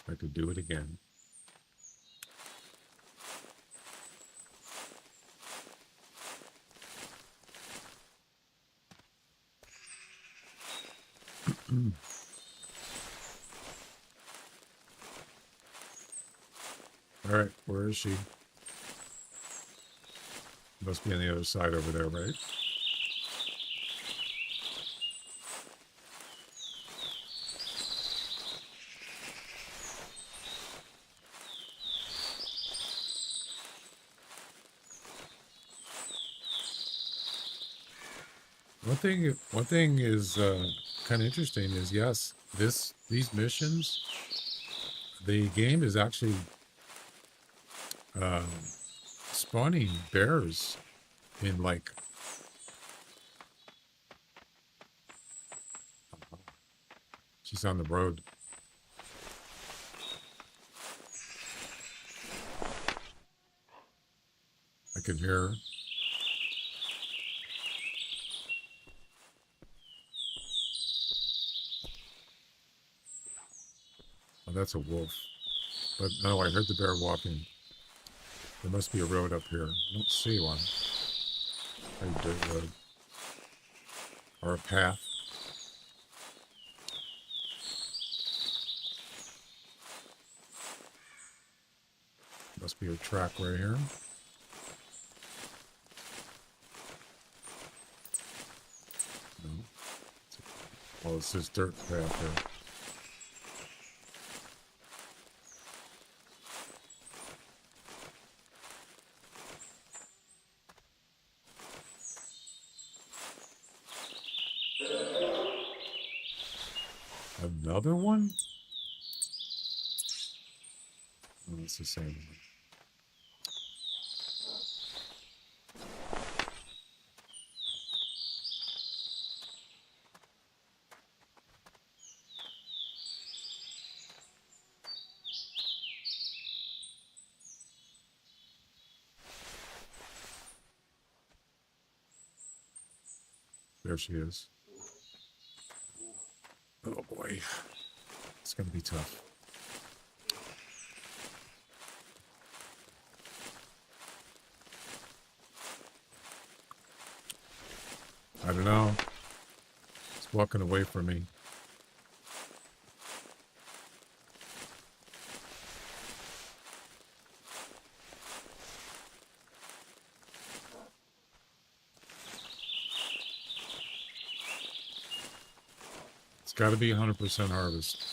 I could do it again. All right, where is she? Must be on the other side over there, right? One thing is kind of interesting is, yes, these missions, the game is actually spawning bears in like she's on the road. I can hear her. Oh, that's a wolf. But no, I heard the bear walking. There must be a road up here. I don't see one. A dirt road. Or a path. Must be a track right here. No. Oh, it's this dirt path here. Another one? Oh, it's the same one. There she is. Oh boy. It's going to be tough. I don't know. It's walking away from me. It's got to be 100% harvest.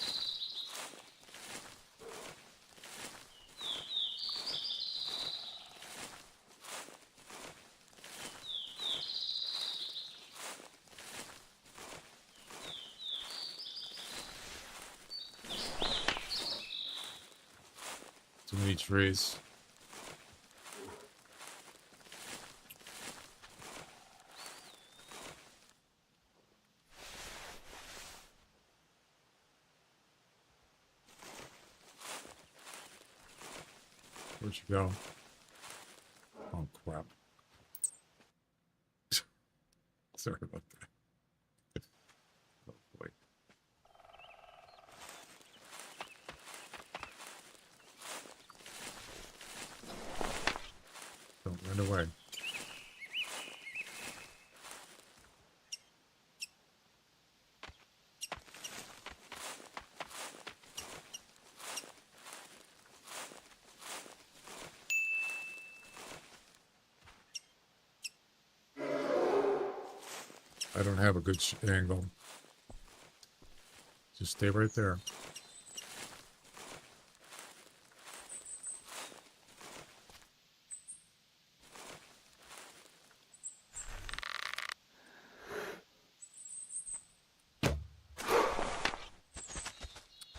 Too many trees. Where'd you go? Oh, crap. Sorry about that. Oh, boy. Don't run away. I don't have a good angle. Just stay right there.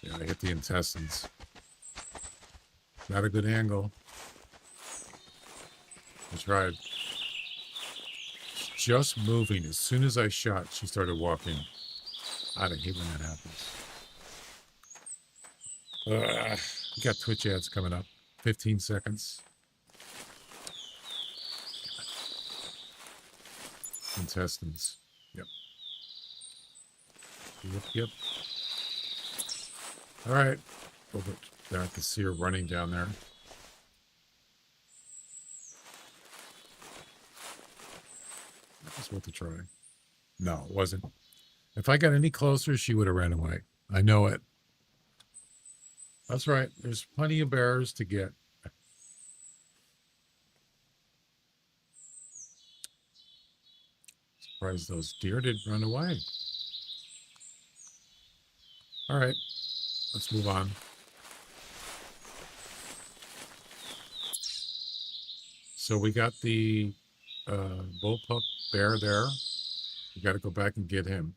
Yeah, I hit the intestines. Not a good angle. I tried. Just moving. As soon as I shot, she started walking. I hate when that happens. We got Twitch ads coming up. 15 seconds. Intestines. Yep. Yep. All right. Over there, I can see her running down there. That was worth a try. No, it wasn't. If I got any closer, she would have ran away. I know it. That's right. There's plenty of bears to get. Surprised those deer didn't run away. All right. Let's move on. So we got the bullpup bear there. We got to go back and get him.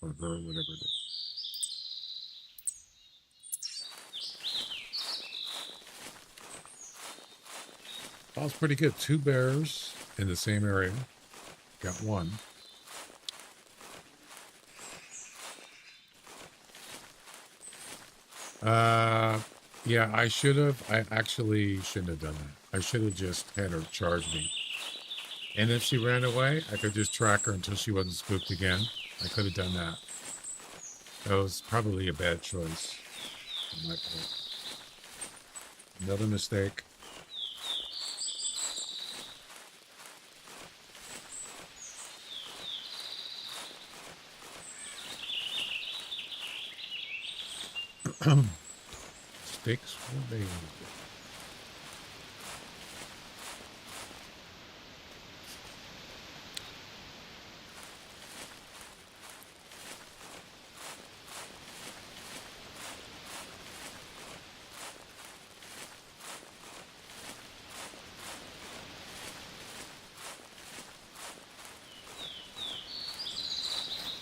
Or her, whatever it is. That was pretty good. 2 bears in the same area. Got one. Yeah, I actually shouldn't have done that. I should have just had her charge me. And if she ran away, I could just track her until she wasn't spooked again. I could have done that. That was probably a bad choice. Another mistake. Sticks for baby.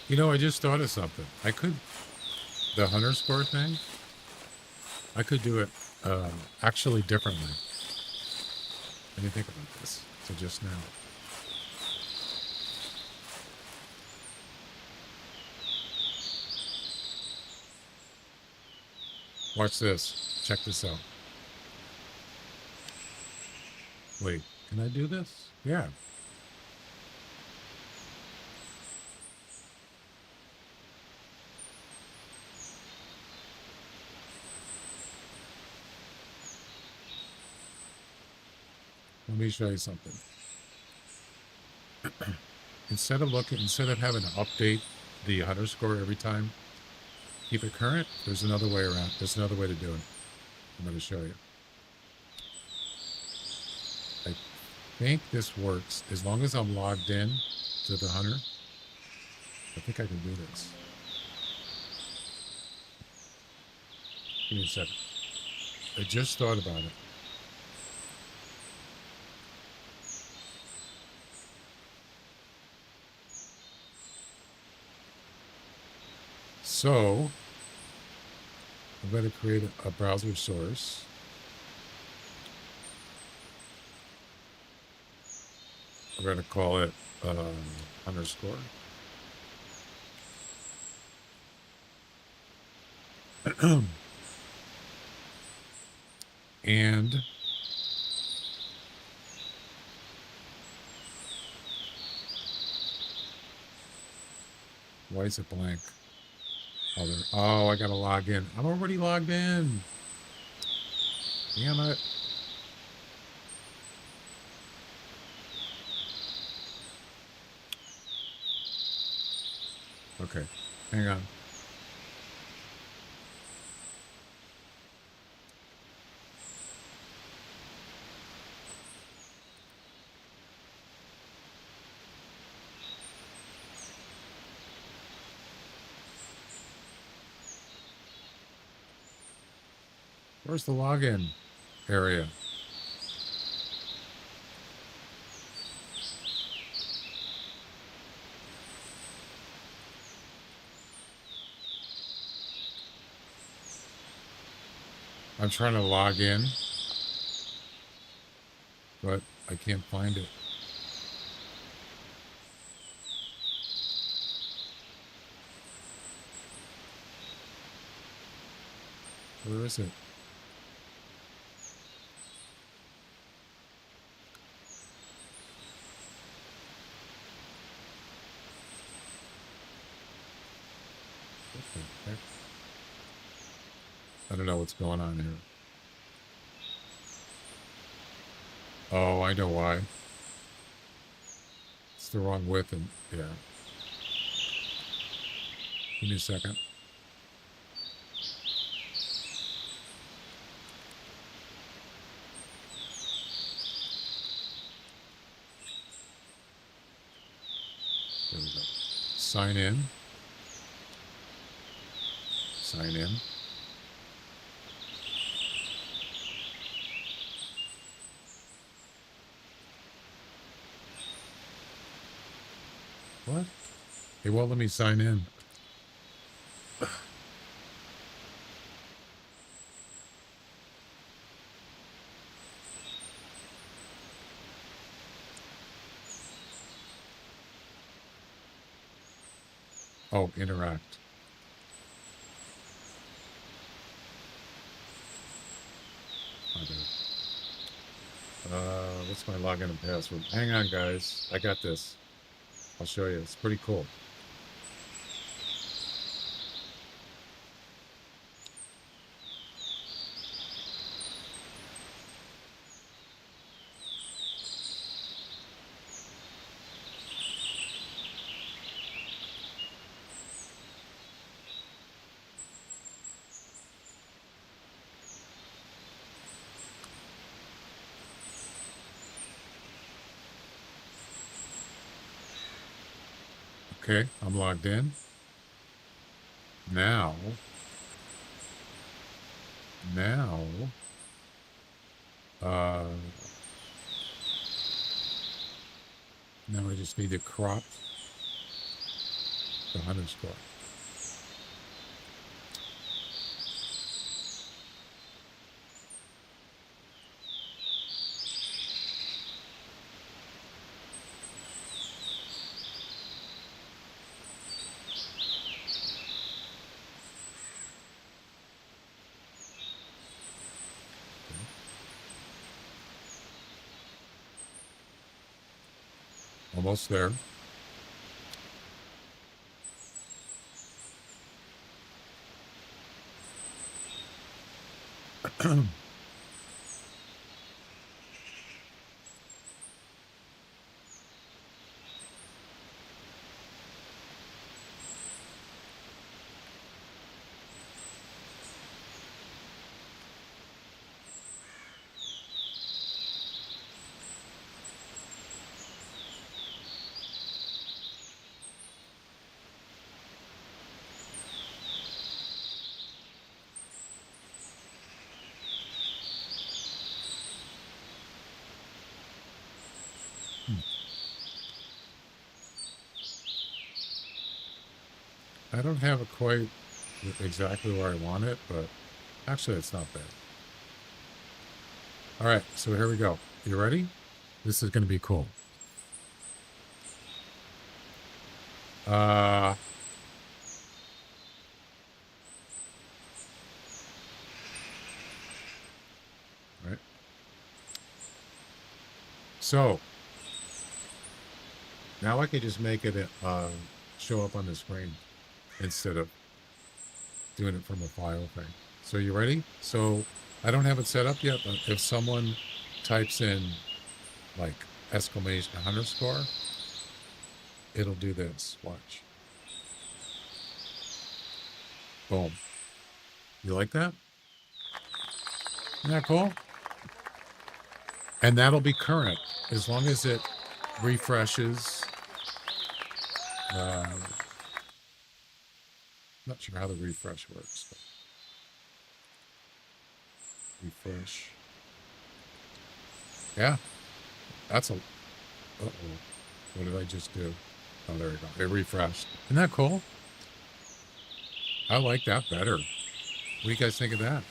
You know, I just thought of something. I could, the hunter score thing, I could do it actually differently. Let me think about this. So just now. Watch this. Check this out. Wait, can I do this? Yeah. Let me show you something. Instead of having to update the hunter score every time, keep it current. There's another way around. There's another way to do it. I'm going to show you. I think this works as long as I'm logged in to the hunter. I think I can do this. Give me a second. I just thought about it. So I'm going to create a browser source. We're going to call it underscore. And why is it blank? Oh, I gotta log in. I'm already logged in. Damn it. Okay, hang on. Where's the login area? I'm trying to log in, but I can't find it. Where is it? What the heck? I don't know what's going on here. Oh, I know why. It's the wrong width and yeah. Give me a second. There we go. Sign in. Sign in. What? It won't let me sign in. Oh, interact. Okay. What's my login and password? Hang on, guys. I got this. I'll show you. It's pretty cool. Okay, I'm logged in. Now, now I just need to crop the underscore. Almost there. I don't have it quite exactly where I want it, but actually it's not bad. All right, so here we go. You ready? This is going to be cool. Uh, right. So now I can just make it show up on the screen instead of doing it from a file thing. So you ready? So I don't have it set up yet, but if someone types in like exclamation underscore, it'll do this. Watch. Boom. You like that? Isn't that cool? And that'll be current as long as it refreshes. Not sure how the refresh works. But refresh. Yeah, that's a. Uh-oh. What did I just do? Oh, there we go. It refreshed. Isn't that cool? I like that better. What do you guys think of that?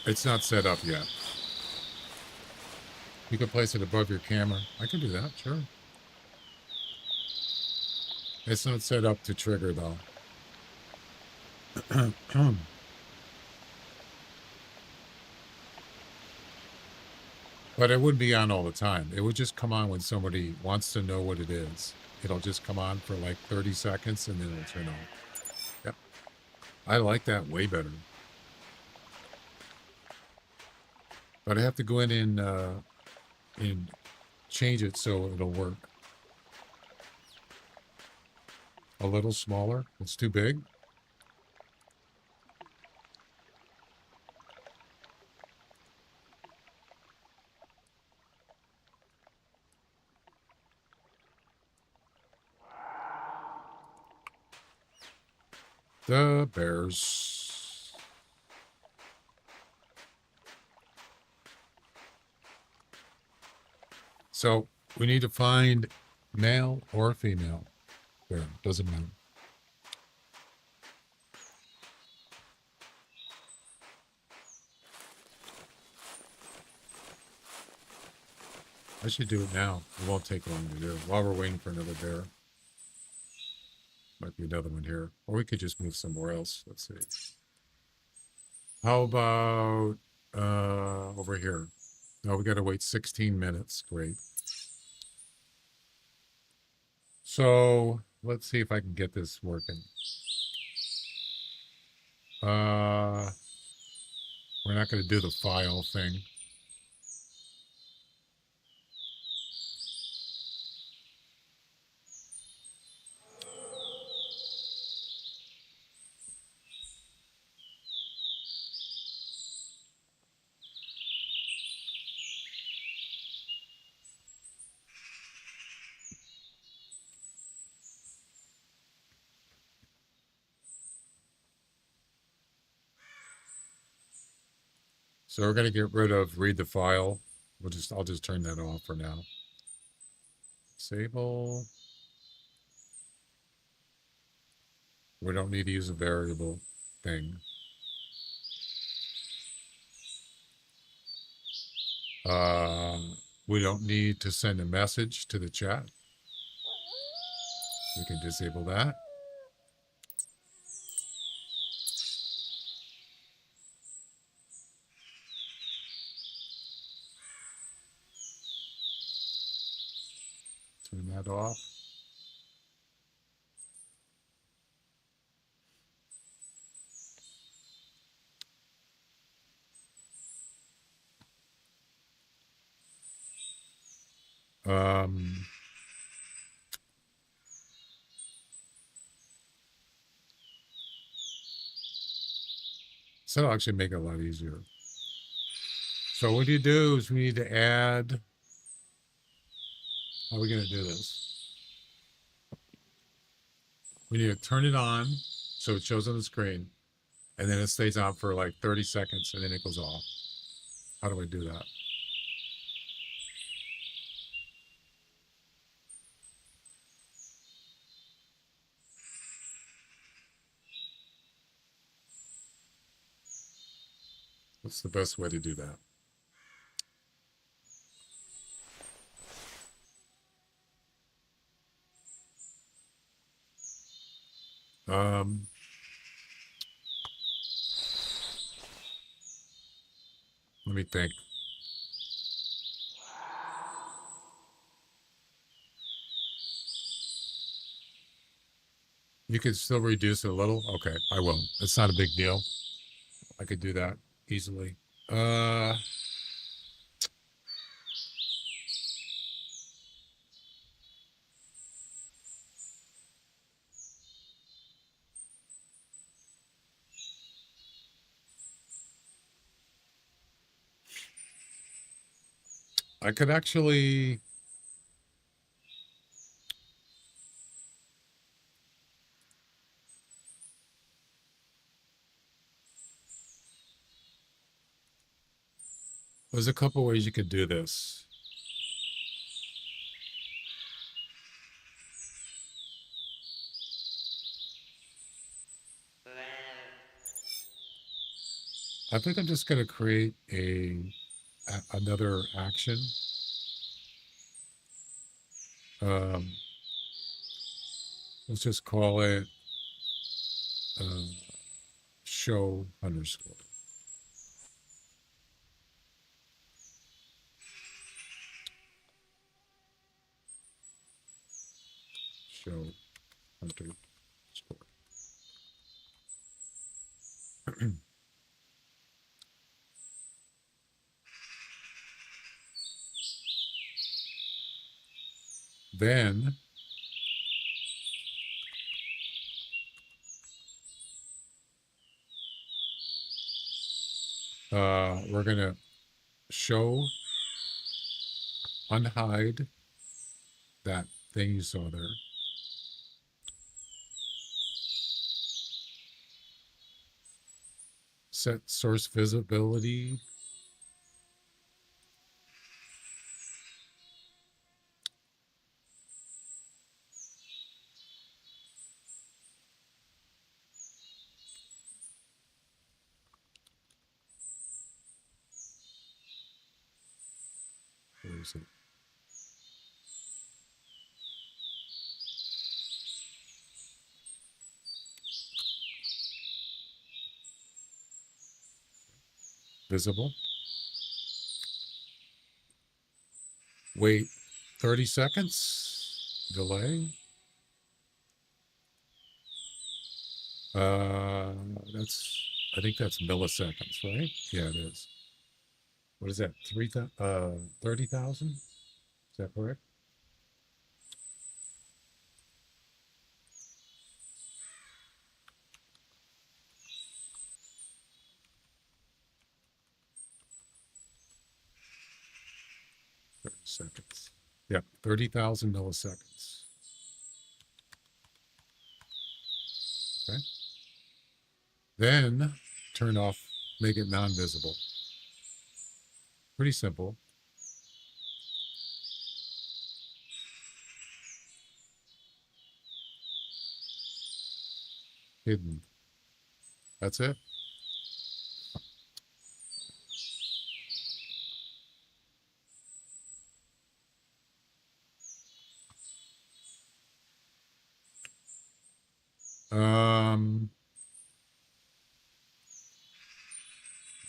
It's not set up yet. You can place it above your camera. I can do that, sure. It's not set up to trigger though. But it wouldn't be on all the time. It would just come on when somebody wants to know what it is. It'll just come on for like 30 seconds and then it'll turn on. Yep. I like that way better. But I have to go in and change it so it'll work. A little smaller. It's too big. The bears. So we need to find male or female. There, doesn't matter. I should do it now. It won't take long to do. While we're waiting for another bear. Might be another one here. Or we could just move somewhere else. Let's see. How about over here? No, we got to wait 16 minutes. Great. So let's see if I can get this working. We're not going to do the file thing. So we're going to get rid of read the file. I'll just turn that off for now. Disable. We don't need to use a variable thing. We don't need to send a message to the chat. We can disable that. Turn that off. So it'll actually make it a lot easier. So what you do is we need to add, how are we going to do this? We need to turn it on so it shows on the screen, and then it stays on for like 30 seconds and then it goes off. How do I do that? What's the best way to do that? Let me think. You could still reduce it a little. Okay, I will. It's not a big deal. I could do that easily. I could actually. There's a couple ways you could do this. I think I'm just going to create another action. Let's just call it show underscore. Show underscore. Then we're going to show unhide that thing you saw there. Set source visibility. Where is it? Visible. Wait 30 seconds. Delay. I think that's milliseconds, right? Yeah, it is. What is that? 30,000? Is that correct? Seconds. Yeah, 30,000 milliseconds. Okay. Then turn off, make it non-visible. Pretty simple. Hidden. That's it.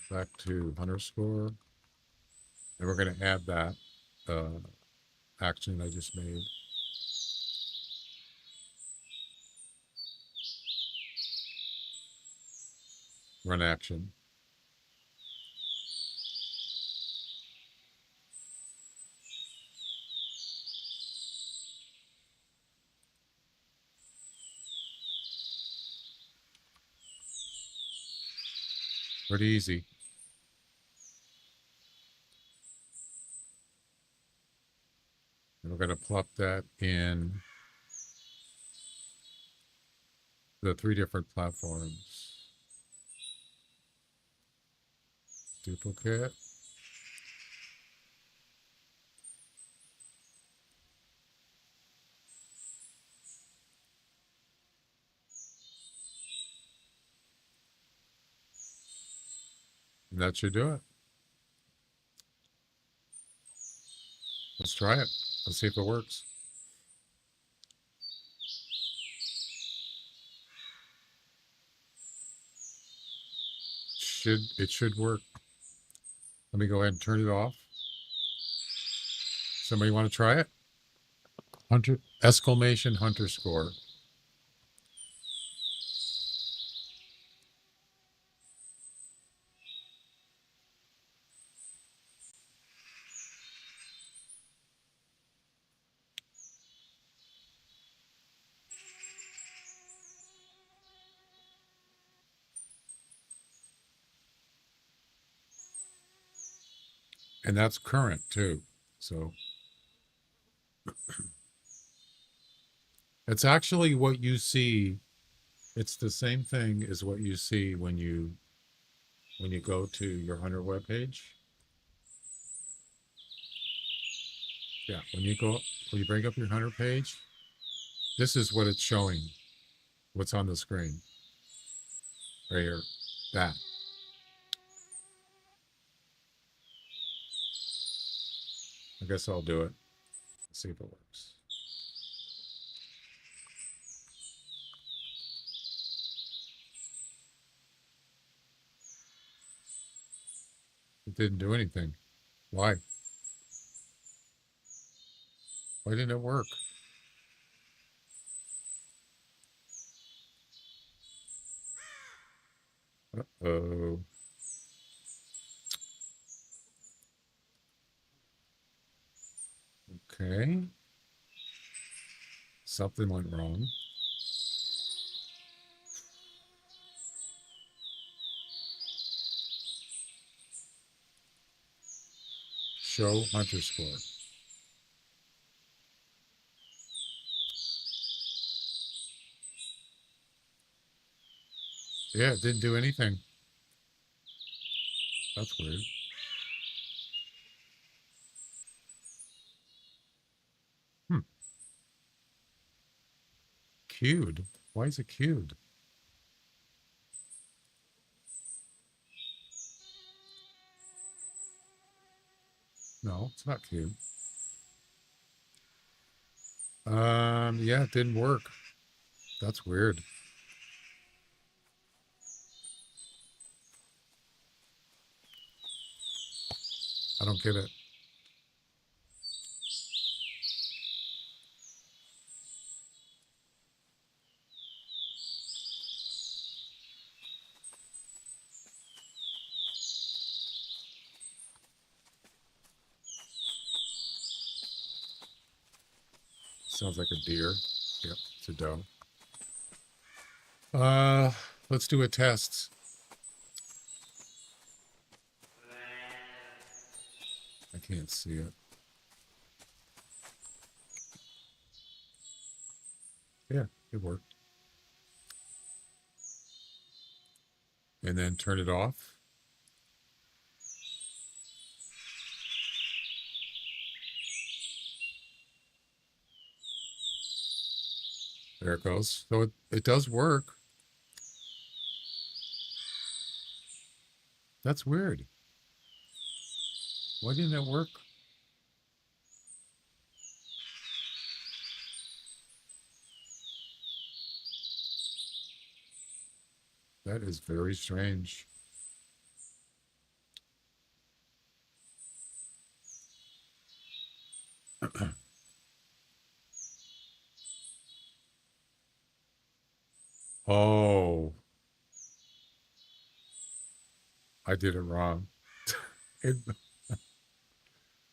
Back to underscore. And we're going to add that action I just made. Run action. Pretty easy. And we're going to plop that in the 3 different platforms. Duplicate. And that should do it. Let's try it. Let's see if it works. It should work. Let me go ahead and turn it off. Somebody want to try it? Hunter, exclamation hunter score. And that's current too. So it's actually what you see. It's the same thing as what you see when you go to your Hunter webpage. Yeah, when you bring up your Hunter page, this is what it's showing. What's on the screen. Right here. That. I guess I'll do it. Let's see if it works. It didn't do anything. Why? Why didn't it work? Uh-oh. Okay. Something went wrong. Show hunter score. Yeah, it didn't do anything. That's weird. Queued? Why is it queued? No, it's not queued. Yeah, it didn't work. That's weird. I don't get it. Sounds like a deer. Yep, it's a doe. Let's do a test. I can't see it. Yeah, it worked. And then turn it off. There it goes. So it does work. That's weird. Why didn't it work? That is very strange. Oh, I did it wrong. It,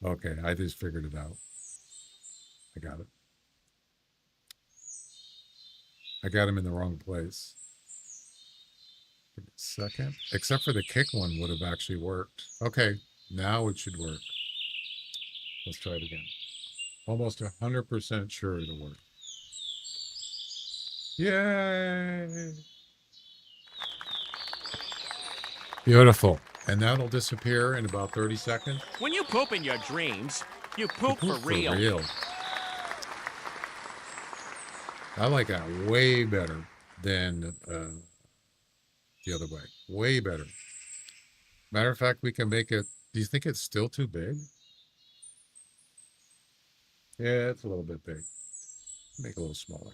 okay, I just figured it out. I got it. I got him in the wrong place. Give me a second. Except for the kick one would have actually worked. Okay, now it should work. Let's try it again. Almost 100% sure it'll work. Yay! Beautiful. And that'll disappear in about 30 seconds. When you poop in your dreams, you poop for For real. real. I like that way better than the other way. Way better. Matter of fact, we can make it. Do you think it's still too big? Yeah, it's a little bit big. Make it a little smaller.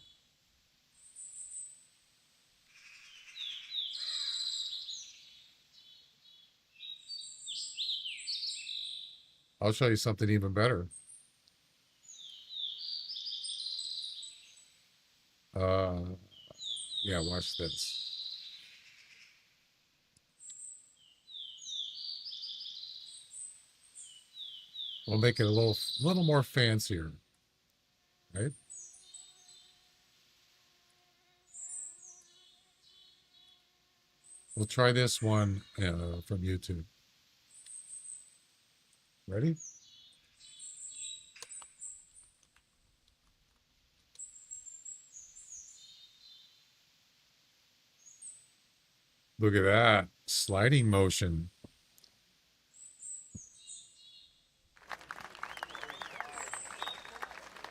I'll show you something even better. Yeah, watch this. We'll make it a little more fancier, right? We'll try this one from YouTube. Ready? Look at that sliding motion.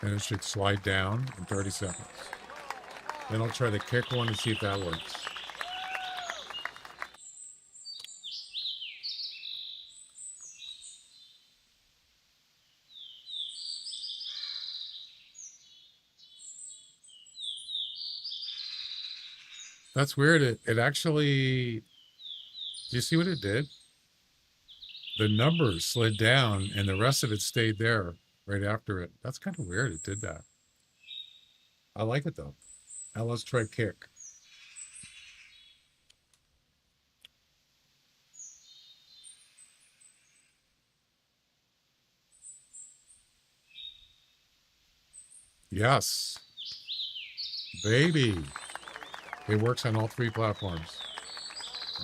And it should slide down in 30 seconds. Then I'll try the kick one and see if that works. That's weird. It actually, do you see what it did? The numbers slid down and the rest of it stayed there right after it. That's kind of weird. It did that. I like it though. Now let's try kick. Yes. Baby. It works on all 3 platforms.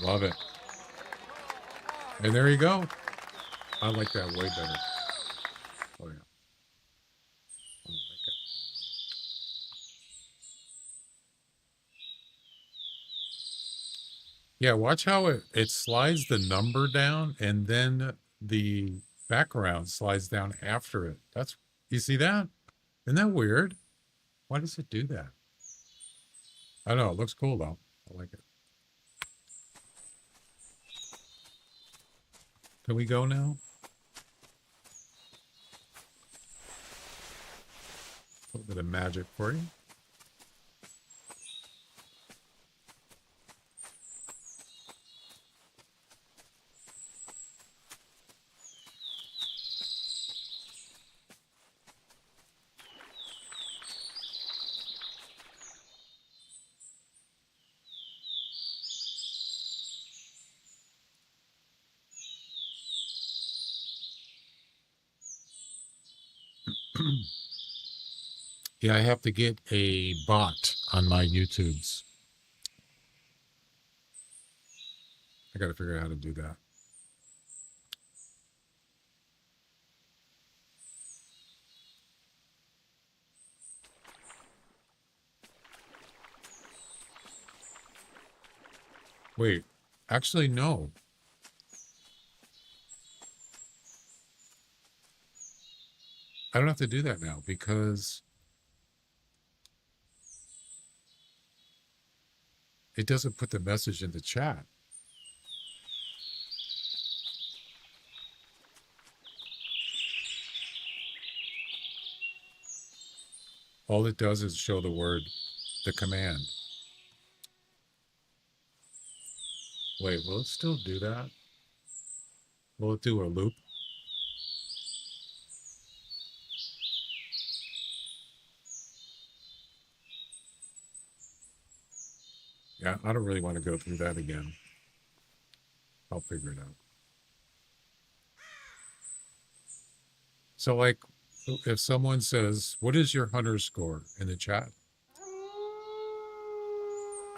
Love it. And there you go. I like that way better. Oh, yeah. I like it. Yeah, watch how it slides the number down and then the background slides down after it. You see that? Isn't that weird? Why does it do that? I don't know. It looks cool though. I like it. Can we go now? A little bit of magic for you. Yeah, I have to get a bot on my YouTubes. I got to figure out how to do that. Wait, actually, no. I don't have to do that now because it doesn't put the message in the chat. All it does is show the command. Wait, will it still do that? Will it do a loop? Yeah, I don't really want to go through that again. I'll figure it out. So like, if someone says, what is your hunter score in the chat?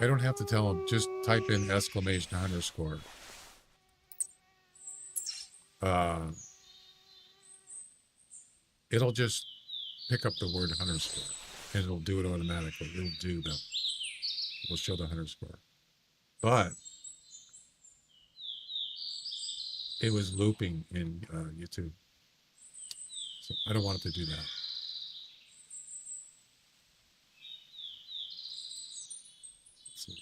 I don't have to tell them, just type in exclamation hunter score. It'll just pick up the word hunter score and it'll do it automatically. It'll show the hunter score. But it was looping in YouTube. So I don't want it to do that. Let's see.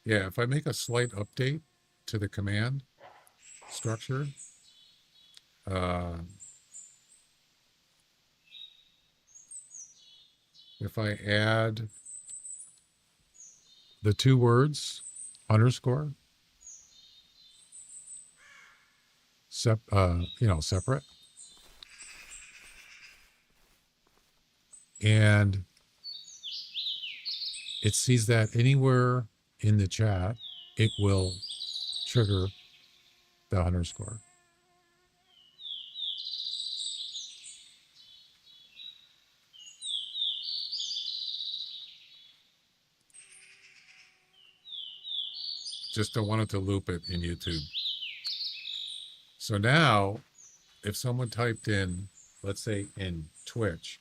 Yeah, if I make a slight update to the command structure, if I add the two words underscore, separate, and it sees that anywhere in the chat, it will trigger the underscore. Just don't want it to loop it in YouTube. So now, if someone typed in, let's say in Twitch,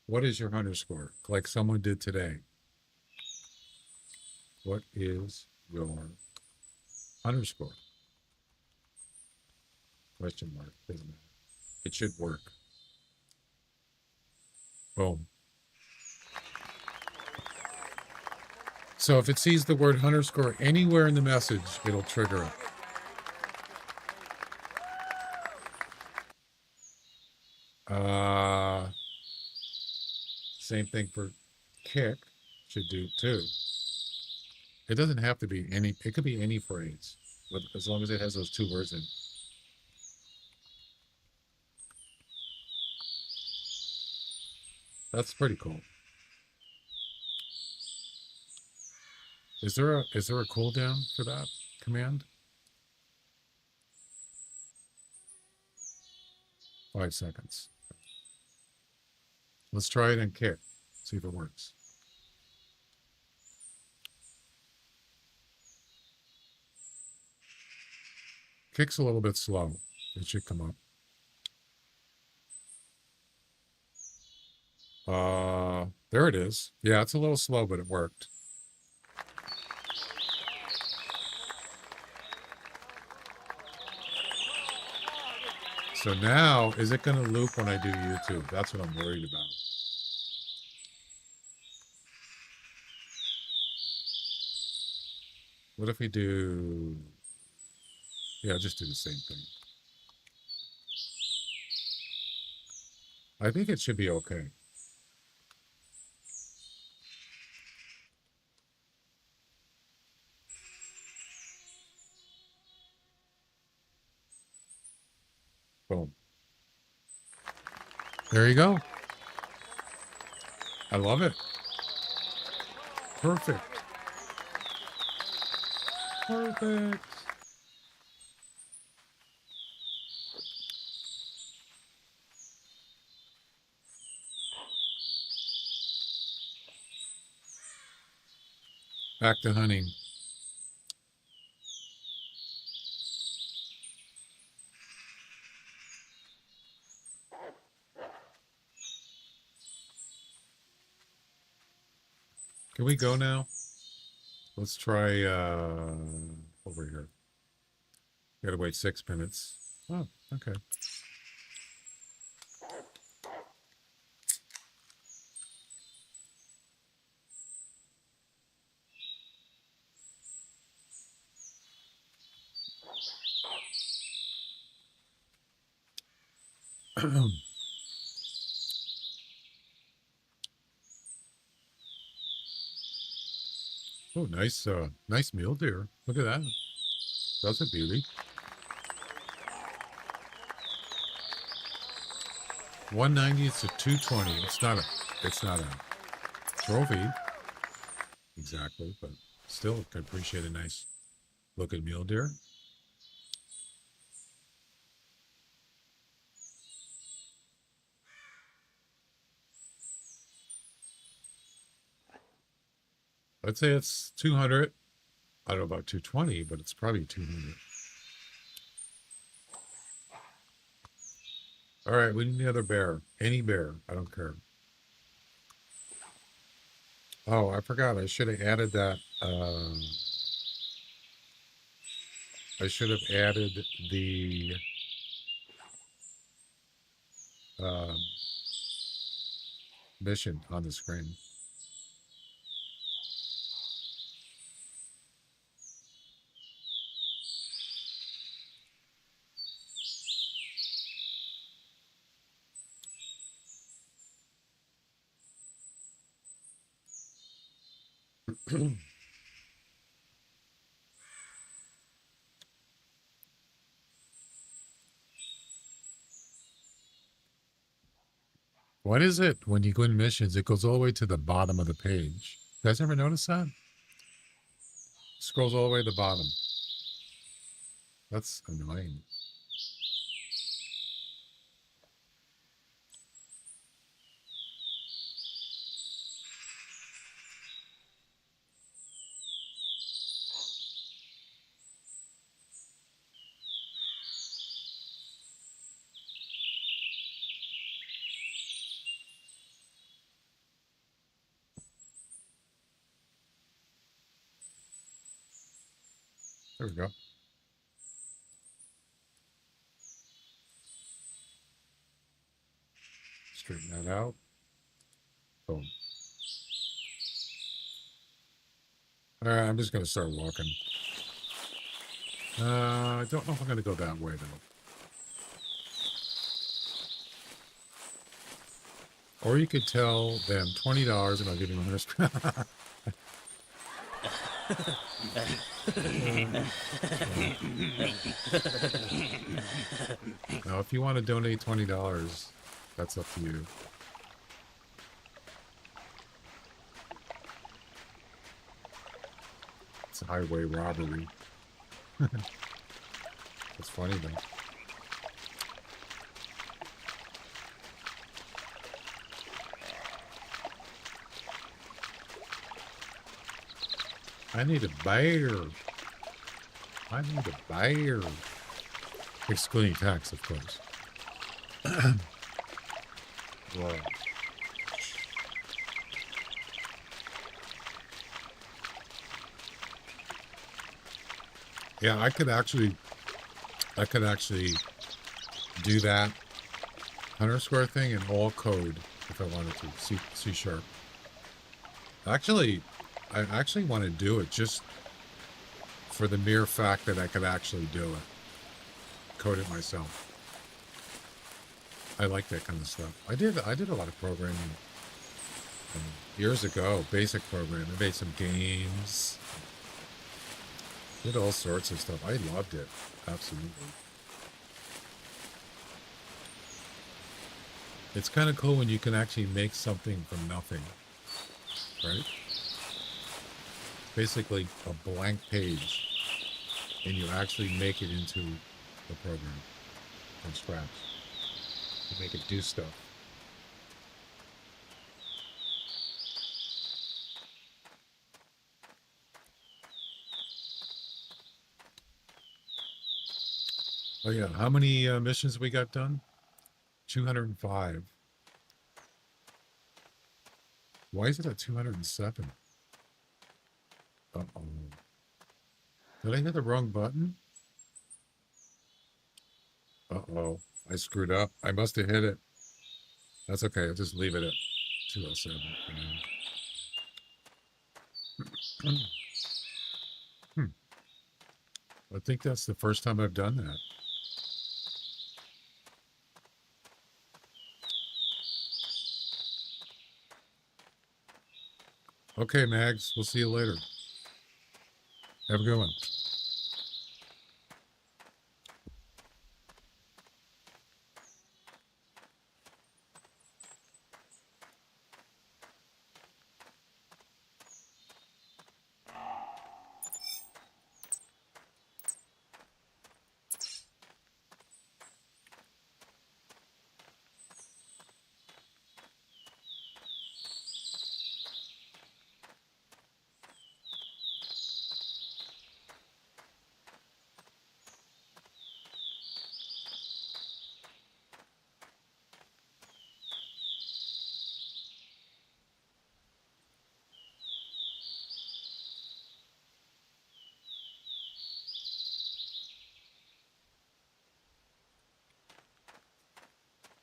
what is your underscore? Like someone did today. What is your underscore? Question mark. Doesn't matter. It should work. Boom. So if it sees the word underscore anywhere in the message, it'll trigger it. Same thing for kick, should do too. It doesn't have to be any, it could be any phrase, but as long as it has those two words in. That's pretty cool. Is there a cooldown for that command? 5 seconds. Let's try it in kick. See if it works. Kick's a little bit slow. It should come up. There it is. Yeah, it's a little slow, but it worked. So now, is it going to loop when I do YouTube? That's what I'm worried about. What if we do... Yeah, just do the same thing. I think it should be okay. Boom. There you go. I love it. Perfect. Perfect. Back to hunting. Can we go now? Let's try over here. Gotta wait 6 minutes. Oh, okay. Oh, nice, nice mule deer. Look at that. That's a beauty. 190 to 220. It's not a trophy exactly, but still can appreciate a nice looking mule deer. I'd say it's 200. I don't know about 220, but it's probably 200. All right, we need another bear. Any bear. I don't care. Oh, I forgot. I should have added that. I should have added the mission on the screen. What is it when you go in missions? It goes all the way to the bottom of the page. You guys ever notice that? Scrolls all the way to the bottom. That's annoying. There we go. Straighten that out. Boom. All right, I'm just going to start walking. I don't know if I'm going to go that way, though. Or you could tell them $20 and I'll give you 100. Now, if you want to donate $20, that's up to you. It's a highway robbery. That's funny, though. I need a bear. I need a bear. Excluding tax, of course. Whoa. Yeah, I could actually do that _square thing in all code if I wanted to. C sharp. Actually, I actually want to do it just for the mere fact that I could actually do it. Code it myself. I like that kind of stuff. I did a lot of programming years ago, basic programming. I made some games. Did all sorts of stuff. I loved it. Absolutely. It's kind of cool when you can actually make something from nothing. Right? Basically a blank page. And you actually make it into the program from scratch. You make it do stuff. Oh yeah, how many missions we got done? 205. Why is it at 207? Uh-oh. Did I hit the wrong button? Uh-oh. I screwed up. I must have hit it. That's okay. I'll just leave it at 207 for now. I think that's the first time I've done that. Okay, Mags. We'll see you later. Have a good one.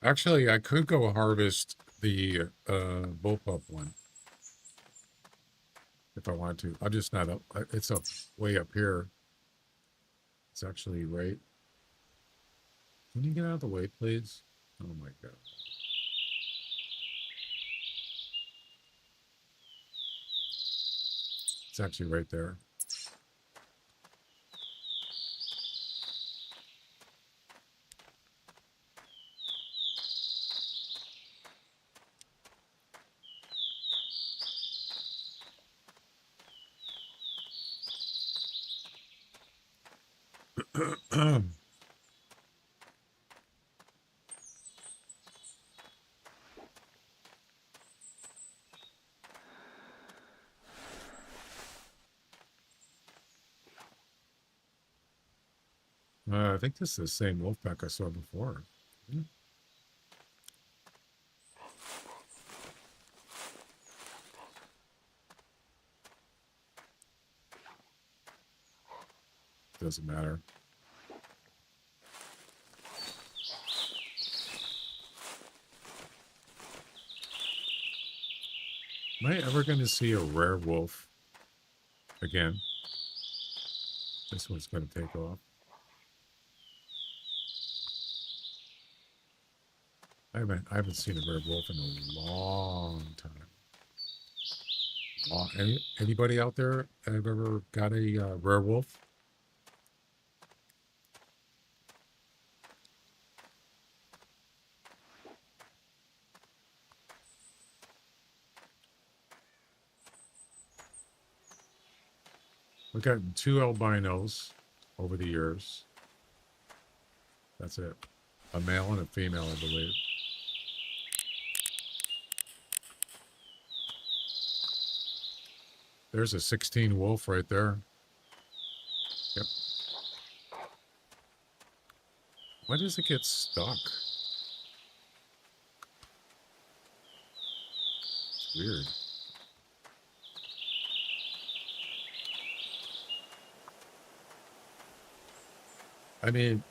Actually, I could go harvest the bullpup one if I want to. I'm just not up. It's up way up here. It's actually right. Can you get out of the way, please? Oh my God. It's actually right there. I think this is the same wolf pack I saw before. Doesn't matter. Am I ever going to see a rare wolf again? This one's going to take off. I haven't seen a rare wolf in a long time. Anybody out there have ever got a rare wolf? We've gotten 2 albinos over the years. That's it. A male and a female, I believe. There's a 16 wolf right there. Yep. Why does it get stuck? It's weird. I mean,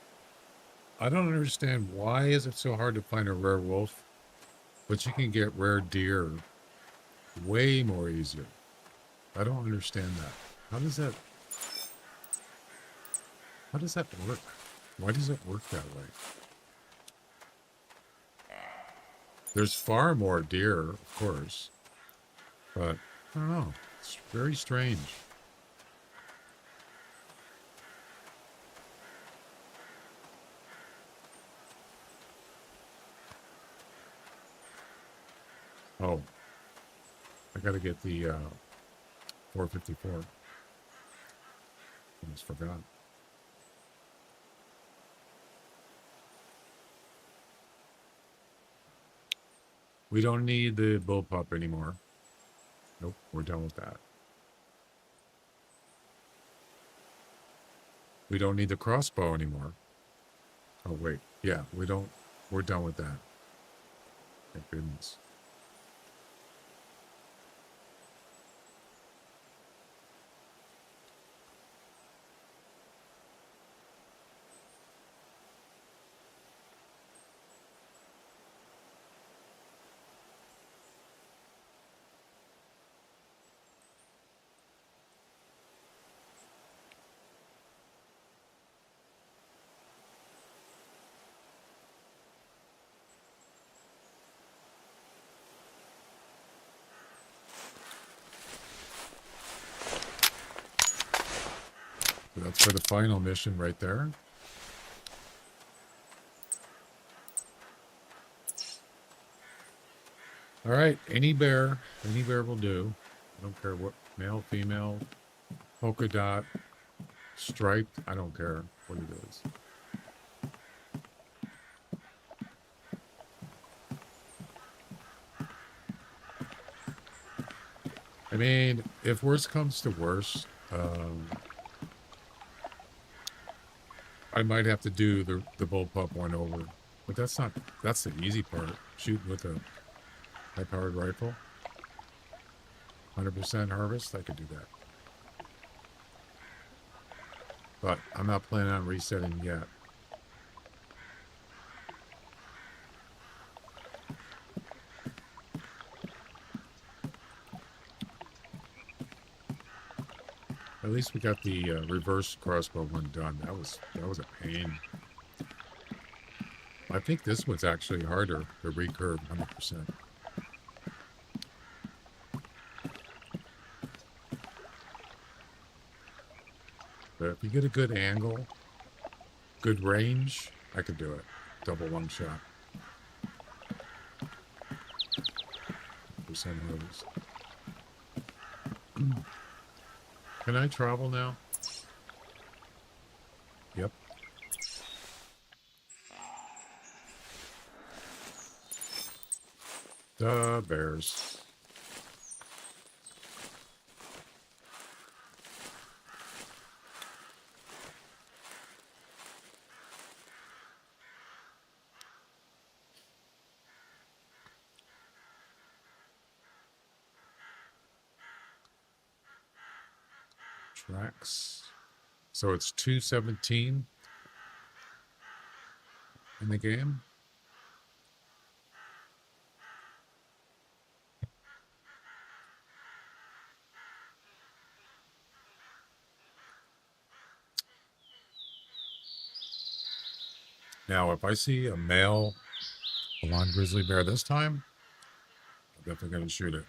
I don't understand why is it so hard to find a rare wolf, but you can get rare deer way more easier. I don't understand that. How does that work? Why does it work that way? There's far more deer, of course, but I don't know. It's very strange. Oh, I gotta get the 454. Almost forgot. We don't need the bullpup anymore. Nope, we're done with that. We don't need the crossbow anymore. Oh wait, yeah, we're done with that. Thank goodness. That's for the final mission right there. All right, any bear will do. I don't care what, male, female, polka dot, striped, I don't care what it is. I mean, if worst comes to worst, I might have to do the bullpup one over, but that's the easy part. Shooting with a high-powered rifle, 100% harvest, I could do that. But I'm not planning on resetting yet. At least we got the reverse crossbow one done. That was a pain. I think this one's actually harder to recurve 100%. But if you get a good angle, good range, I could do it. Double one shot. Percent hose. Can I travel now? Yep. The bears. Tracks. So it's 2:17 in the game. Now, if I see a male blonde grizzly bear this time, I'm definitely going to shoot it.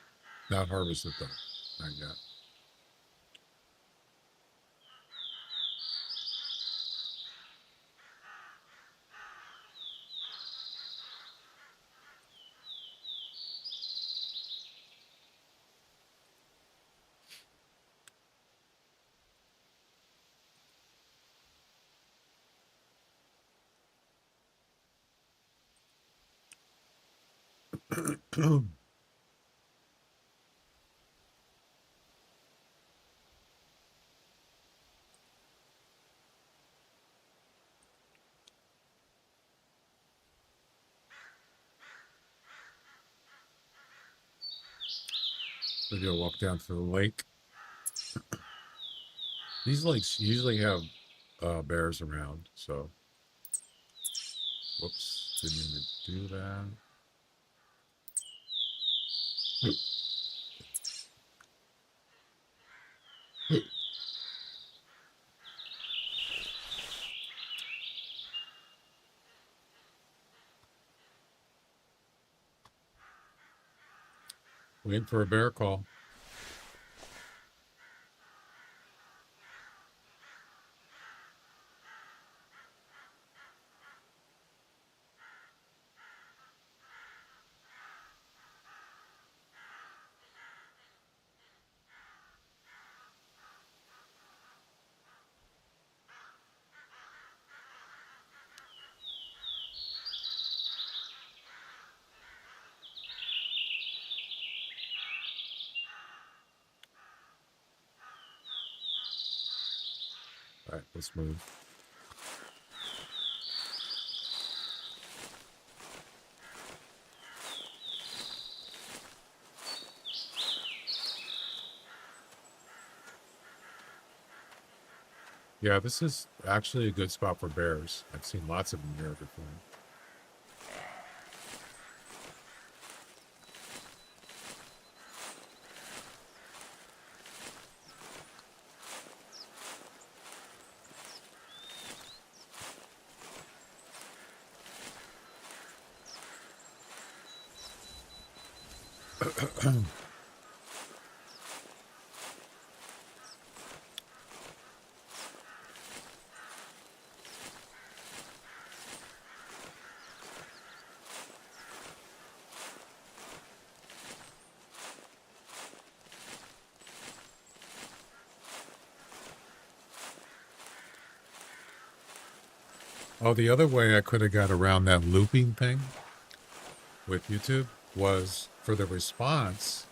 Not harvest it, though. Not yet. We're going to walk down to the lake. These lakes usually have bears around, so. Whoops, didn't mean to do that. Waiting for a bear call. All right, let's move. Yeah, this is actually a good spot for bears. I've seen lots of them here before. Oh, the other way I could have got around that looping thing with YouTube was for the response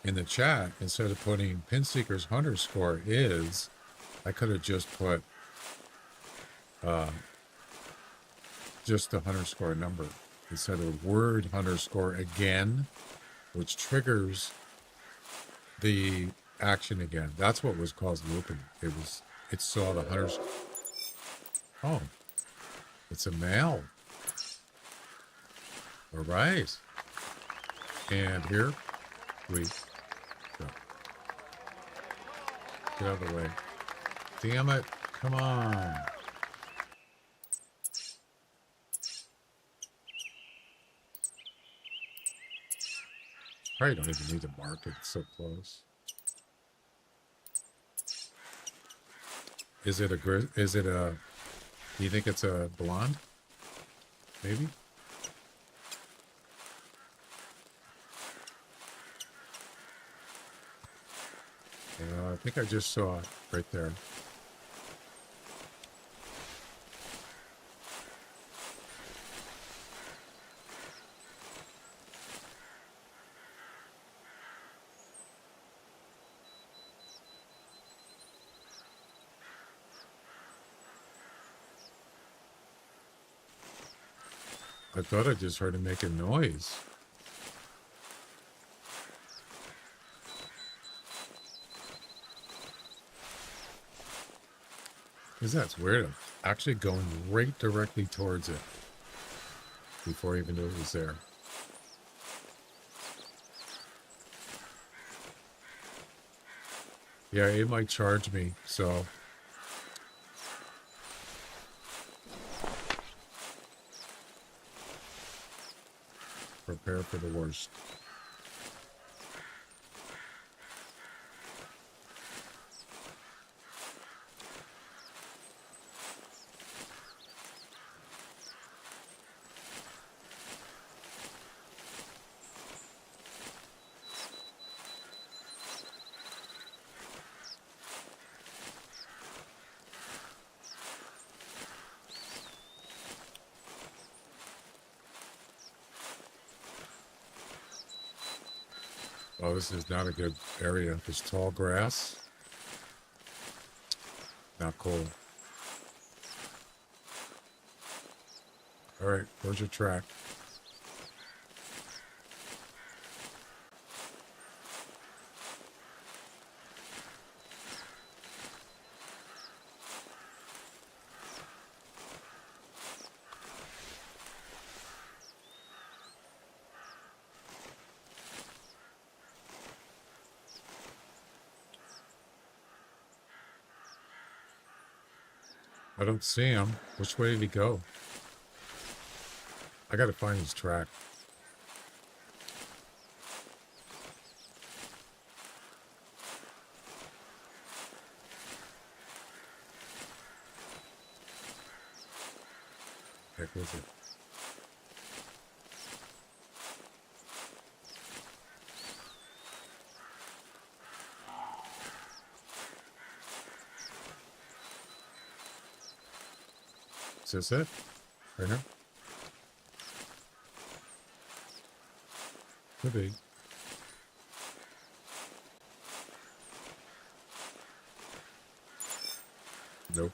in the chat. Instead of putting pin seekers hunter score is, I could have just put just the hunter score number instead of word hunter score again, which triggers the action again. That's what was caused looping. It saw the hunters. Oh, it's a male. All right. And here we go. Get out of the way. Damn it. Come on. Probably don't even need to mark it. It's so close. Is it a is it a? Do you think it's a blonde? Maybe. I think I just saw it right there. I thought I just heard him make a noise. Because that's weird. I'm actually going right directly towards it before I even knew it was there. Yeah, it might charge me, so prepare for the worst. Oh, this is not a good area. There's tall grass. Not cool. All right, where's your track? I don't see him. Which way did he go? I gotta find his track. Heck was it? Is this it? Right here? Could be. Nope.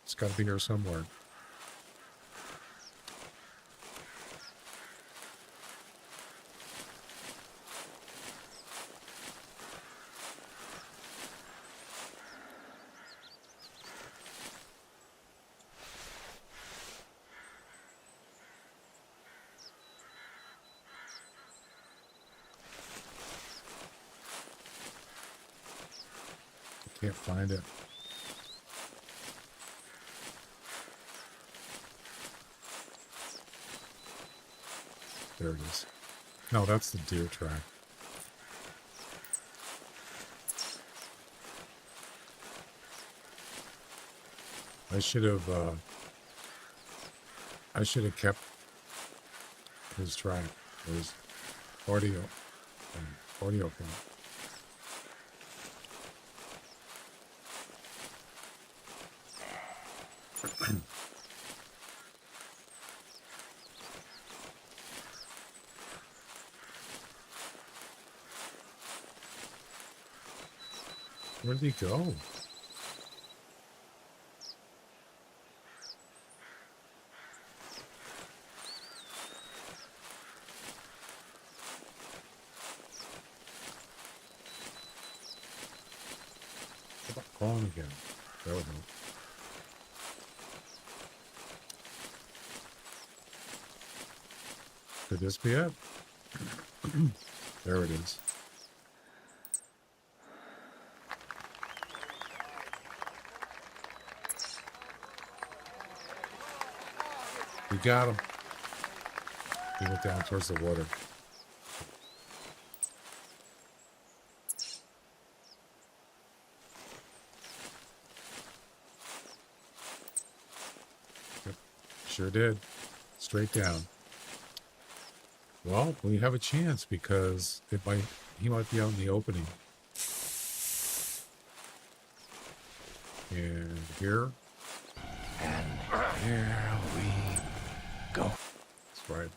It's got to be here somewhere. Can't find it. There it is. No, that's the deer track. I should have kept his track, his audio phone. Where did he go? How about calling again? That would help. Could this be it? There it is. We got him. He went down towards the water. Yep, sure did. Straight down. Well, we have a chance because he might be out in the opening. And here. And here we go. That's right.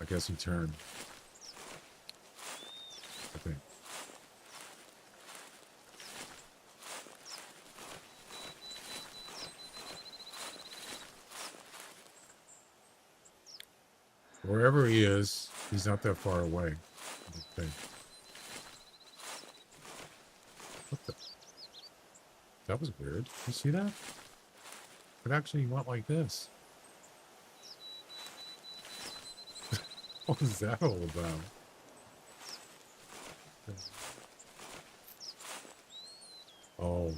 I guess he turned. I think. Wherever he is, he's not that far away. I don't think. What the? That was weird. You see that? It actually went like this. What was that all about? Oh.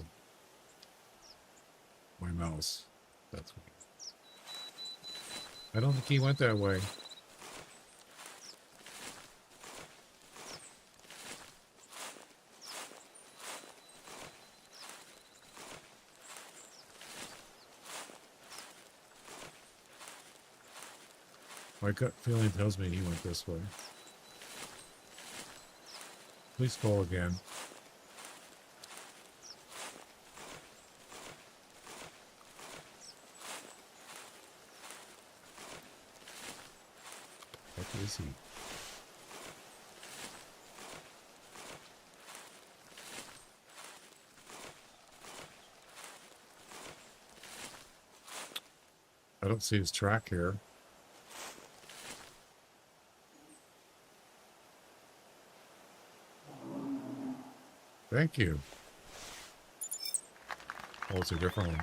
My mouse. That's what. I don't think he went that way. My gut feeling tells me he went this way. Please fall again. What is he? I don't see his track here. Thank you. Oh, it's a different one.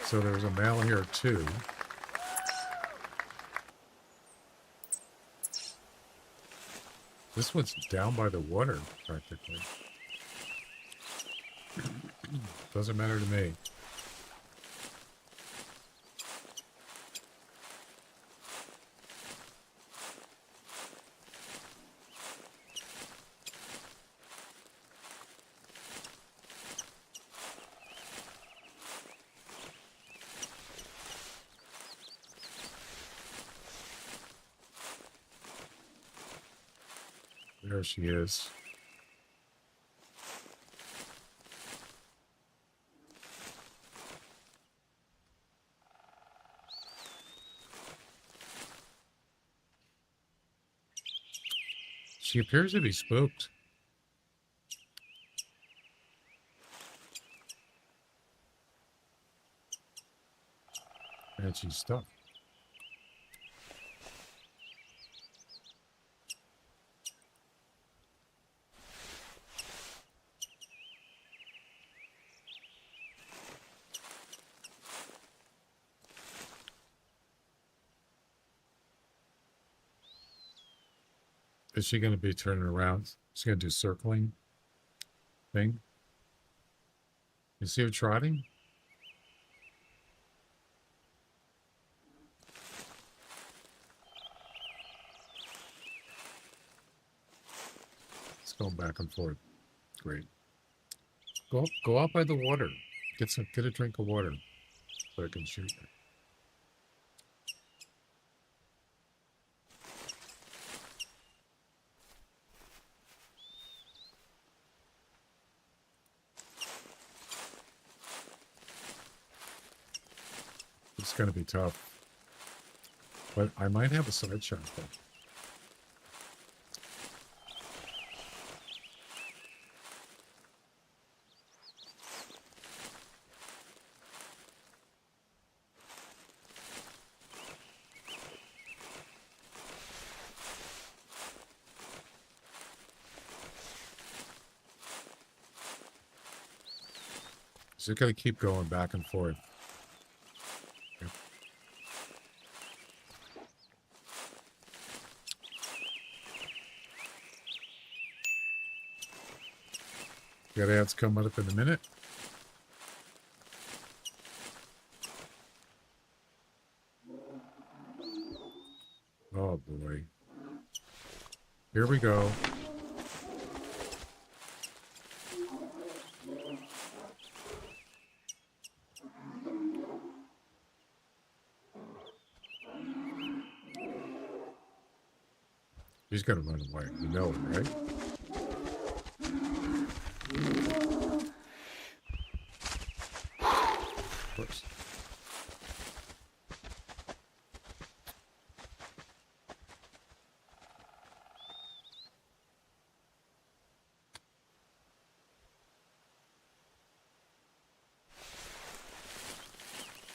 So there's a male here too. This one's down by the water, practically. Doesn't matter to me. There she is. She appears to be spooked. And she's stuck. Is she going to be turning around? She's going to do circling thing. You see her trotting? It's going back and forth. Great. Go out by the water. Get a drink of water so I can shoot her. It's going to be tough. But I might have a side shot though. Just gotta keep going back and forth. Yep. Got ads coming up in a minute. Oh boy. Here we go. He's gonna run away. You know it, right? Of course.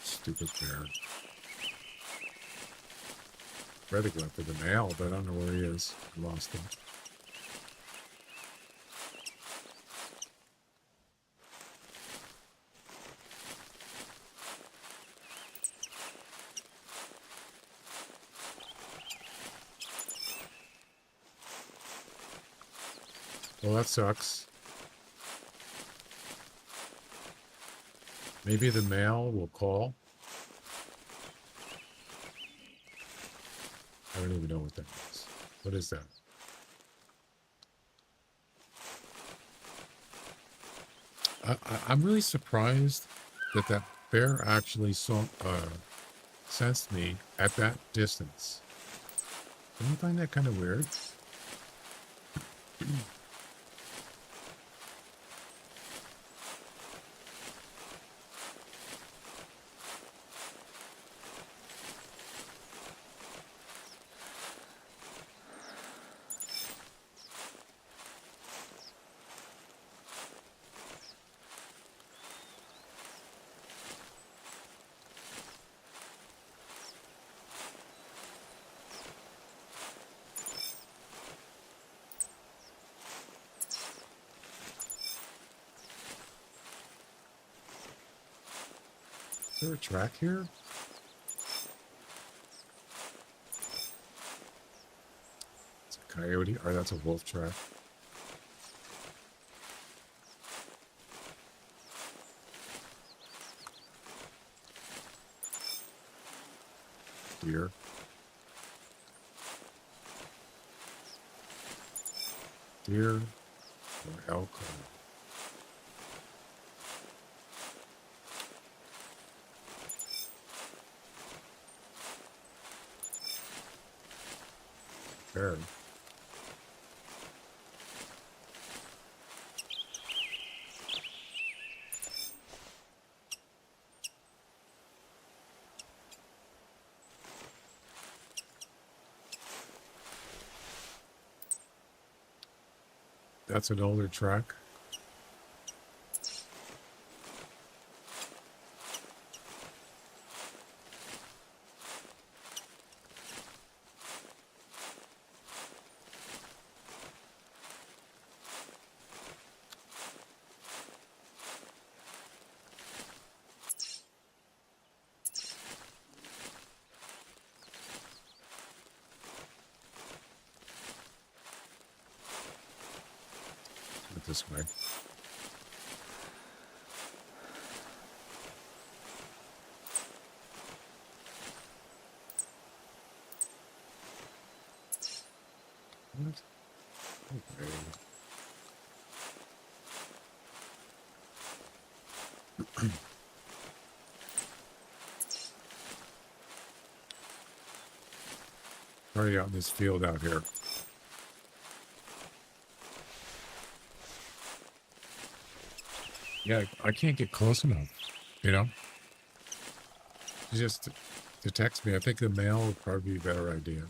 Stupid bear. Ready to go after the male, but I don't know where he is. I lost him. Well, that sucks. Maybe the male will call. I don't even know what that is. What is that? I'm really surprised that that bear actually sensed me at that distance. Don't you find that kind of weird? Is there a track here? It's a coyote, or that's a wolf track. Deer. Deer or elk. Bear. That's an older track. This way. What? Okay. Already out in this field out here. Yeah, I can't get close enough, you know? Just to text me. I think the mail would probably be a better idea.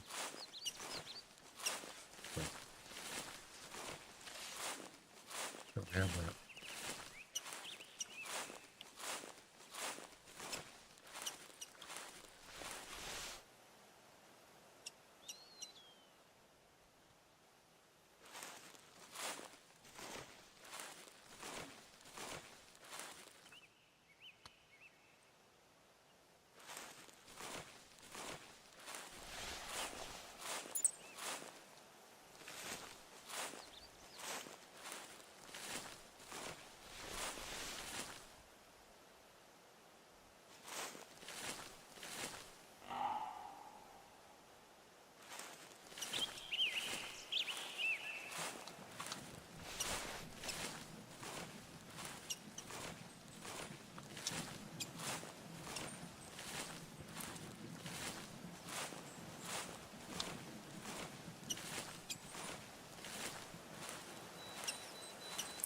But don't have that.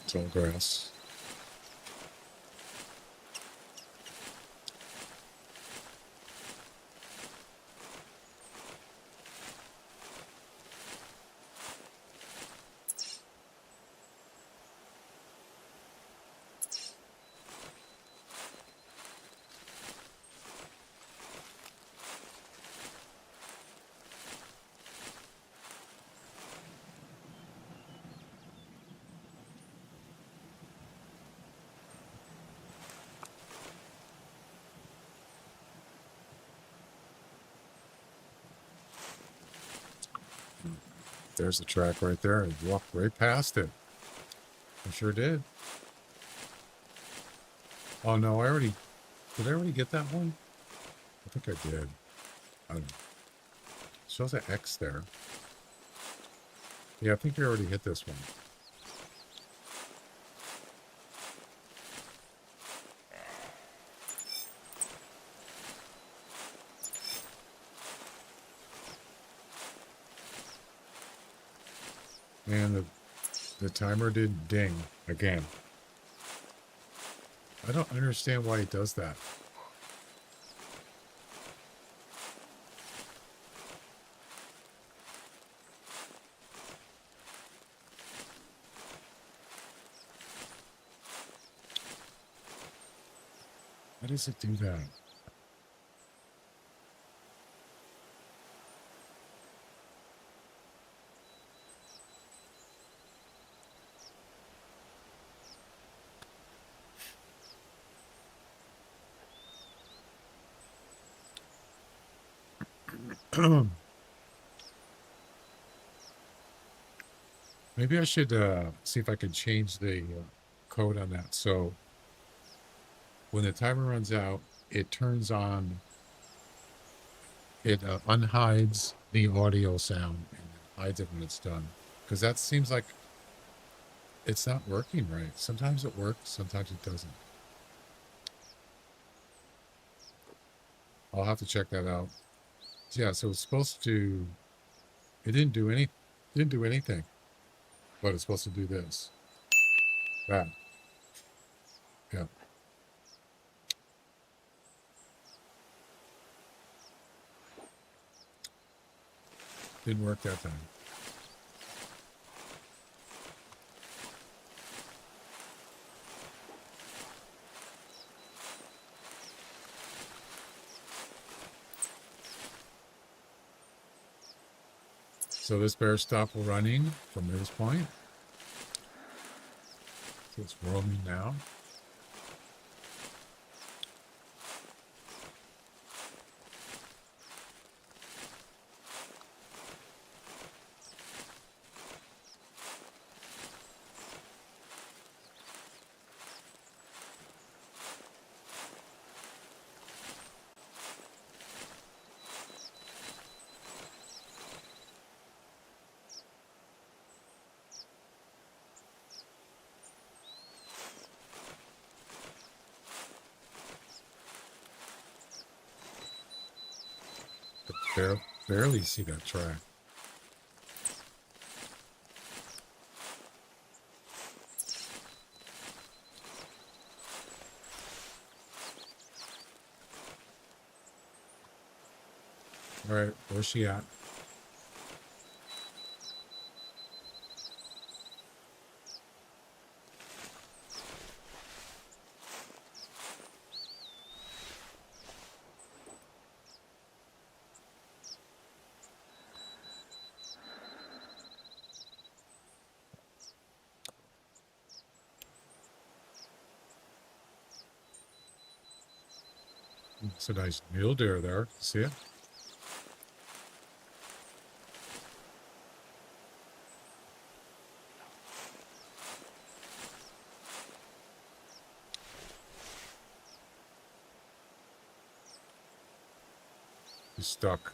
Tall grass. There's the track right there. I walked right past it. I sure did. Oh no, did I already get that one? I think I did. I don't know. Shows an X there. Yeah, I think we already hit this one. And the timer did ding again. I don't understand why it does that. Why does it do that? Maybe I should see if I can change the code on that. So when the timer runs out, it turns on, it unhides the audio sound and hides it when it's done. Because that seems like it's not working right. Sometimes it works, sometimes it doesn't. I'll have to check that out. Yeah, so it's supposed to, it didn't do anything, but it's supposed to do this. That. Yeah. Didn't work that time. So this bear stopped running from this point. So it's roaming now. Barely see that track. All right, where's she at? It's a nice mule deer there. See it? He's stuck.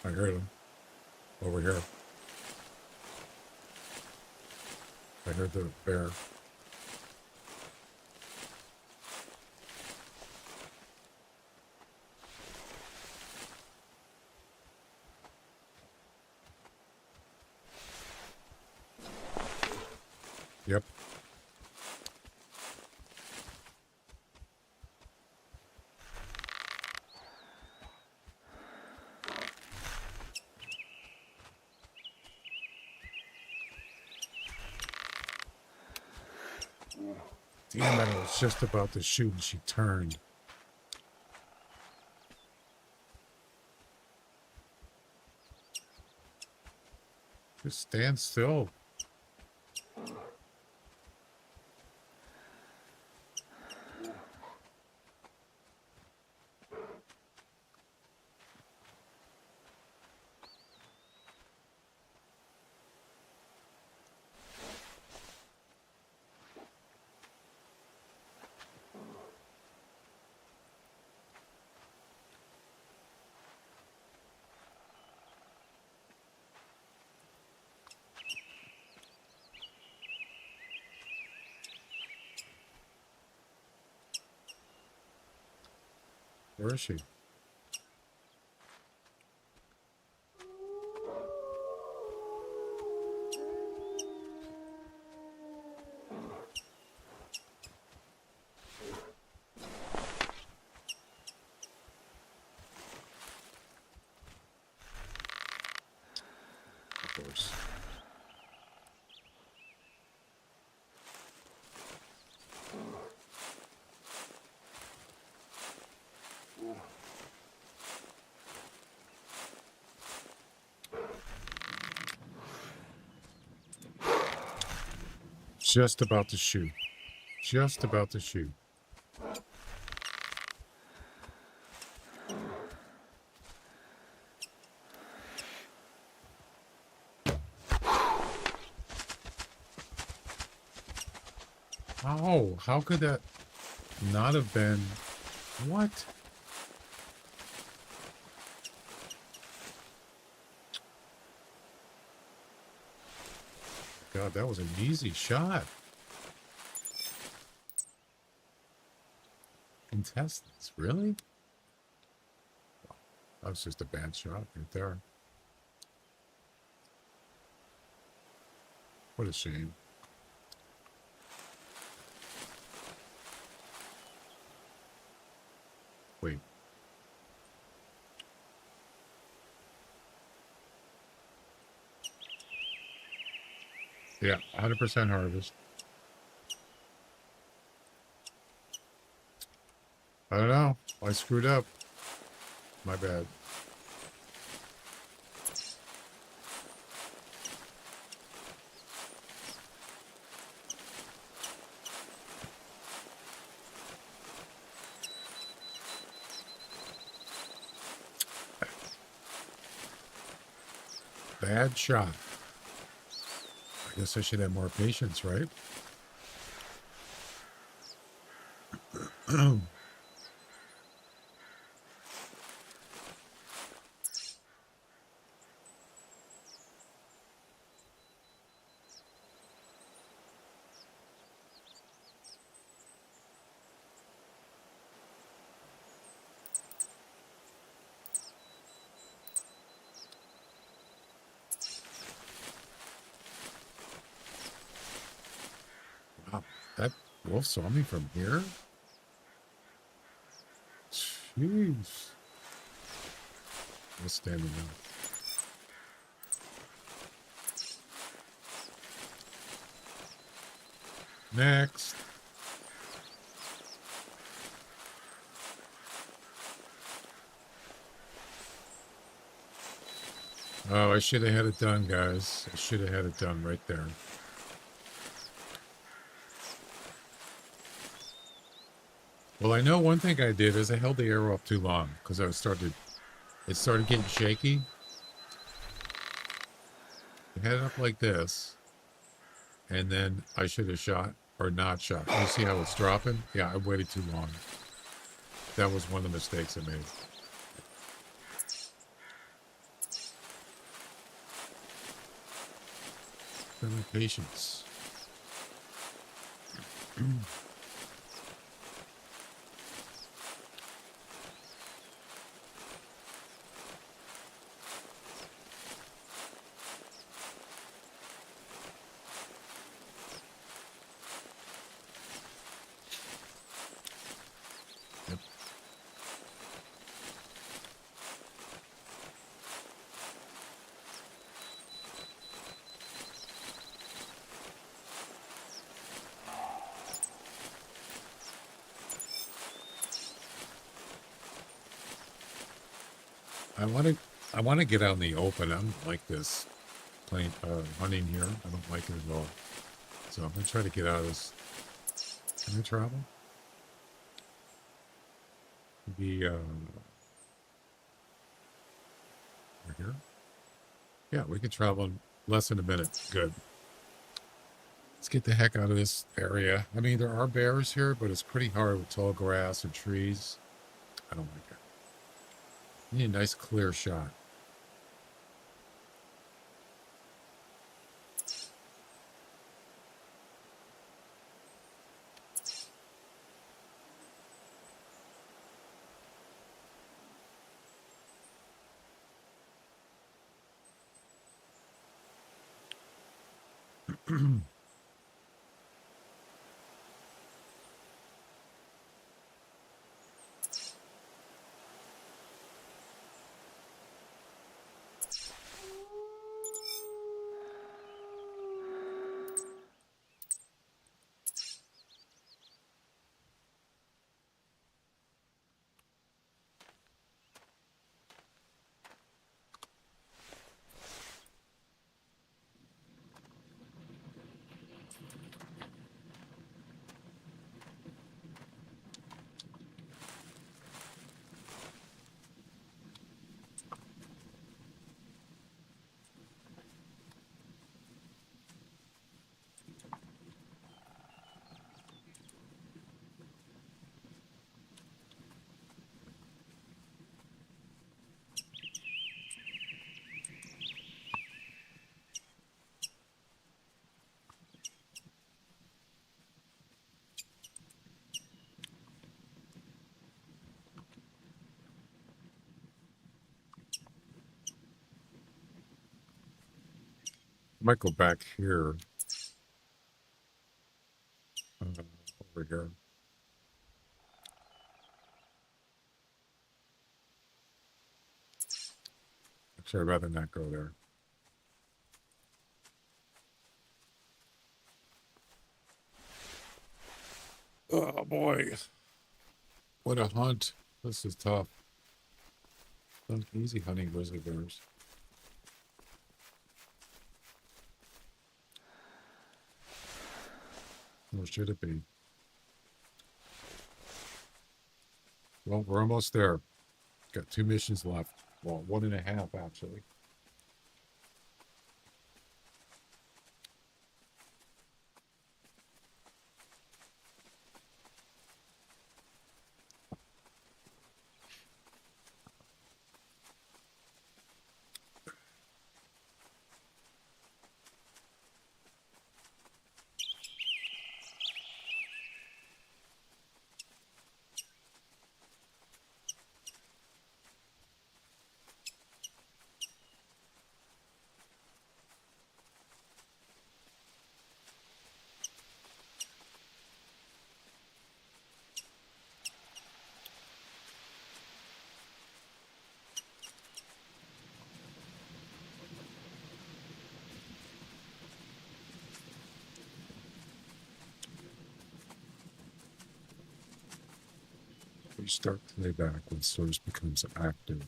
I heard him over here. I heard the bear. Yep. Damn it, I was just about to shoot and she turned. Just stand still. Where is she? Of course. Just about to shoot. Just about to shoot. How could that not have been? What? God, that was an easy shot. Contestants, really? That was just a bad shot right there. What a shame. Wait. Yeah, 100% harvest. I don't know. I screwed up. My bad. Bad shot. I guess I should have more patience, right? Wow, that wolf saw me from here? Jeez. What's standing up? Next. Oh, I should have had it done, guys. I should have had it done right there. Well, I know one thing I did is I held the arrow up too long because it started getting shaky. I had it up like this, and then I should have shot or not shot. You see how it's dropping? Yeah, I waited too long. That was one of the mistakes I made. Patience. Yep. I want to get out in the open. I don't like this playing hunting here. I don't like it at all. So I'm gonna try to get out of this. Can I travel? Maybe over here. Yeah, we can travel in less than a minute. Good. Let's get the heck out of this area. I mean, there are bears here, but it's pretty hard with tall grass and trees. I don't like it. Need a nice clear shot. Might go back here. Over here. Actually, I'd rather not go there. Oh boy. What a hunt. This is tough. Not easy hunting grizzly bears. Or should it be? Well, we're almost there. Got 2 missions left. Well, 1.5 actually. We start playback when source becomes active.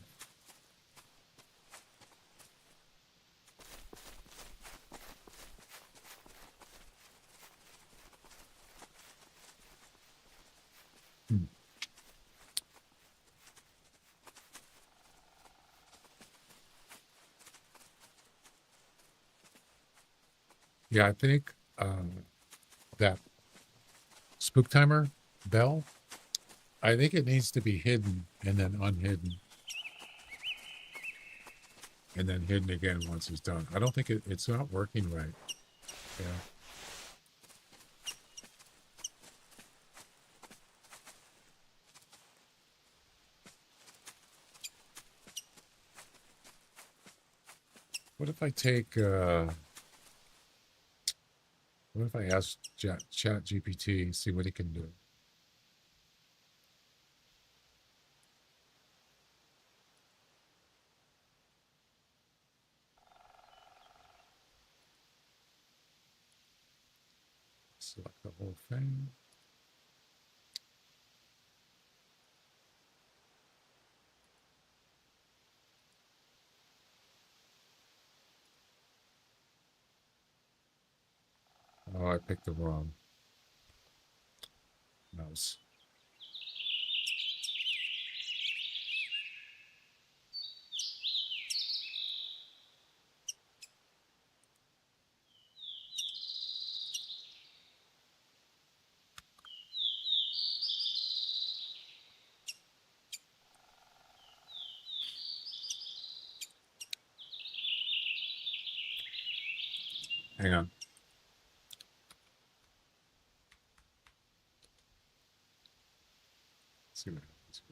Yeah, I think that spook timer bell, I think it needs to be hidden and then unhidden. And then hidden again once it's done. I don't think it's not working right. Yeah. What if I take, what if I ask Chat GPT, see what he can do? Select the whole thing. Oh, I picked the wrong mouse. Hang on. Let's see what happens.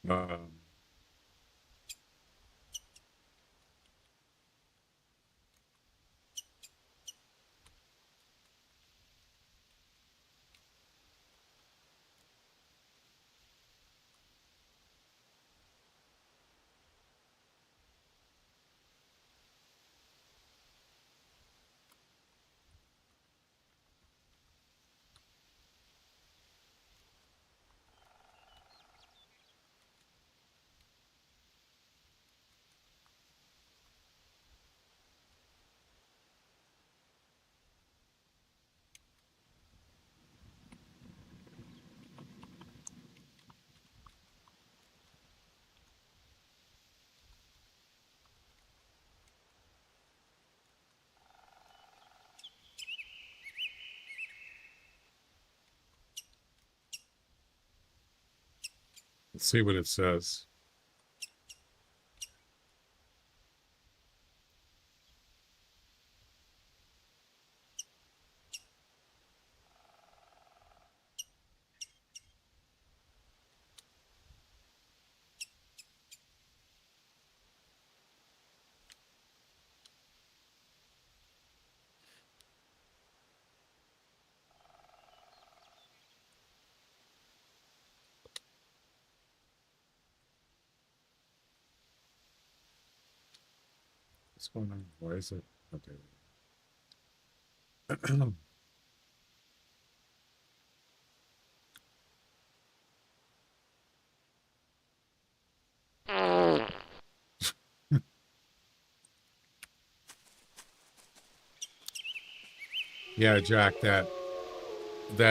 Um, let's see what it says. What's going on? Why is it? Okay. Yeah, Jack, that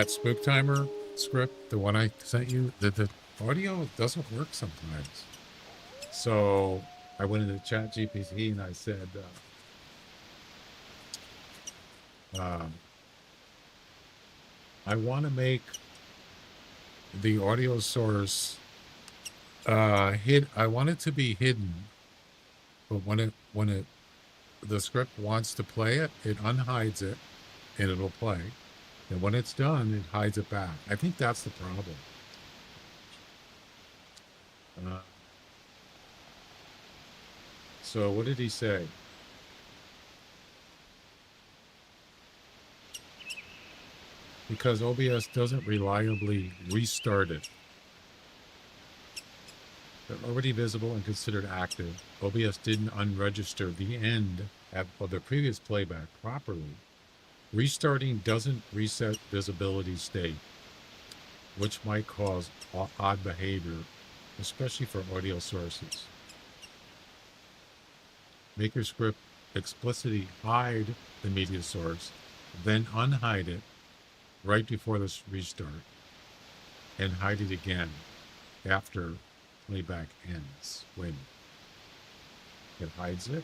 spook timer script, the one I sent you, the audio doesn't work sometimes. So I went into Chat GPT and I said, I want to make the audio source I want it to be hidden, but when the script wants to play it, it unhides it and it'll play. And when it's done, it hides it back. I think that's the problem. So what did he say? Because OBS doesn't reliably restart it. They're already visible and considered active. OBS didn't unregister the end of the previous playback properly. Restarting doesn't reset visibility state, which might cause odd behavior, especially for audio sources. Make your script explicitly hide the media source, then unhide it right before this restart and hide it again after playback ends. Wait a minute. It hides it.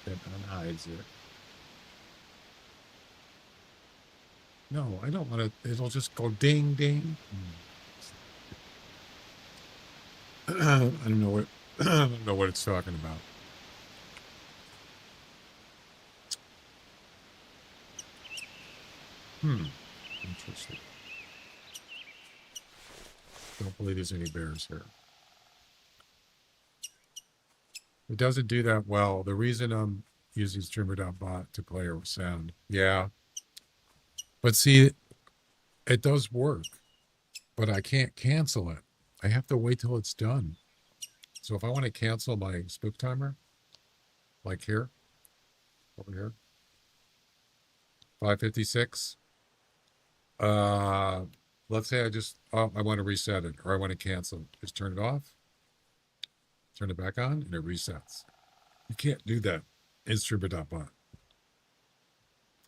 It unhides it. No, I don't want to. It'll just go ding, ding. I don't know what. I don't know what it's talking about. Interesting. Don't believe there's any bears here. It doesn't do that well. The reason I'm using streamer.bot to play with sound. Yeah. But see, it does work. But I can't cancel it. I have to wait till it's done. So if I want to cancel my spook timer, like here, over here, 5:56. Let's say I want to reset it, or I want to cancel it. Just turn it off, turn it back on, and it resets. You can't do that in streamer.bot.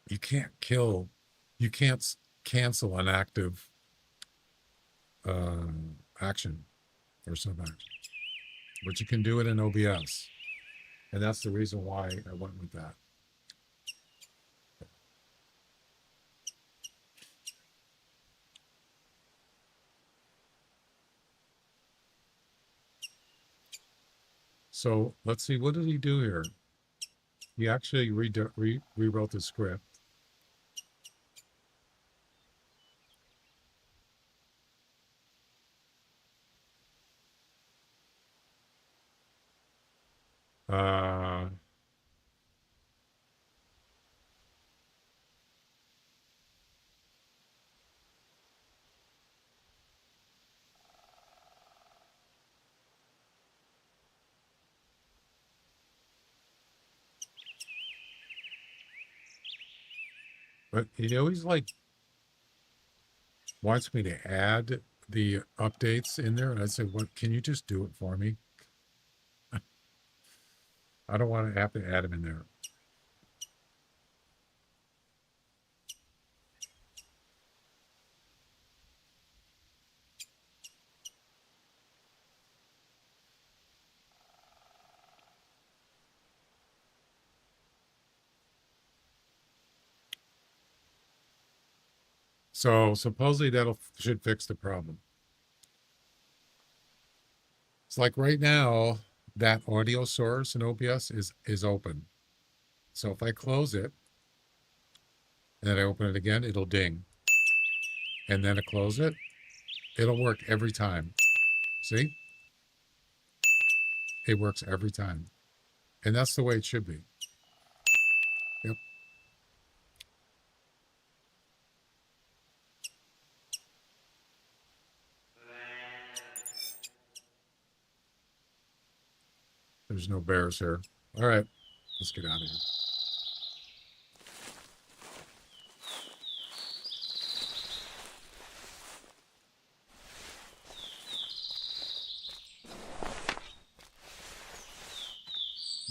You can't cancel an active action or sub action, but you can do it in OBS, and that's the reason why I went with that. So let's see, what did he do here? He actually rewrote the script. But he always like wants me to add the updates in there, and I said, "What? Can you just do it for me? I don't want to have to add them in there." So supposedly should fix the problem. It's like right now that audio source in OBS is open. So if I close it and then I open it again, it'll ding. And then I close it, it'll work every time. See? It works every time. And that's the way it should be. Yep. There's no bears here. All right, let's get out of here.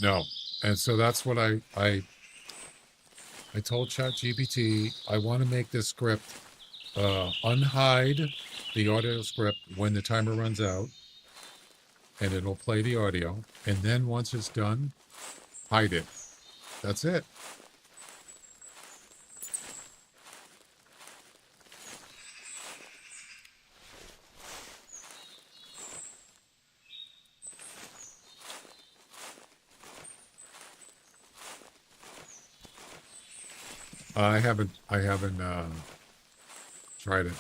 No. And so that's what I told ChatGPT, I want to make this script unhide the audio script when the timer runs out, and it'll play the audio. And then once it's done, hide it. That's it. I haven't tried it.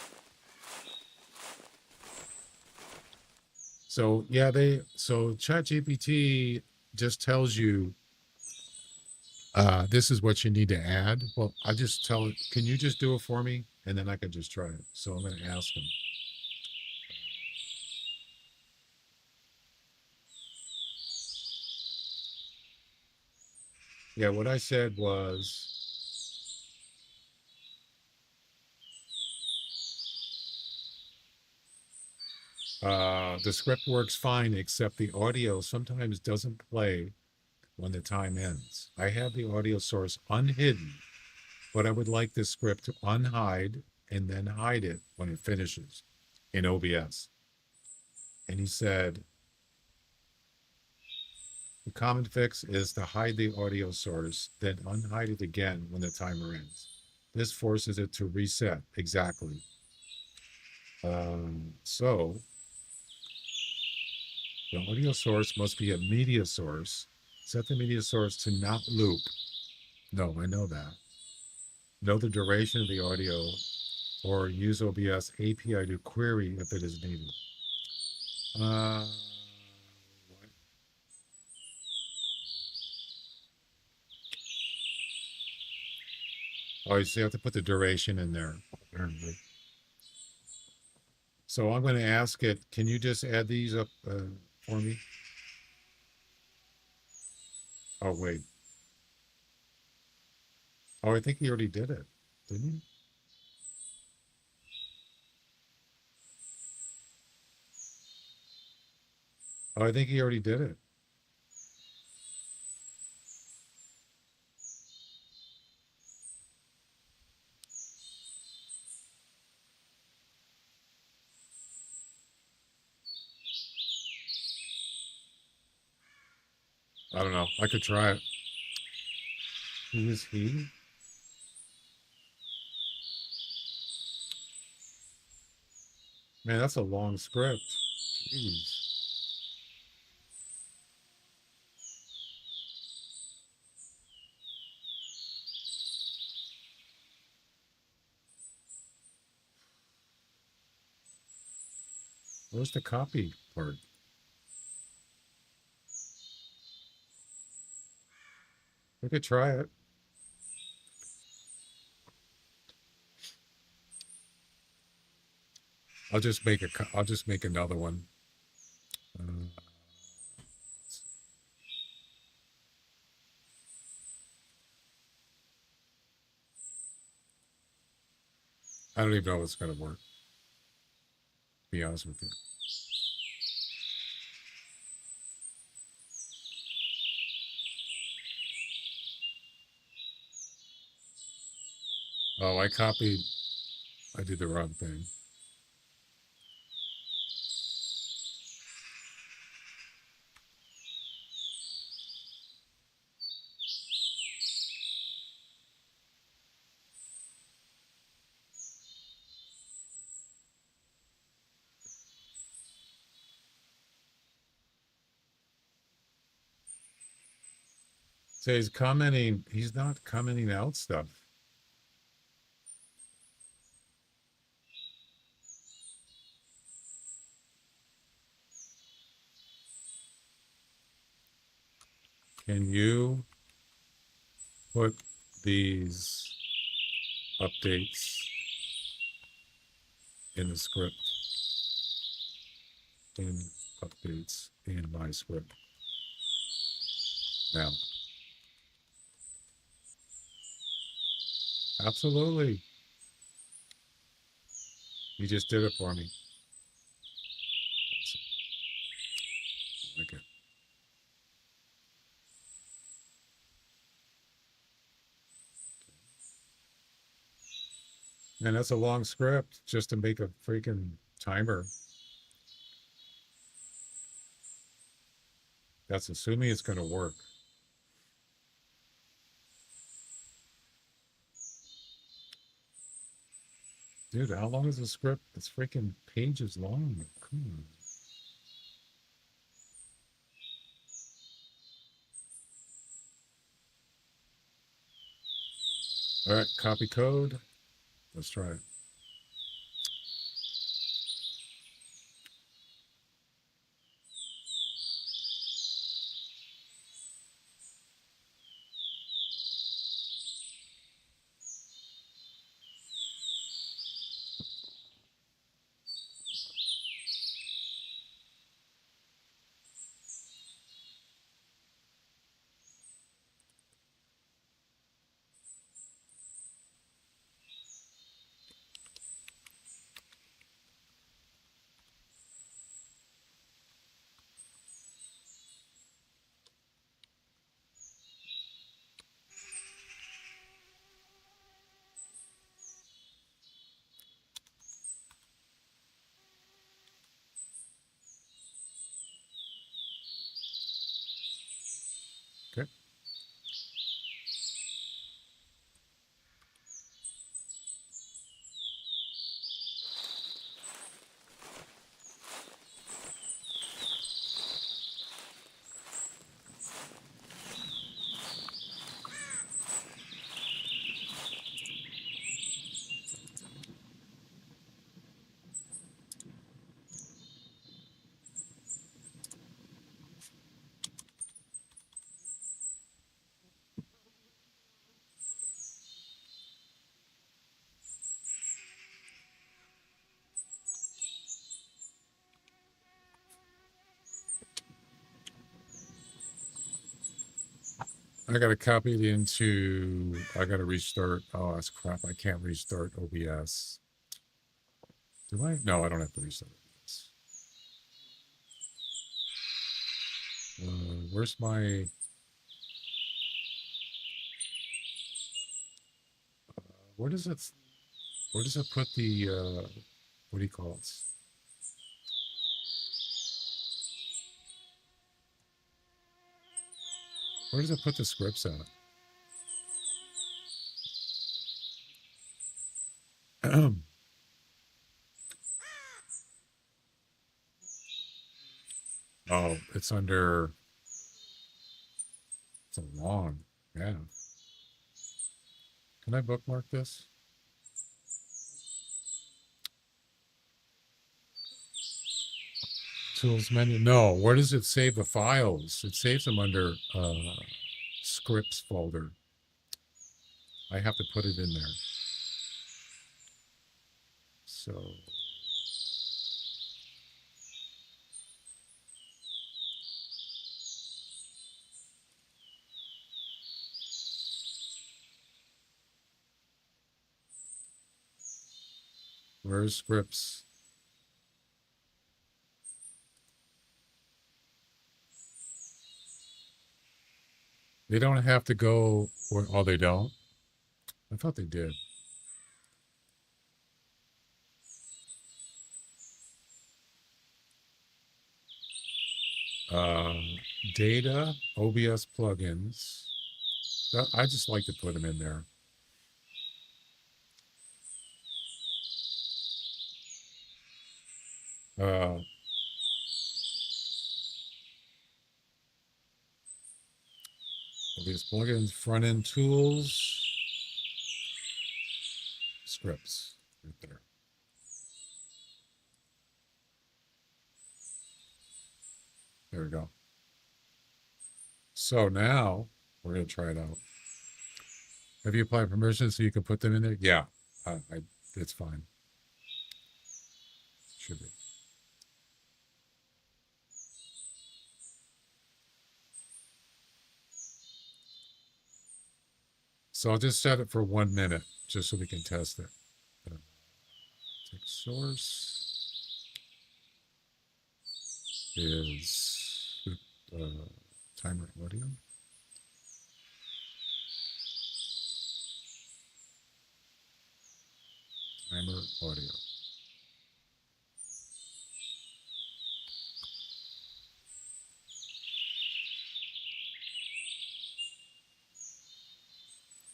So yeah, so ChatGPT just tells you this is what you need to add. Well, I just tell it, can you just do it for me? And then I can just try it. So I'm going to ask him. Yeah, what I said was, the script works fine, except the audio sometimes doesn't play when the time ends. I have the audio source unhidden but I would like this script to unhide and then hide it when it finishes in OBS. And he said, the common fix is to hide the audio source, then unhide it again when the timer ends. This forces it to reset exactly. So the audio source must be a media source. Set the media source to not loop. No, I know that. Know the duration of the audio or use OBS API to query if it is needed. What? Oh, you have to put the duration in there. So I'm going to ask it, can you just add these up for me? Oh, wait. Oh, I think he already did it, didn't he? Oh, I think he already did it. I don't know. I could try it. Who is he? Man, that's a long script. Jeez. Where's the copy part? We could try it. I'll just make I'll just make another one. I don't even know if it's going to work, to be honest with you. Oh, I did the wrong thing. So he's not commenting out stuff. Can you put these updates in the script? In updates in my script. Now. Absolutely. He just did it for me. Okay. And that's a long script just to make a freaking timer. That's assuming it's going to work. Dude, how long is the script? It's freaking pages long. Come on. All right, copy code. Let's try it. I got to copy it into, I got to restart. Oh, that's crap. I can't restart OBS. Do I? No, I don't have to restart OBS. Where's my, where does it put the, what do you call it? Where does it put the scripts at? Oh, it's under, it's a long, yeah. Can I bookmark this? Tools menu. No, where does it save the files? It saves them under scripts folder. I have to put it in there. So where's scripts? They don't have to go where, oh, they don't? I thought they did. Data, OBS plugins. I just like to put them in there. OBS plugins, front end tools, scripts, right there. There we go. So now we're going to try it out. Have you applied permissions so you can put them in there? Yeah, it's fine. Should be. So I'll just set it for 1 minute just so we can test it. Take source is timer audio. Timer audio.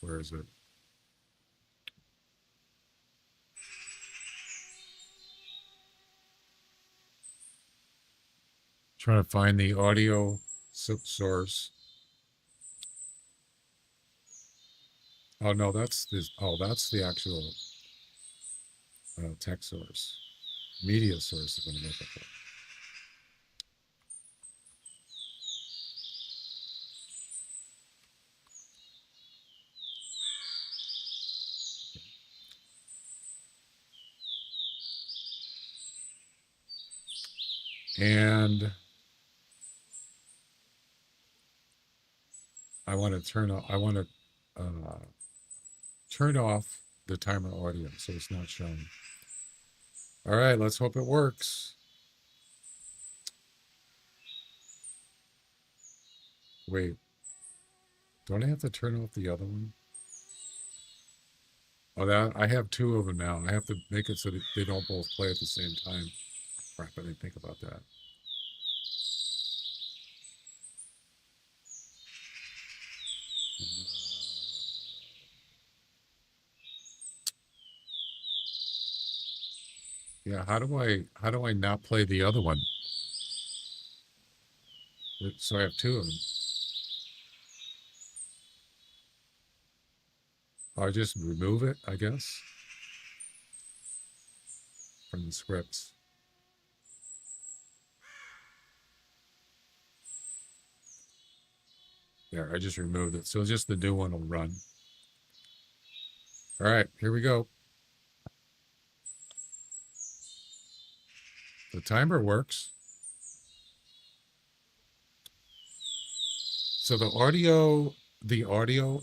Where is it? Trying to find the audio source. Oh no, that's this. Oh, that's the actual text source. Media source is going to make it for. And I want to turn off. I want to turn off the timer audio so it's not showing. All right, let's hope it works. Wait, don't I have to turn off the other one? Oh, that I have 2 of them now. I have to make it so that they don't both play at the same time. Crap, I didn't think about that. Yeah, how do I not play the other one? So I have 2 of them. I just remove it, I guess, from the scripts. There, I just removed it. So just the new one will run. All right, here we go. The timer works. So the audio the audio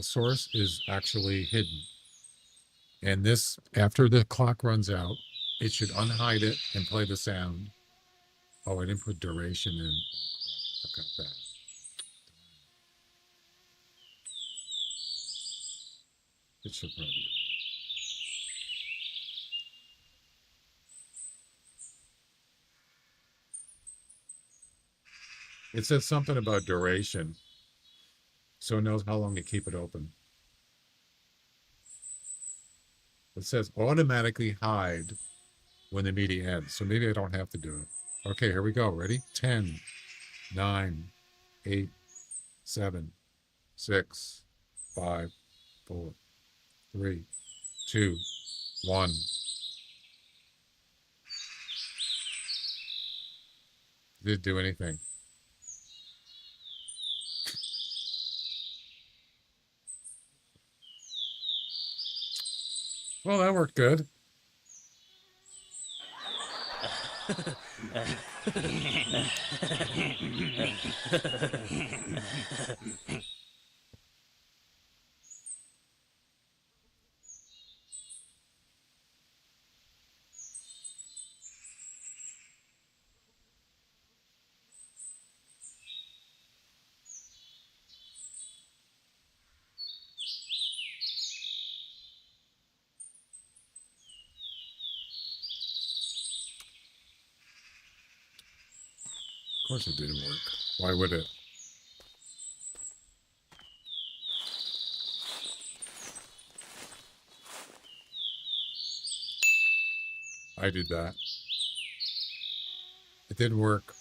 source is actually hidden. And this, after the clock runs out, it should unhide it and play the sound. Oh, I didn't put duration in. I got that. It should probably be. It says something about duration, so it knows how long to keep it open. It says automatically hide when the media ends, so maybe I don't have to do it. Okay, here we go. Ready? 10, 9, 8, 7, 6, 5, 4, 3, 2, 1. Did it do anything? Well, that worked good. Of course it didn't work. Why would it? I did that. It didn't work.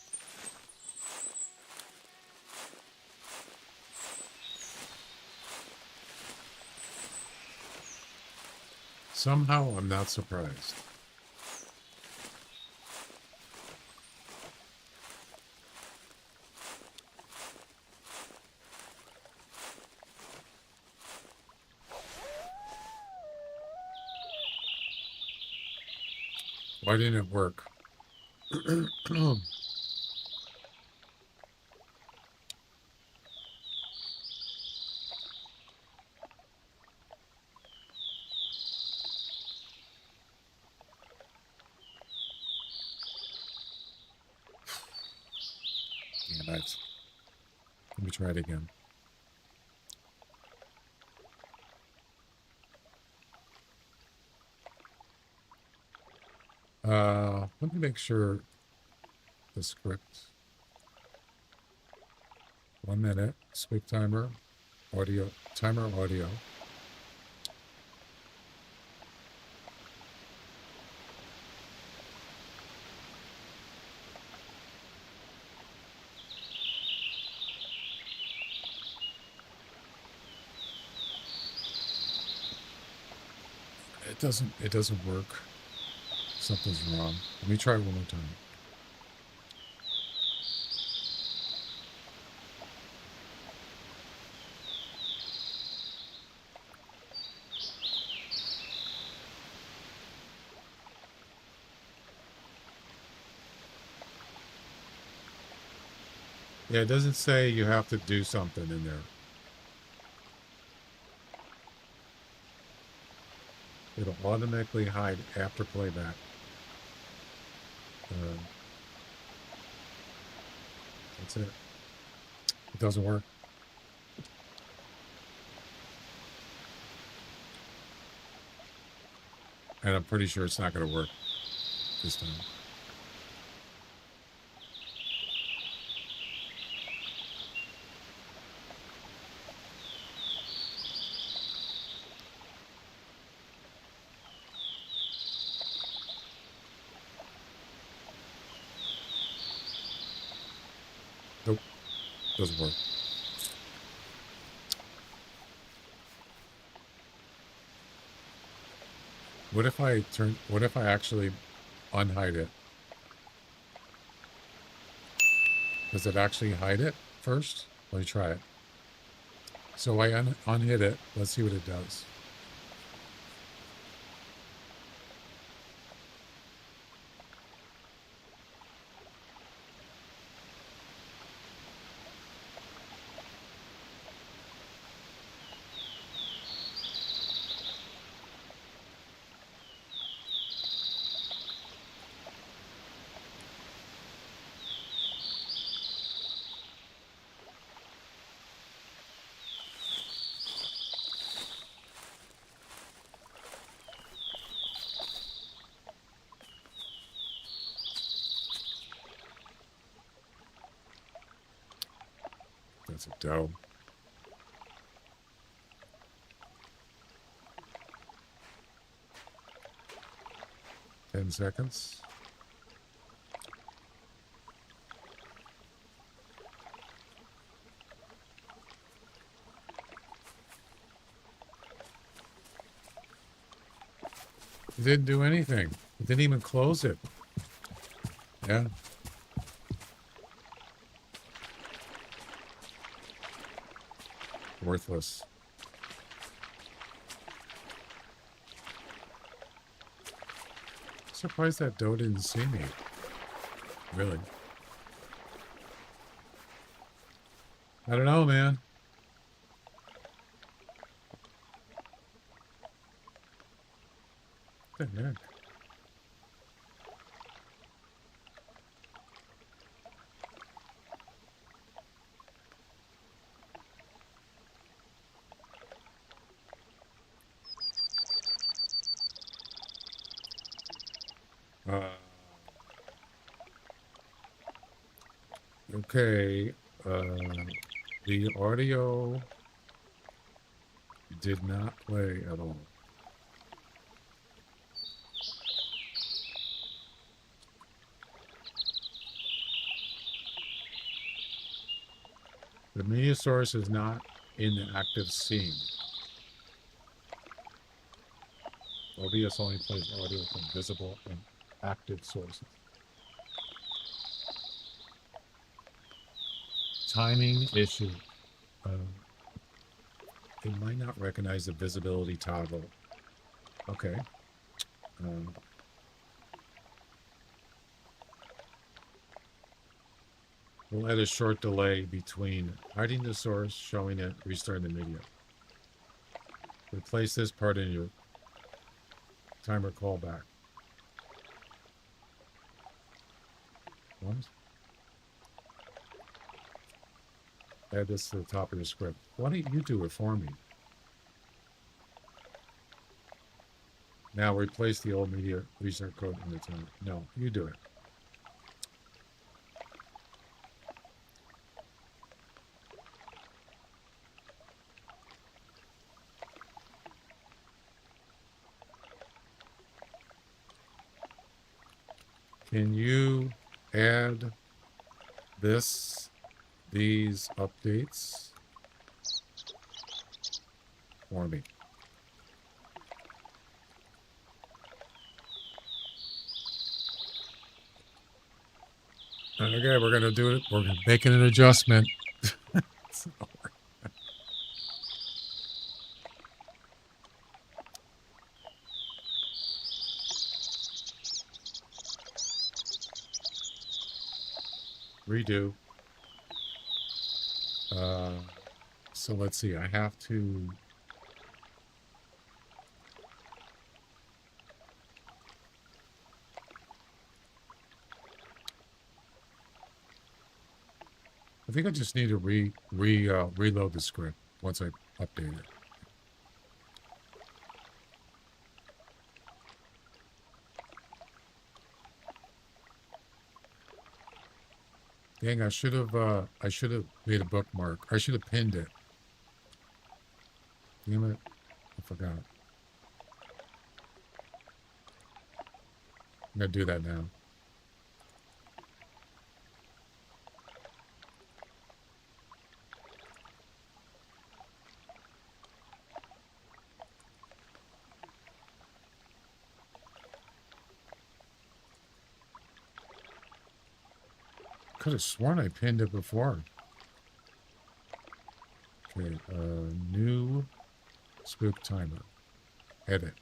Somehow I'm not surprised. Why didn't it work? Damn it. Let me try it again. Let me make sure the script. 1 minute. Speak timer. Audio. Timer audio. It doesn't work. Something's wrong. Let me try it one more time. Yeah, it doesn't say you have to do something in there. It'll automatically hide after playback. That's it. It doesn't work. And I'm pretty sure it's not going to work this time. Nope. Doesn't work. What if I actually unhide it? Does it actually hide it first? Let me try it. So I unhid it. Let's see what it does. That's a dough. Ten seconds. It didn't do anything. It didn't even close it. Yeah. Worthless. Surprised that doe didn't see me. Really. I don't know, man. What the heck? Okay, the audio did not play at all. The media source is not in the active scene. OBS only plays audio from visible and active sources. Timing issue. It might not recognize the visibility toggle. Okay. We'll add a short delay between hiding the source, showing it, restarting the video. Replace this part in your timer callback. What? Add this to the top of your script. Why don't you do it for me? Now replace the old media restart code in the timer. No, you do it. Can you add these updates for me? Okay, we're gonna do it. We're making an adjustment. Redo. So let's see. I have to. I think I just need to reload the script once I update it. Dang, I should have made a bookmark. I should have pinned it. Damn it. I forgot. I'm gonna do that now. Could have sworn I pinned it before. Okay, new spook timer. Edit.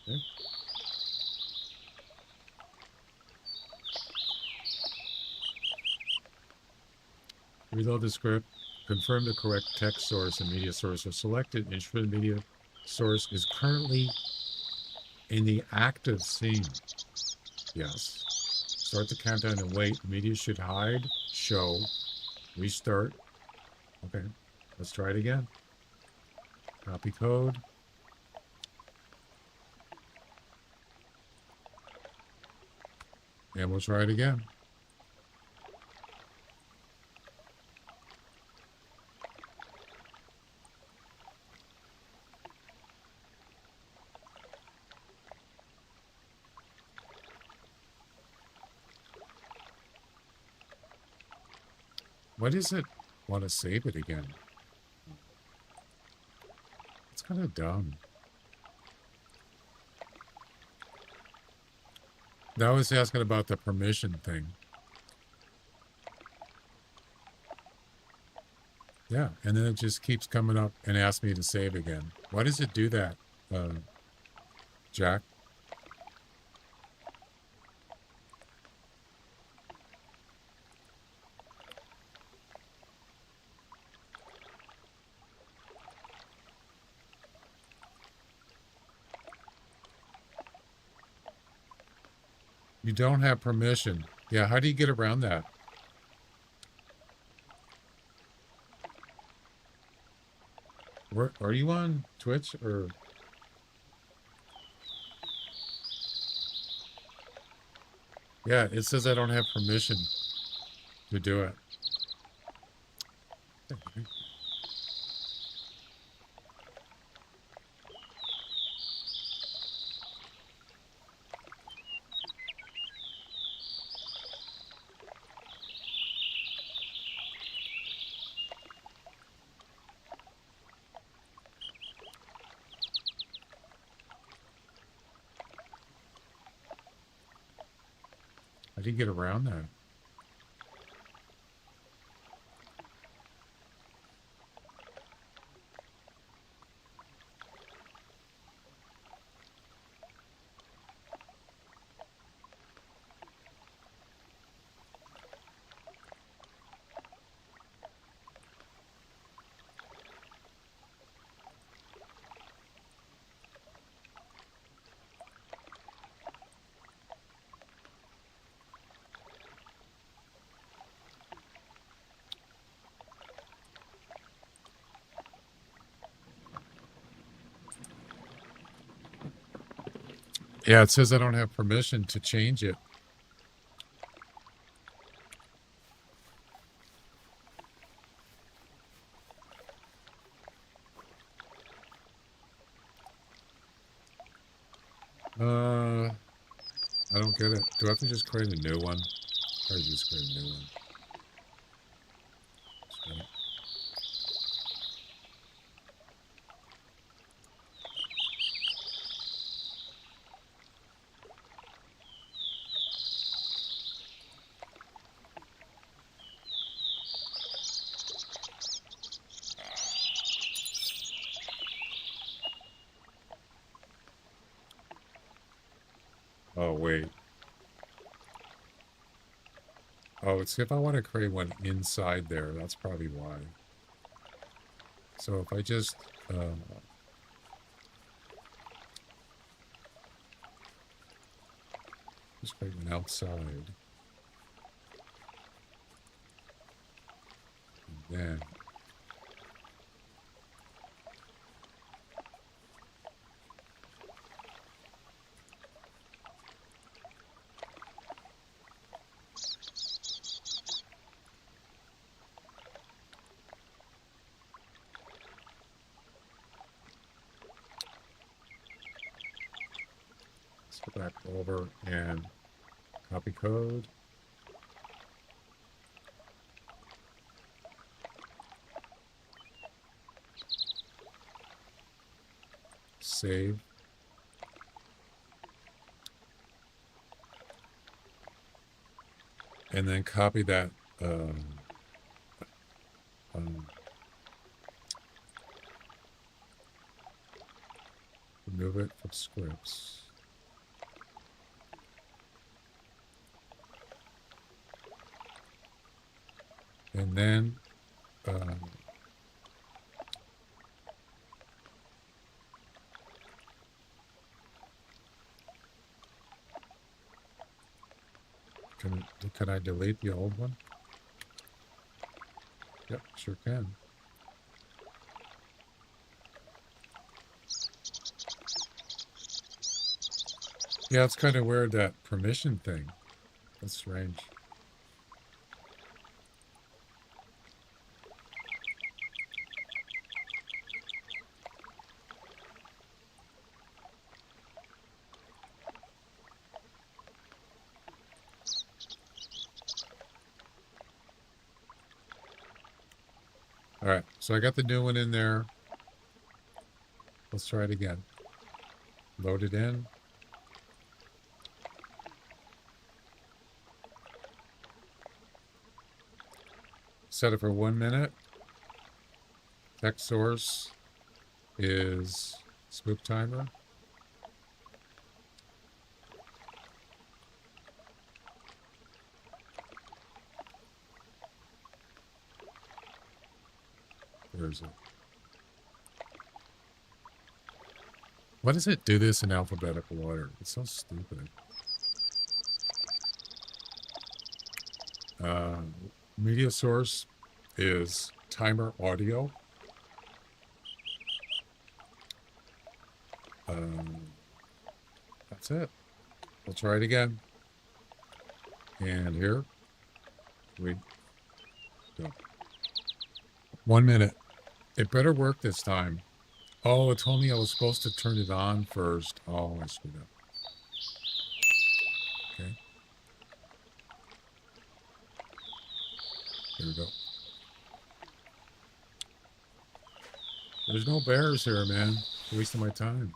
Okay. Reload the script. Confirm the correct text source and media source are selected. Ensure the media source is currently in the active scene. Yes. Start the countdown and wait. Media should hide. Show. Restart. Okay. Let's try it again. Copy code. And we'll try it again. Why does it want to save it again? It's kind of dumb. Now I was asking about the permission thing. Yeah, and then it just keeps coming up and asks me to save again. Why does it do that, Jack? You don't have permission. Yeah, how do you get around that? Where are you on Twitch or? Yeah, it says I don't have permission to do it. How do you get around that? Yeah, it says I don't have permission to change it. I don't get it. Do I have to just create a new one? Or just create a new one? Oh, wait. Oh, it's if I want to create one inside there. That's probably why. So if I just... just create one outside. And then... go back over and copy code. Save. And then copy that remove it from scripts. And then can I delete the old one? Yep, sure can. Yeah, it's kind of weird, that permission thing. That's strange. All right, so I got the new one in there. Let's try it again. Load it in. Set it for 1 minute. Text source is spook timer. Where is it? Why does it do this in alphabetical order? It's so stupid. Media source is timer audio. That's it. We'll try it again. And here we go. 1 minute. It better work this time. Oh, it told me I was supposed to turn it on first. Oh, I screwed up. Okay. Here we go. There's no bears here, man. Wasting my time.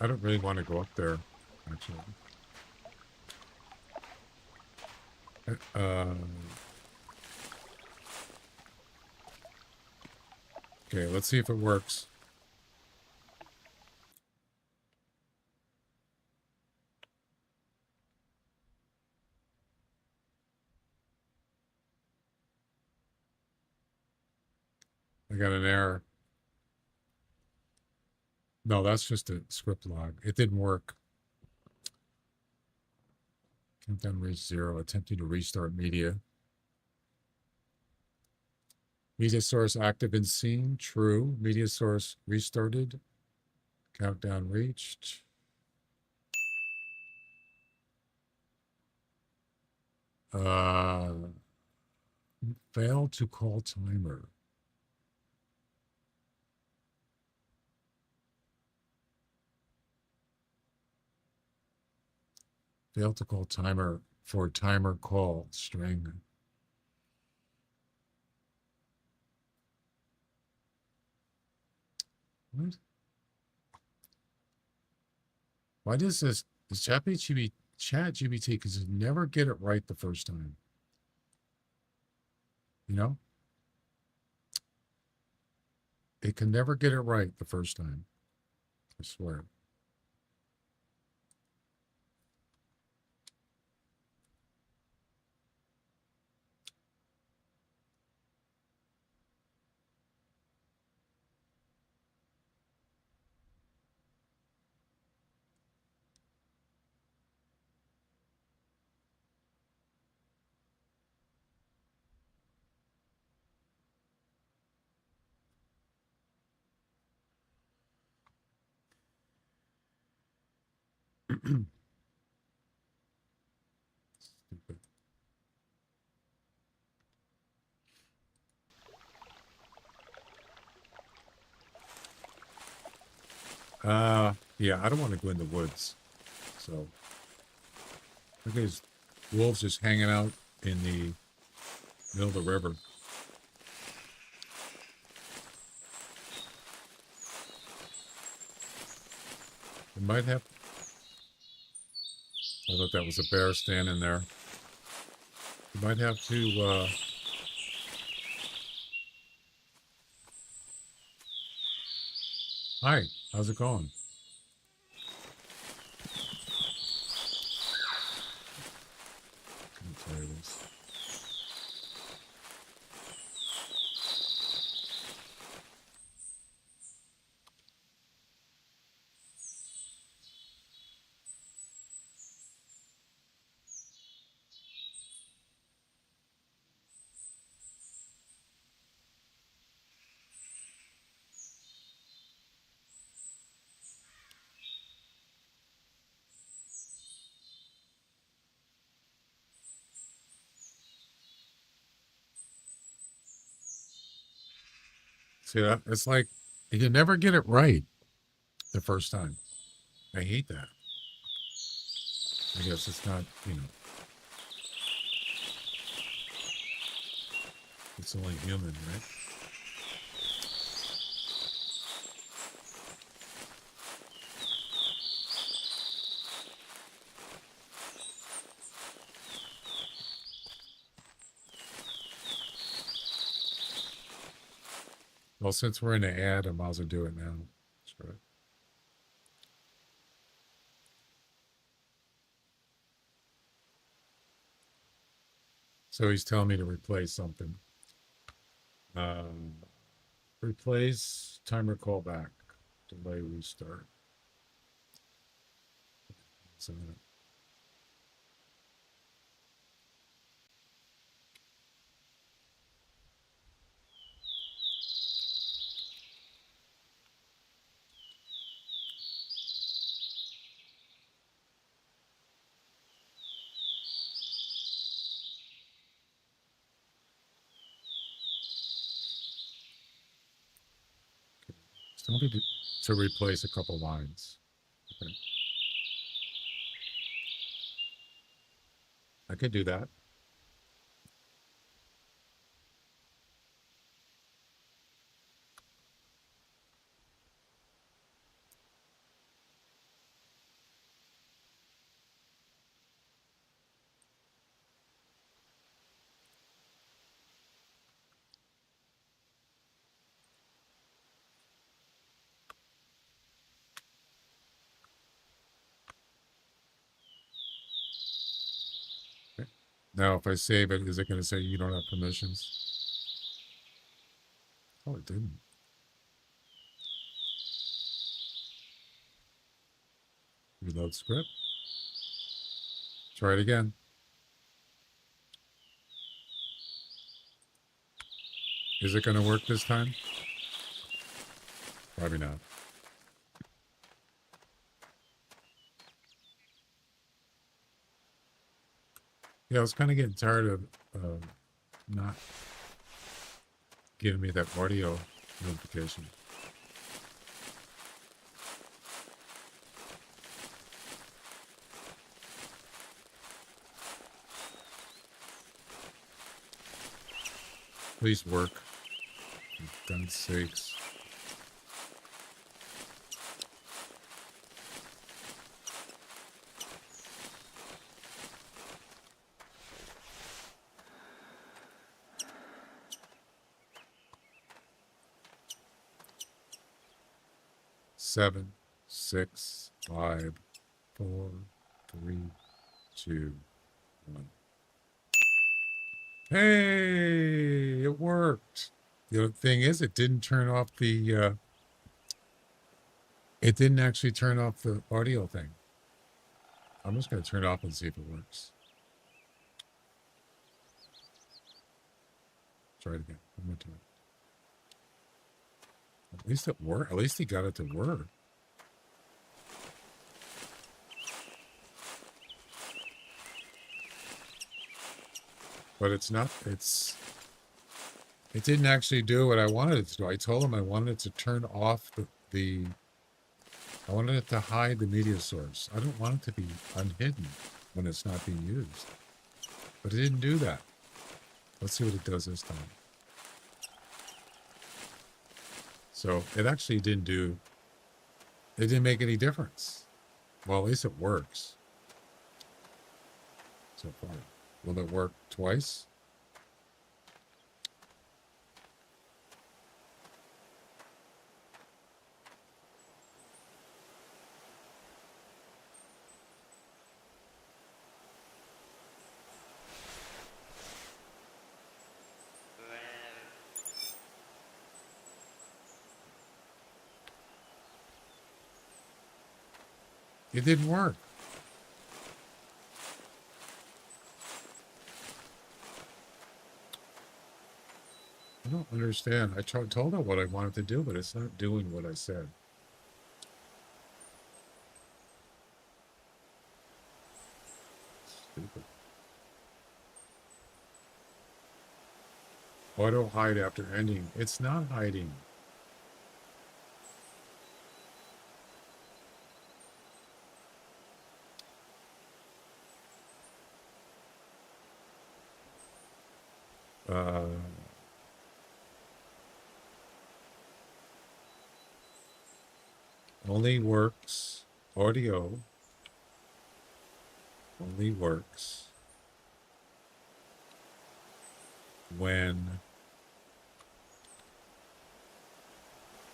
I don't really want to go up there, actually. Okay, let's see if it works. I got an error. No, that's just a script log. It didn't work. Countdown reached 0. Attempting to restart media. Media source active and seen. True. Media source restarted. Countdown reached. Failed to call timer. Failed to call timer for timer call string. What? Why does this ChatGPT because it never get it right the first time? You know? It can never get it right the first time. I swear. Stupid. Yeah, I don't want to go in the woods. So, look at these wolves just hanging out in the middle of the river. It might have. I thought that was a bear standing there. You might have to. Hi, how's it going? I'm tired of this. See that? It's like you never get it right the first time. I hate that. I guess it's not, it's only human, right? Well, since we're in an ad, I might as well do it now. That's right. So he's telling me to replace something. Replace timer callback, delay restart. So tell me to replace a couple lines. Okay. I could do that. Okay. Now, if I save it, is it going to say you don't have permissions? Oh, it didn't. Reload script. Try it again. Is it going to work this time? Probably not. Yeah, I was kind of getting tired of not giving me that audio notification. Please work. For God's sakes. Seven, 6, 5, 4, 3, 2, 1. Hey, it worked. The other thing is, it didn't turn off the. It didn't actually turn off the audio thing. I'm just going to turn it off and see if it works. Try it again. One more time. At least it worked. At least he got it to work. But it's not, it didn't actually do what I wanted it to do. I told him I wanted it to turn off I wanted it to hide the media source. I don't want it to be unhidden when it's not being used. But it didn't do that. Let's see what it does this time. So it actually it didn't make any difference. Well, at least it works. So far. Will it work twice? It didn't work. I don't understand. I told her what I wanted to do, but it's not doing what I said. Stupid. Auto hide after ending. It's not hiding. only works, audio only works when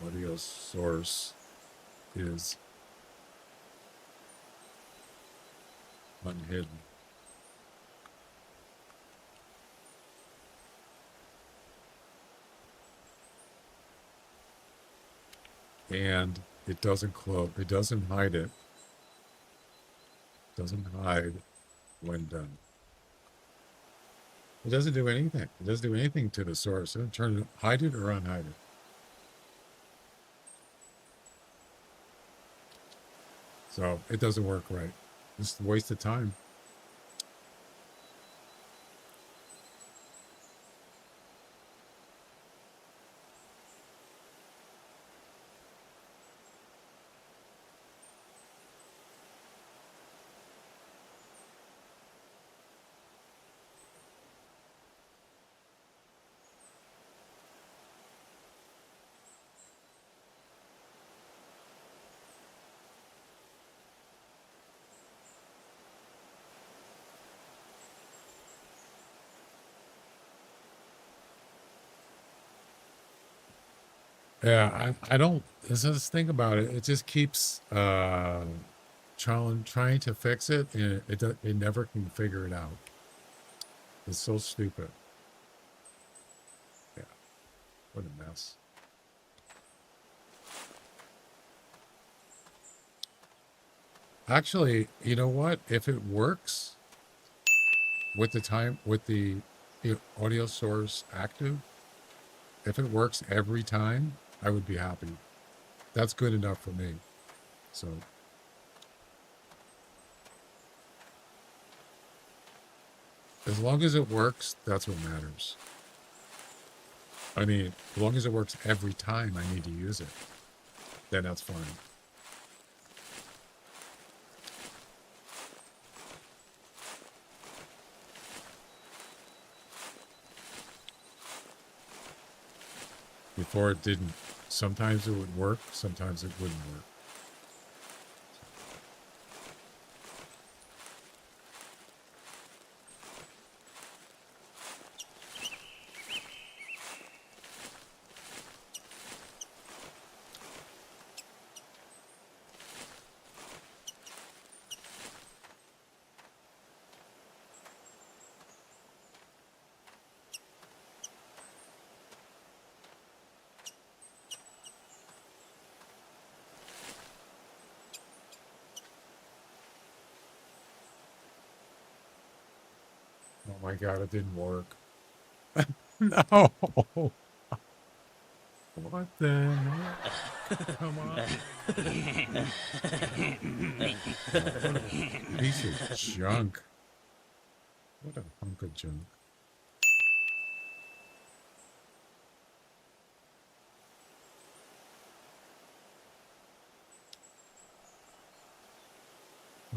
audio source is unhidden. And it doesn't close, it doesn't hide it. Doesn't hide when done. It doesn't do anything. It doesn't do anything to the source. It doesn't turn it, hide it or unhide it. So it doesn't work right. It's a waste of time. Yeah, I don't. There's this thing about it. It just keeps trying to fix it, and it never can figure it out. It's so stupid. Yeah, what a mess. Actually, you know what? If it works with the audio source active, if it works every time, I would be happy. That's good enough for me. So. As long as it works, that's what matters. I mean, as long as it works every time I need to use it, then that's fine. Before it didn't. Sometimes it would work, sometimes it wouldn't work. Oh my god, it didn't work. No. What the hell? Come on. What a piece of junk. What a hunk of junk.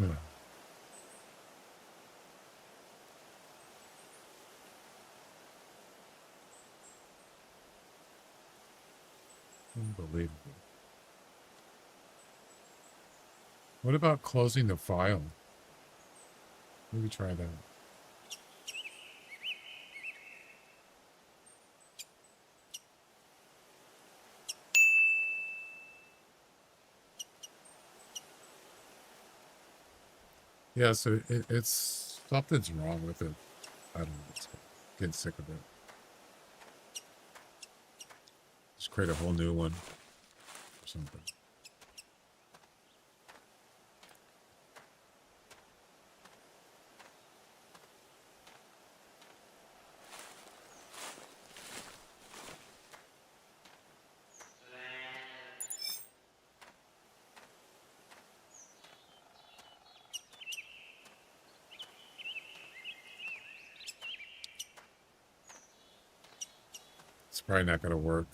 Ugh. Unbelievable. What about closing the file? Maybe try that. Yeah, so it's something's wrong with it. I don't know. It's getting sick of it. Just create a whole new one or something. It's probably not going to work.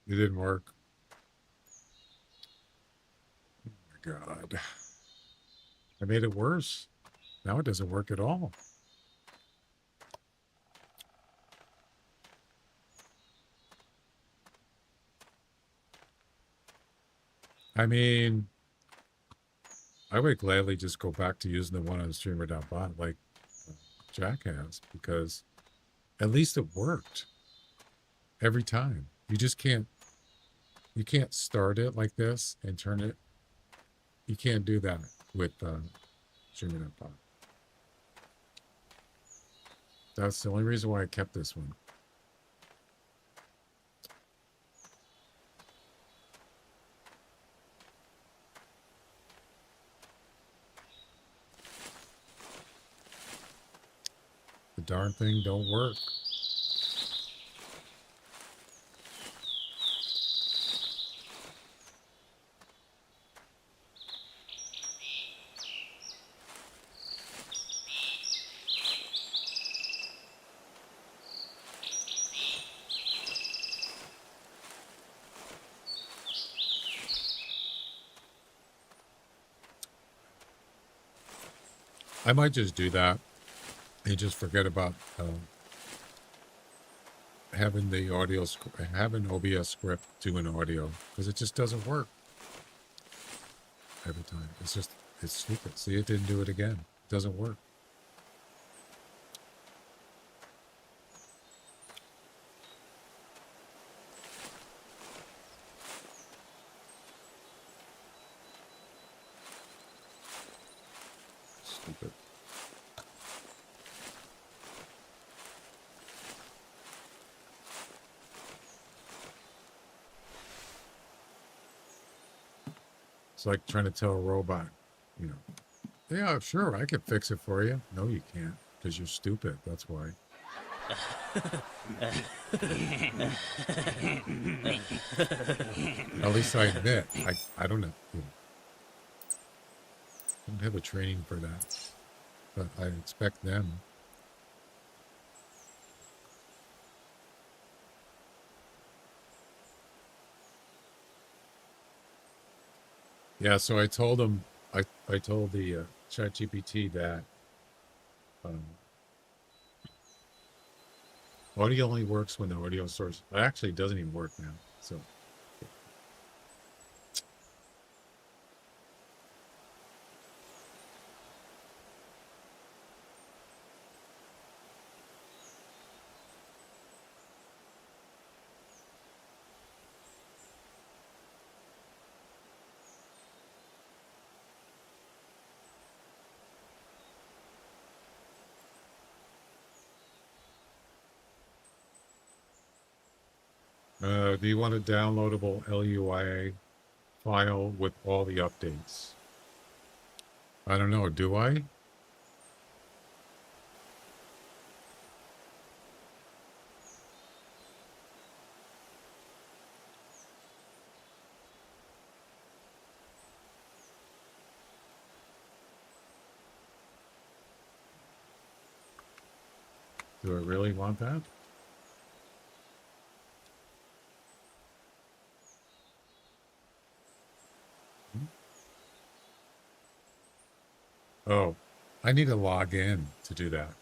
It didn't work. Oh my God. I made it worse. Now it doesn't work at all. I mean, I would gladly just go back to using the one on streamer.bot like Jack has, because at least it worked every time. You can't start it like this and turn it. You can't do that with streamer.bot. That's the only reason why I kept this one. The darn thing don't work. I might just do that and just forget about having the audio, having OBS script do an audio, because it just doesn't work every time. It's stupid. See, it didn't do it again. It doesn't work. Stupid. It's like trying to tell a robot, you know, yeah, sure, I can fix it for you. No, you can't, because you're stupid. That's why. At least I admit, I don't know. You know, I don't have the training for that, but I expect them. Yeah, so I told him, I told the ChatGPT that audio only works when the audio source, it actually doesn't even work now. So do you want a downloadable LUIA file with all the updates? I don't know. Do I? Do I really want that? Oh, I need to log in to do that.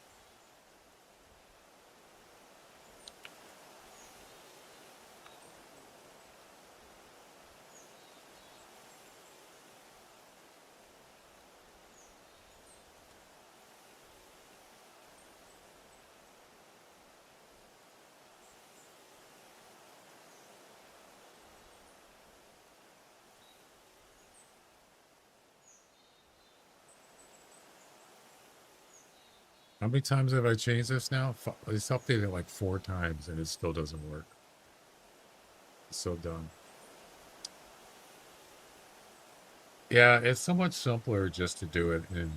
How many times have I changed this now? It's updated like 4 times and it still doesn't work. It's so dumb. Yeah, it's so much simpler just to do it in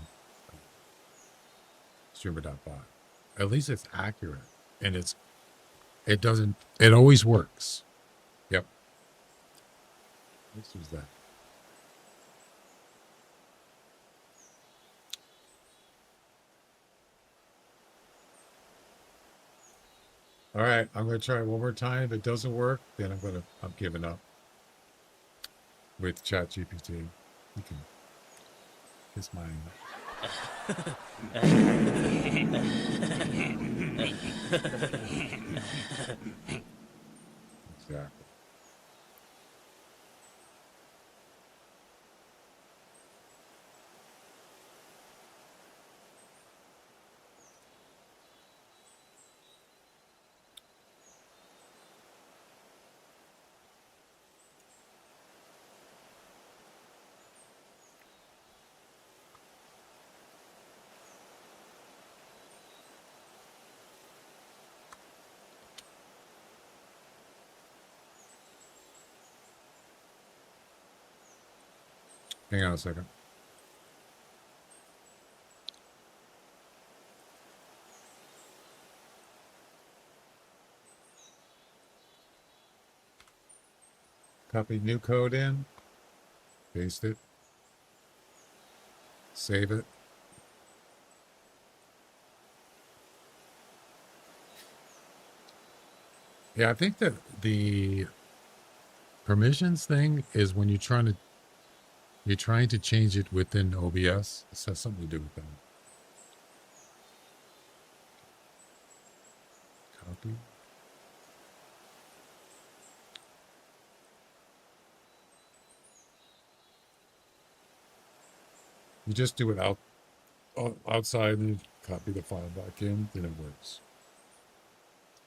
streamer.bot. At least it's accurate and it always works. Yep. Let's use that. All right, I'm gonna try it one more time. If it doesn't work, then I'm giving up with ChatGPT. You can kiss my exactly. Hang on a second. Copy new code in, paste it, save it. Yeah, I think that the permissions thing is when you're trying to change it within OBS. This has something to do with that. Copy. You just do it outside and copy the file back in, then it works.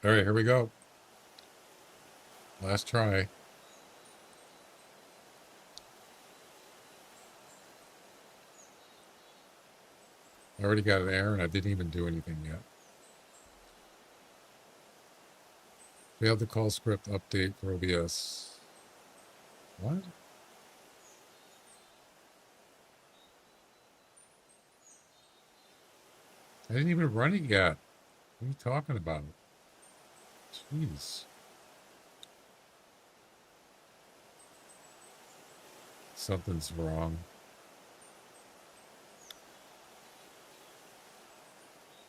All right, here we go. Last try. I already got an error and I didn't even do anything yet. Failed to call script update for OBS. What? I didn't even run it yet. What are you talking about? Jeez. Something's wrong.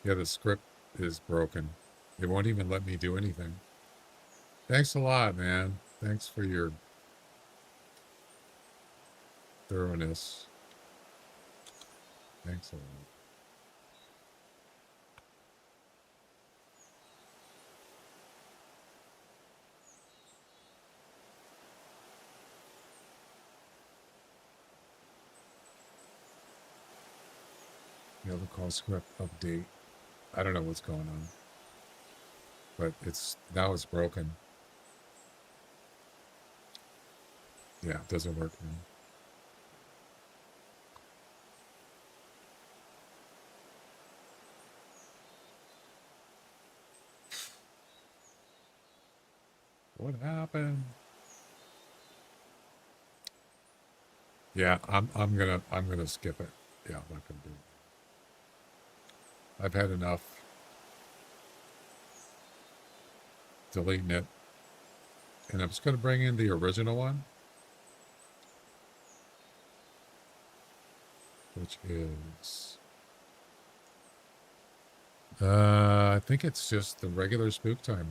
Yeah, the script is broken. It won't even let me do anything. Thanks a lot, man. Thanks for your thoroughness. Thanks a lot. Yeah, the call script update. I don't know what's going on, but now it's broken. Yeah, it doesn't work now. What happened? Yeah, I'm gonna skip it. Yeah, I'm not gonna do it. I've had enough deleting it. And I'm just gonna bring in the original one, which is I think it's just the regular spook timer.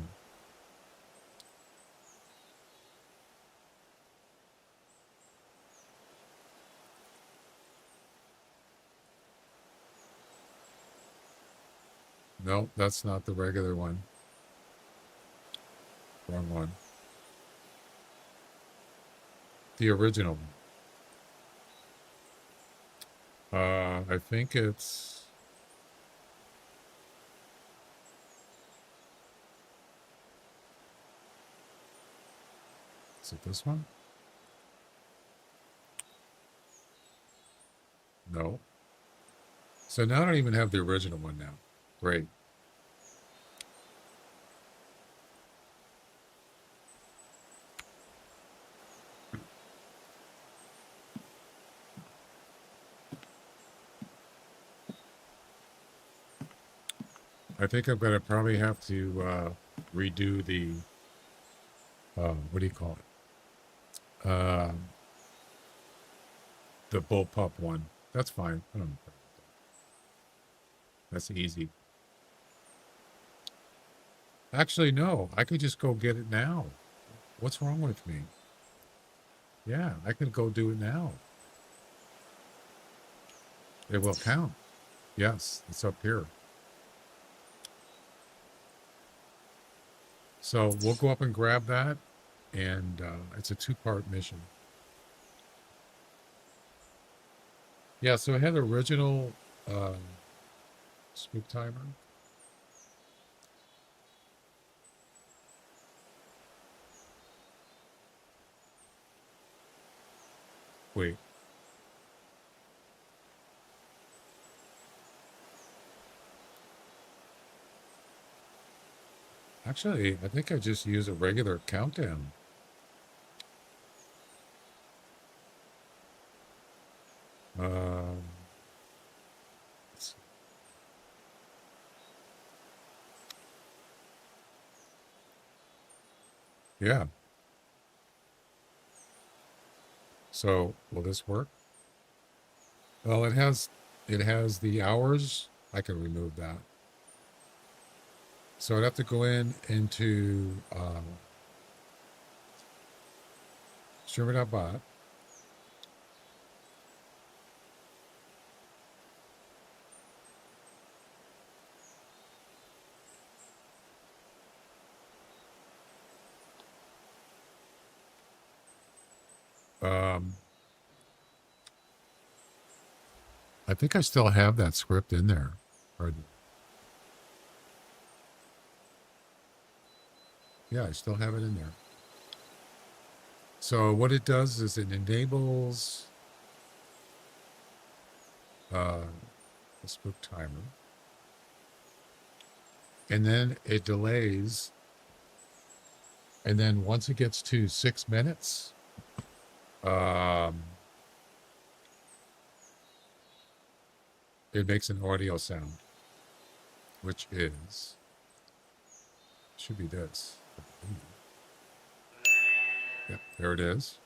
No, that's not the regular one. Wrong one. The original one. I think it's... Is it this one? No. So now I don't even have the original one now. Great. I think I'm going to probably have to redo the, what do you call it? The bullpup one. That's fine. I don't know. That's easy. Actually, no, I could just go get it now. What's wrong with me? Yeah, I could go do it now. It will count. Yes, it's up here. So we'll go up and grab that, and it's a 2-part mission. Yeah, so I had original spook timer. Wait. Actually, I think I just use a regular countdown. Um, yeah. So will this work? Well, it has the hours. I can remove that. So I'd have to go into streamer.bot. I think I still have that script in there. Or, yeah, I still have it in there. So what it does is it enables the spook timer. And then it delays. And then once it gets to 6 minutes, it makes an audio sound, which should be this. Yep, there it is.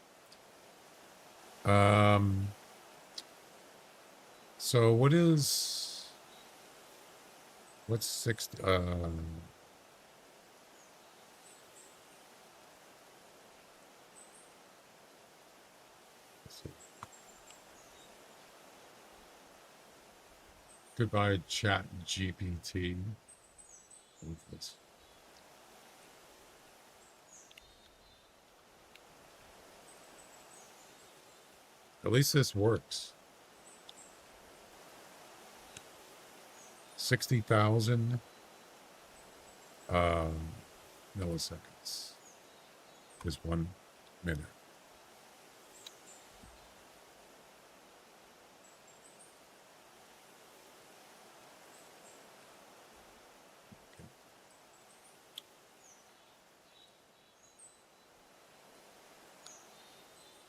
So what's 60? Let's see. Goodbye, Chat GPT. At least this works. 60,000 milliseconds is 1 minute.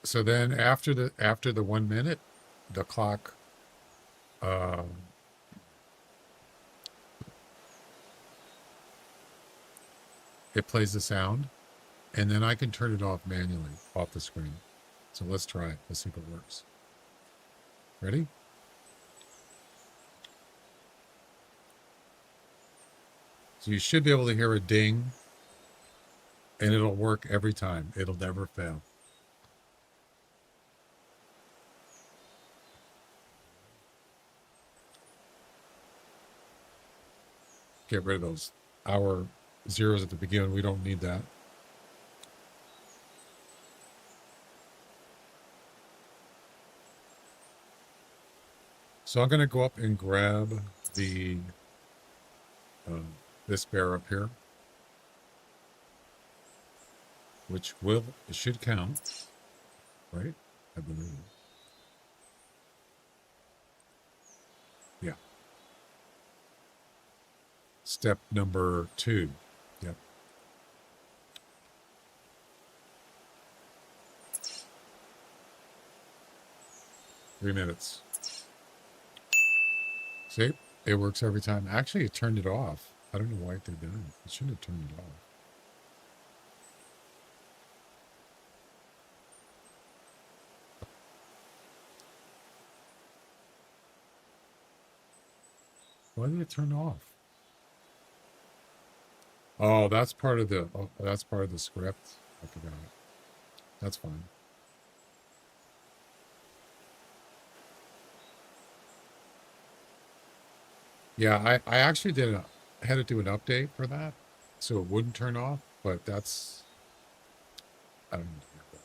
So then after the 1 minute, the clock it plays the sound, and then I can turn it off manually off the screen. So let's try it. Let's see if it works. Ready? So you should be able to hear a ding, and it'll work every time. It'll never fail. Get rid of those hour zeros at the beginning. We don't need that. So I'm going to go up and grab the this bear up here, which it should count, right? I believe. Yeah. Step number 2. Yep. Three minutes. See? It works every time. Actually, it turned it off. I don't know why it did that. It shouldn't have turned it off. Why did it turn off? Oh, that's part of the that's part of the script. I forgot. That's fine. Yeah, I actually I had to do an update for that, so it wouldn't turn off. But that's I don't need to do that.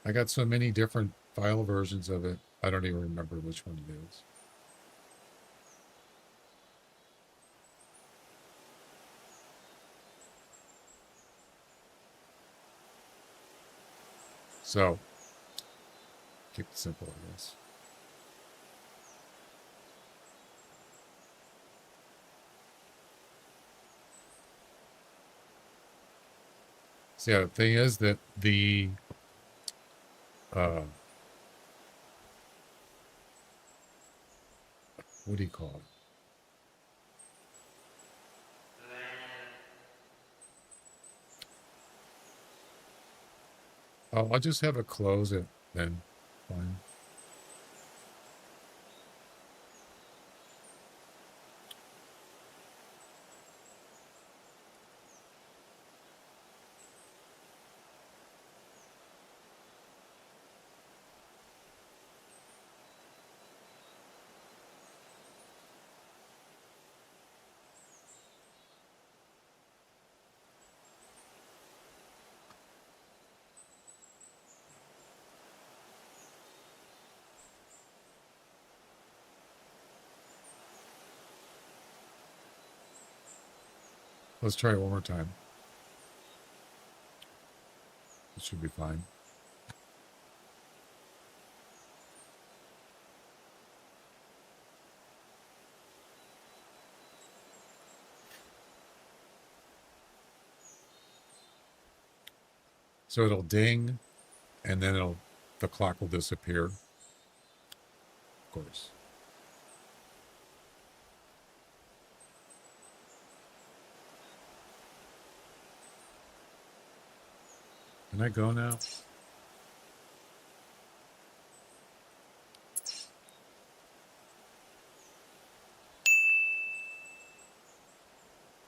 I got so many different file versions of it. I don't even remember which one it is. So keep it simple, I guess. So yeah, the thing is that the uh, what do you call it? Oh, I'll just have it close it then. Fine. Let's try it one more time. It should be fine. So it'll ding, and then the clock will disappear. Of course. Can I go now?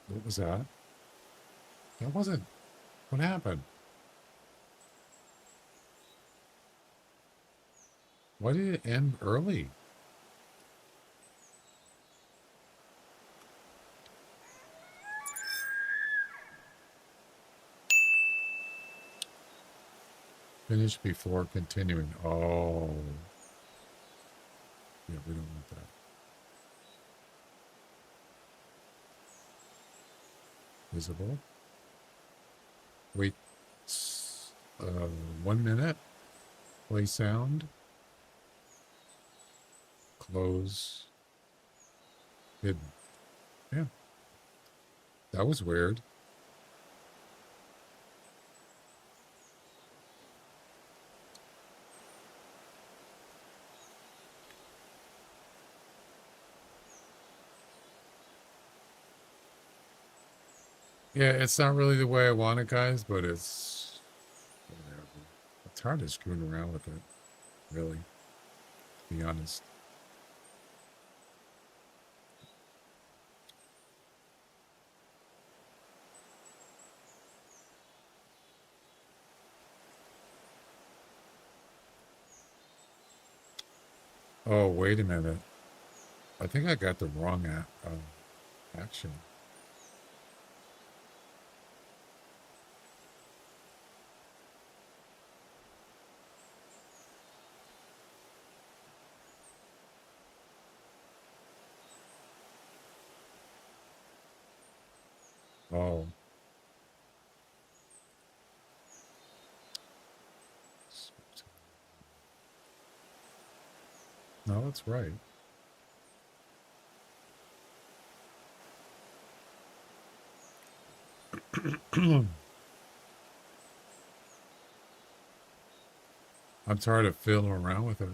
What was that? That wasn't. What happened? Why did it end early? Finish before continuing. Oh. Yeah, we don't want that. Visible. Wait. 1 minute. Play sound. Close. Hidden. Yeah. That was weird. Yeah, it's not really the way I want it, guys, but it's whatever. It's hard to screw around with it, really, to be honest. Oh, wait a minute. I think I got the wrong action. Oh. No, that's right. I'm tired of fiddling around with it.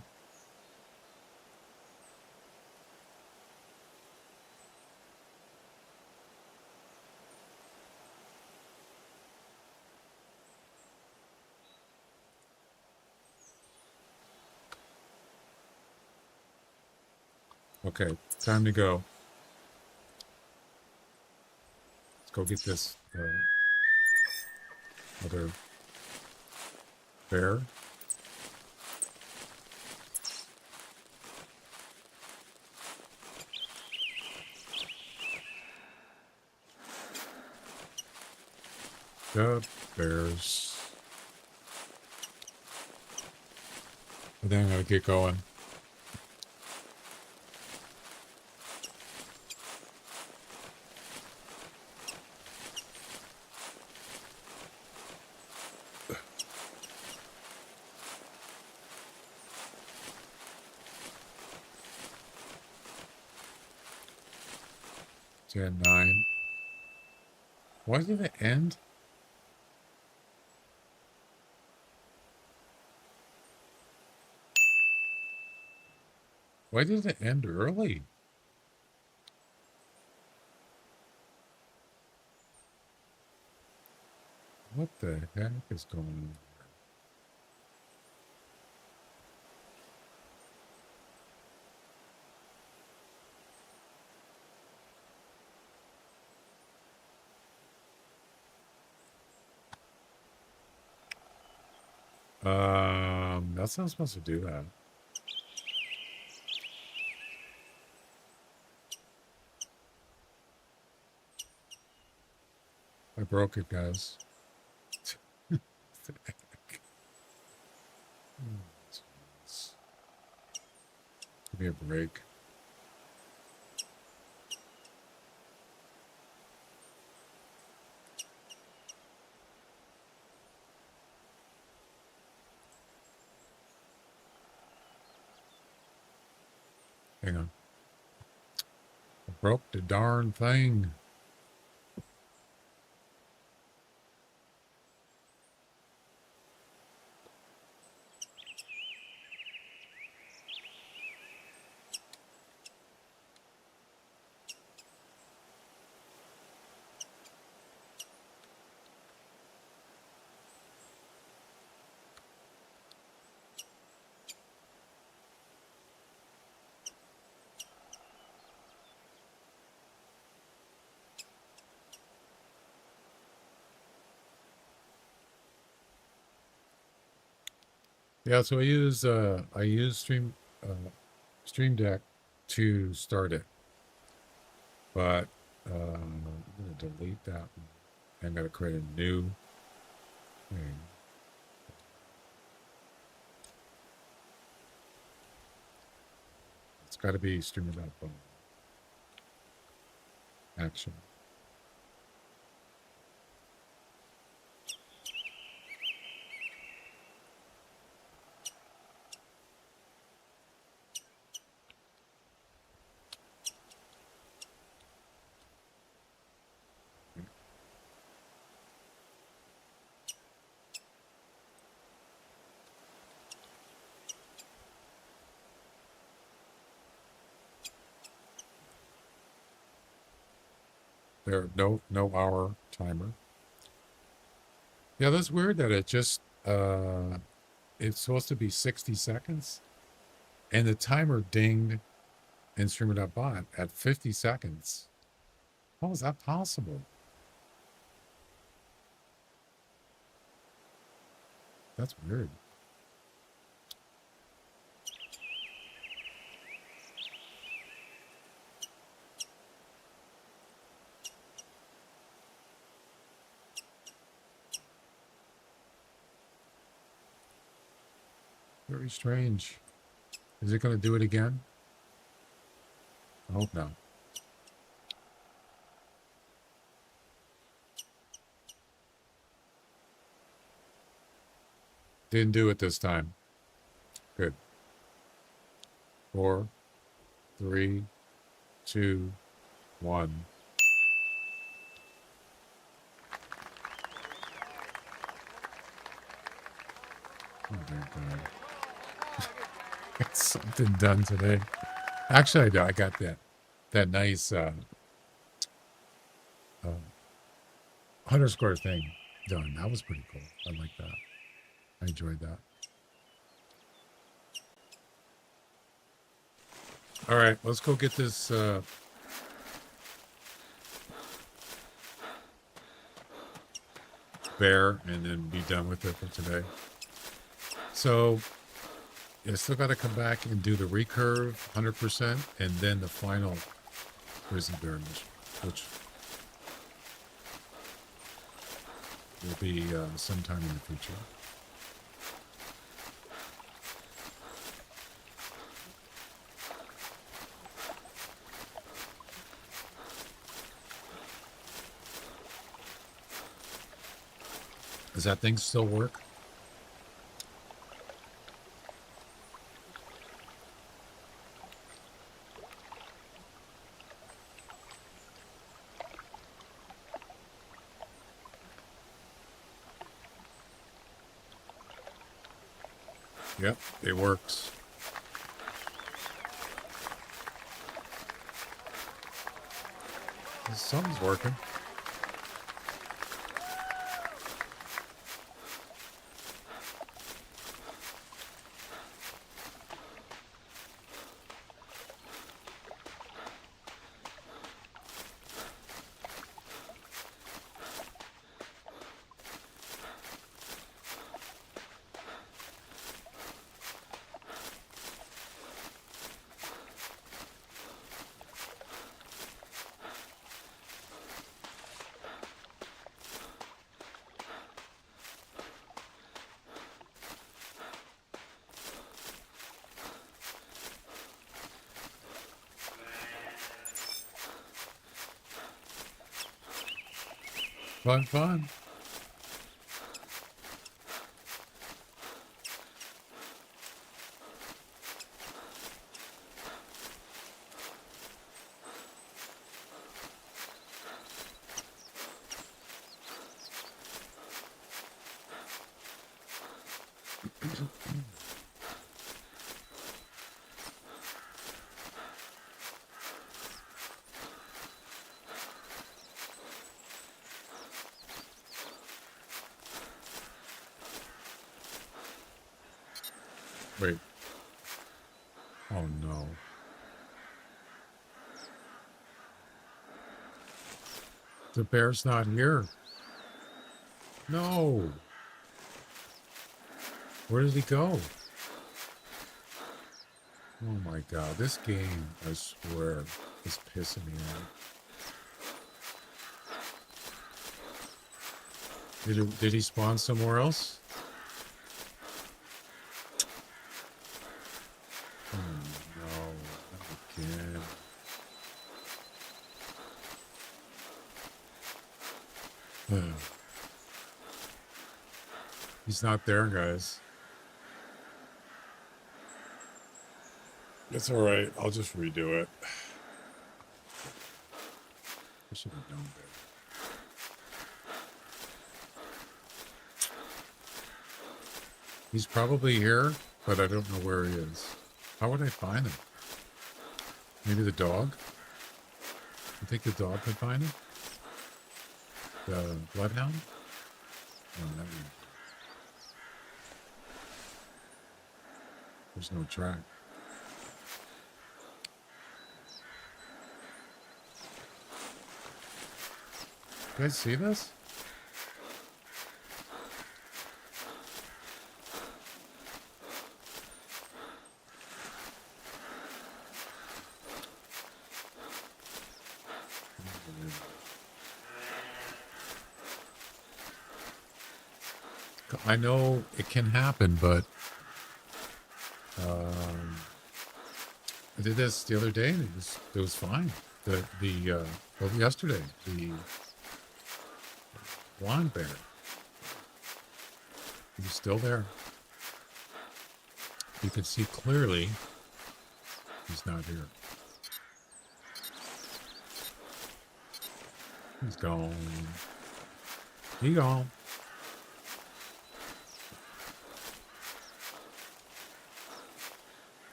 Okay, time to go. Let's go get this other bear. The bears. And then I'm gonna get going. Ten, 9. Why did it end? Why did it end early? What the heck is going on? That's not supposed to do that. I broke it, guys. What the heck? Oh, jeez. Give me a break. Hang on. I broke the darn thing. Yeah, so I use Stream Deck to start it, but I'm gonna delete that one. I'm gonna create a new thing. It's got to be streamer.phone. Action. There, no hour timer. Yeah, that's weird that it just it's supposed to be 60 seconds, and the timer dinged in streamer.bot at 50 seconds. How is that possible? That's weird. Very strange. Is it going to do it again? I hope not. Didn't do it this time. Good. 4, 3, 2, 1. Oh my God. Got something done today. Actually, I got that nice underscore thing done. That was pretty cool. I like that. I enjoyed that. All right, let's go get this bear and then be done with it for today. So I still got to come back and do the recurve 100% and then the final grizzly bear mission, which will be sometime in the future. Does that thing still work? Yep, it works. Something's working. Fun, fun. Wait. Oh no. The bear's not here. No. Where did he go? Oh my god, this game, I swear, is pissing me off. Did he spawn somewhere else? Oh no, not again. He's not there, guys. It's alright, I'll just redo it. I should have known better. He's probably here, but I don't know where he is. How would I find him? Maybe the dog? You think the dog could find him? The bloodhound? No, that one. There's no track. You guys see this? I know it can happen, but I did this the other day and it was fine. Well, yesterday, the blonde bear, he was still there. You can see clearly he's not here. He's gone. He gone.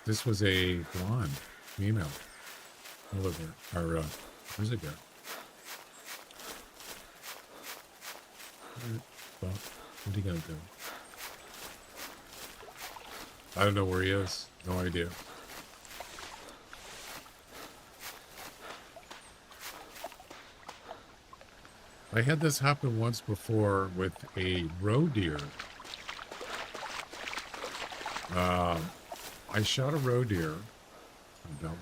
This was a blonde female oliver, or grizzly bear. Well, what are you gonna do? I don't know where he is. No idea. I had this happen once before with a roe deer. I shot a roe deer on Belvedere.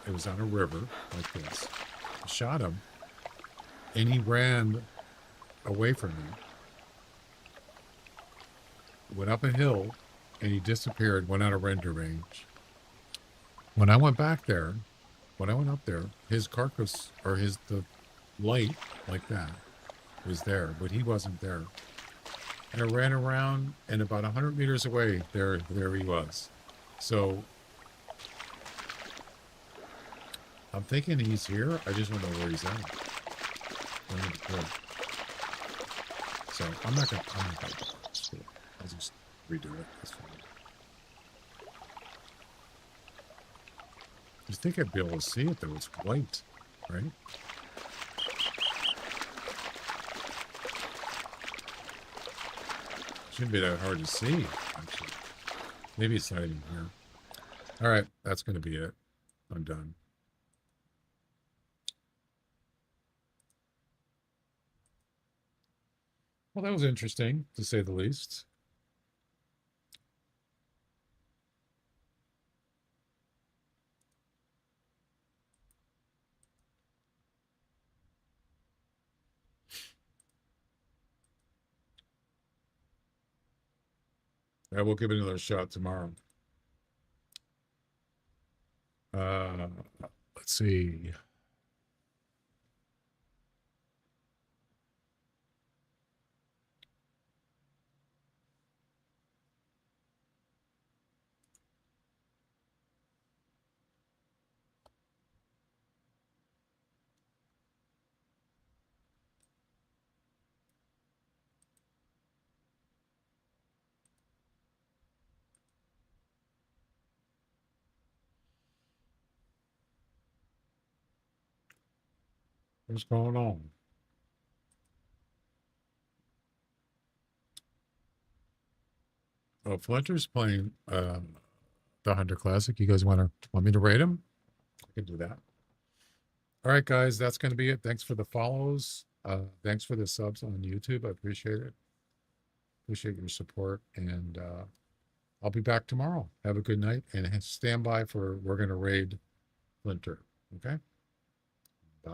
It was on a river like this. I shot him, and he ran away from me. Went up a hill, and he disappeared. Went out of render range. When I went up there, his carcass or the light like that was there, but he wasn't there. And I ran around, and about 100 meters away, there he was. So I'm thinking he's here. I just don't know where he's at. So I'm not gonna I'll just redo it. That's fine. You think I'd be able to see it though? It's white, right? Shouldn't be that hard to see, actually. Maybe it's not even here. All right, that's going to be it. I'm done. Well, that was interesting, to say the least. I will give it another shot tomorrow. Let's see. What's going on? Oh, Fletcher's playing the Hunter Classic. You guys want me to rate him? I can do that. All right, guys, that's going to be it. Thanks for the follows. Thanks for the subs on YouTube. I appreciate it. Appreciate your support. And I'll be back tomorrow. Have a good night and stand by for we're going to raid Flinter. Okay? Bye.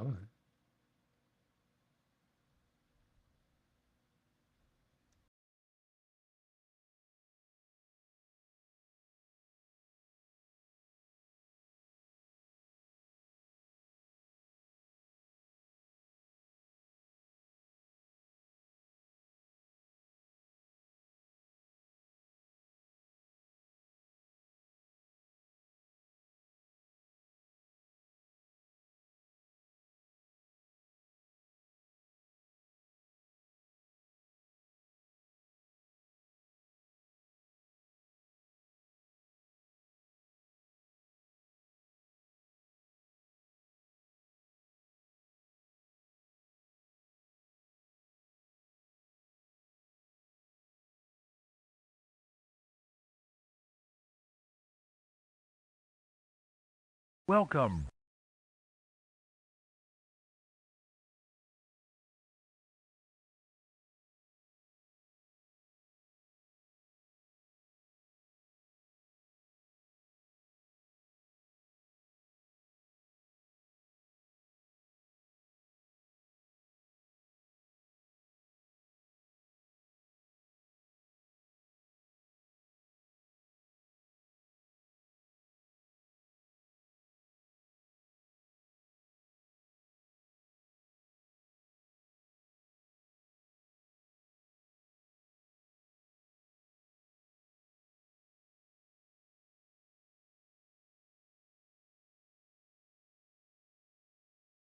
Welcome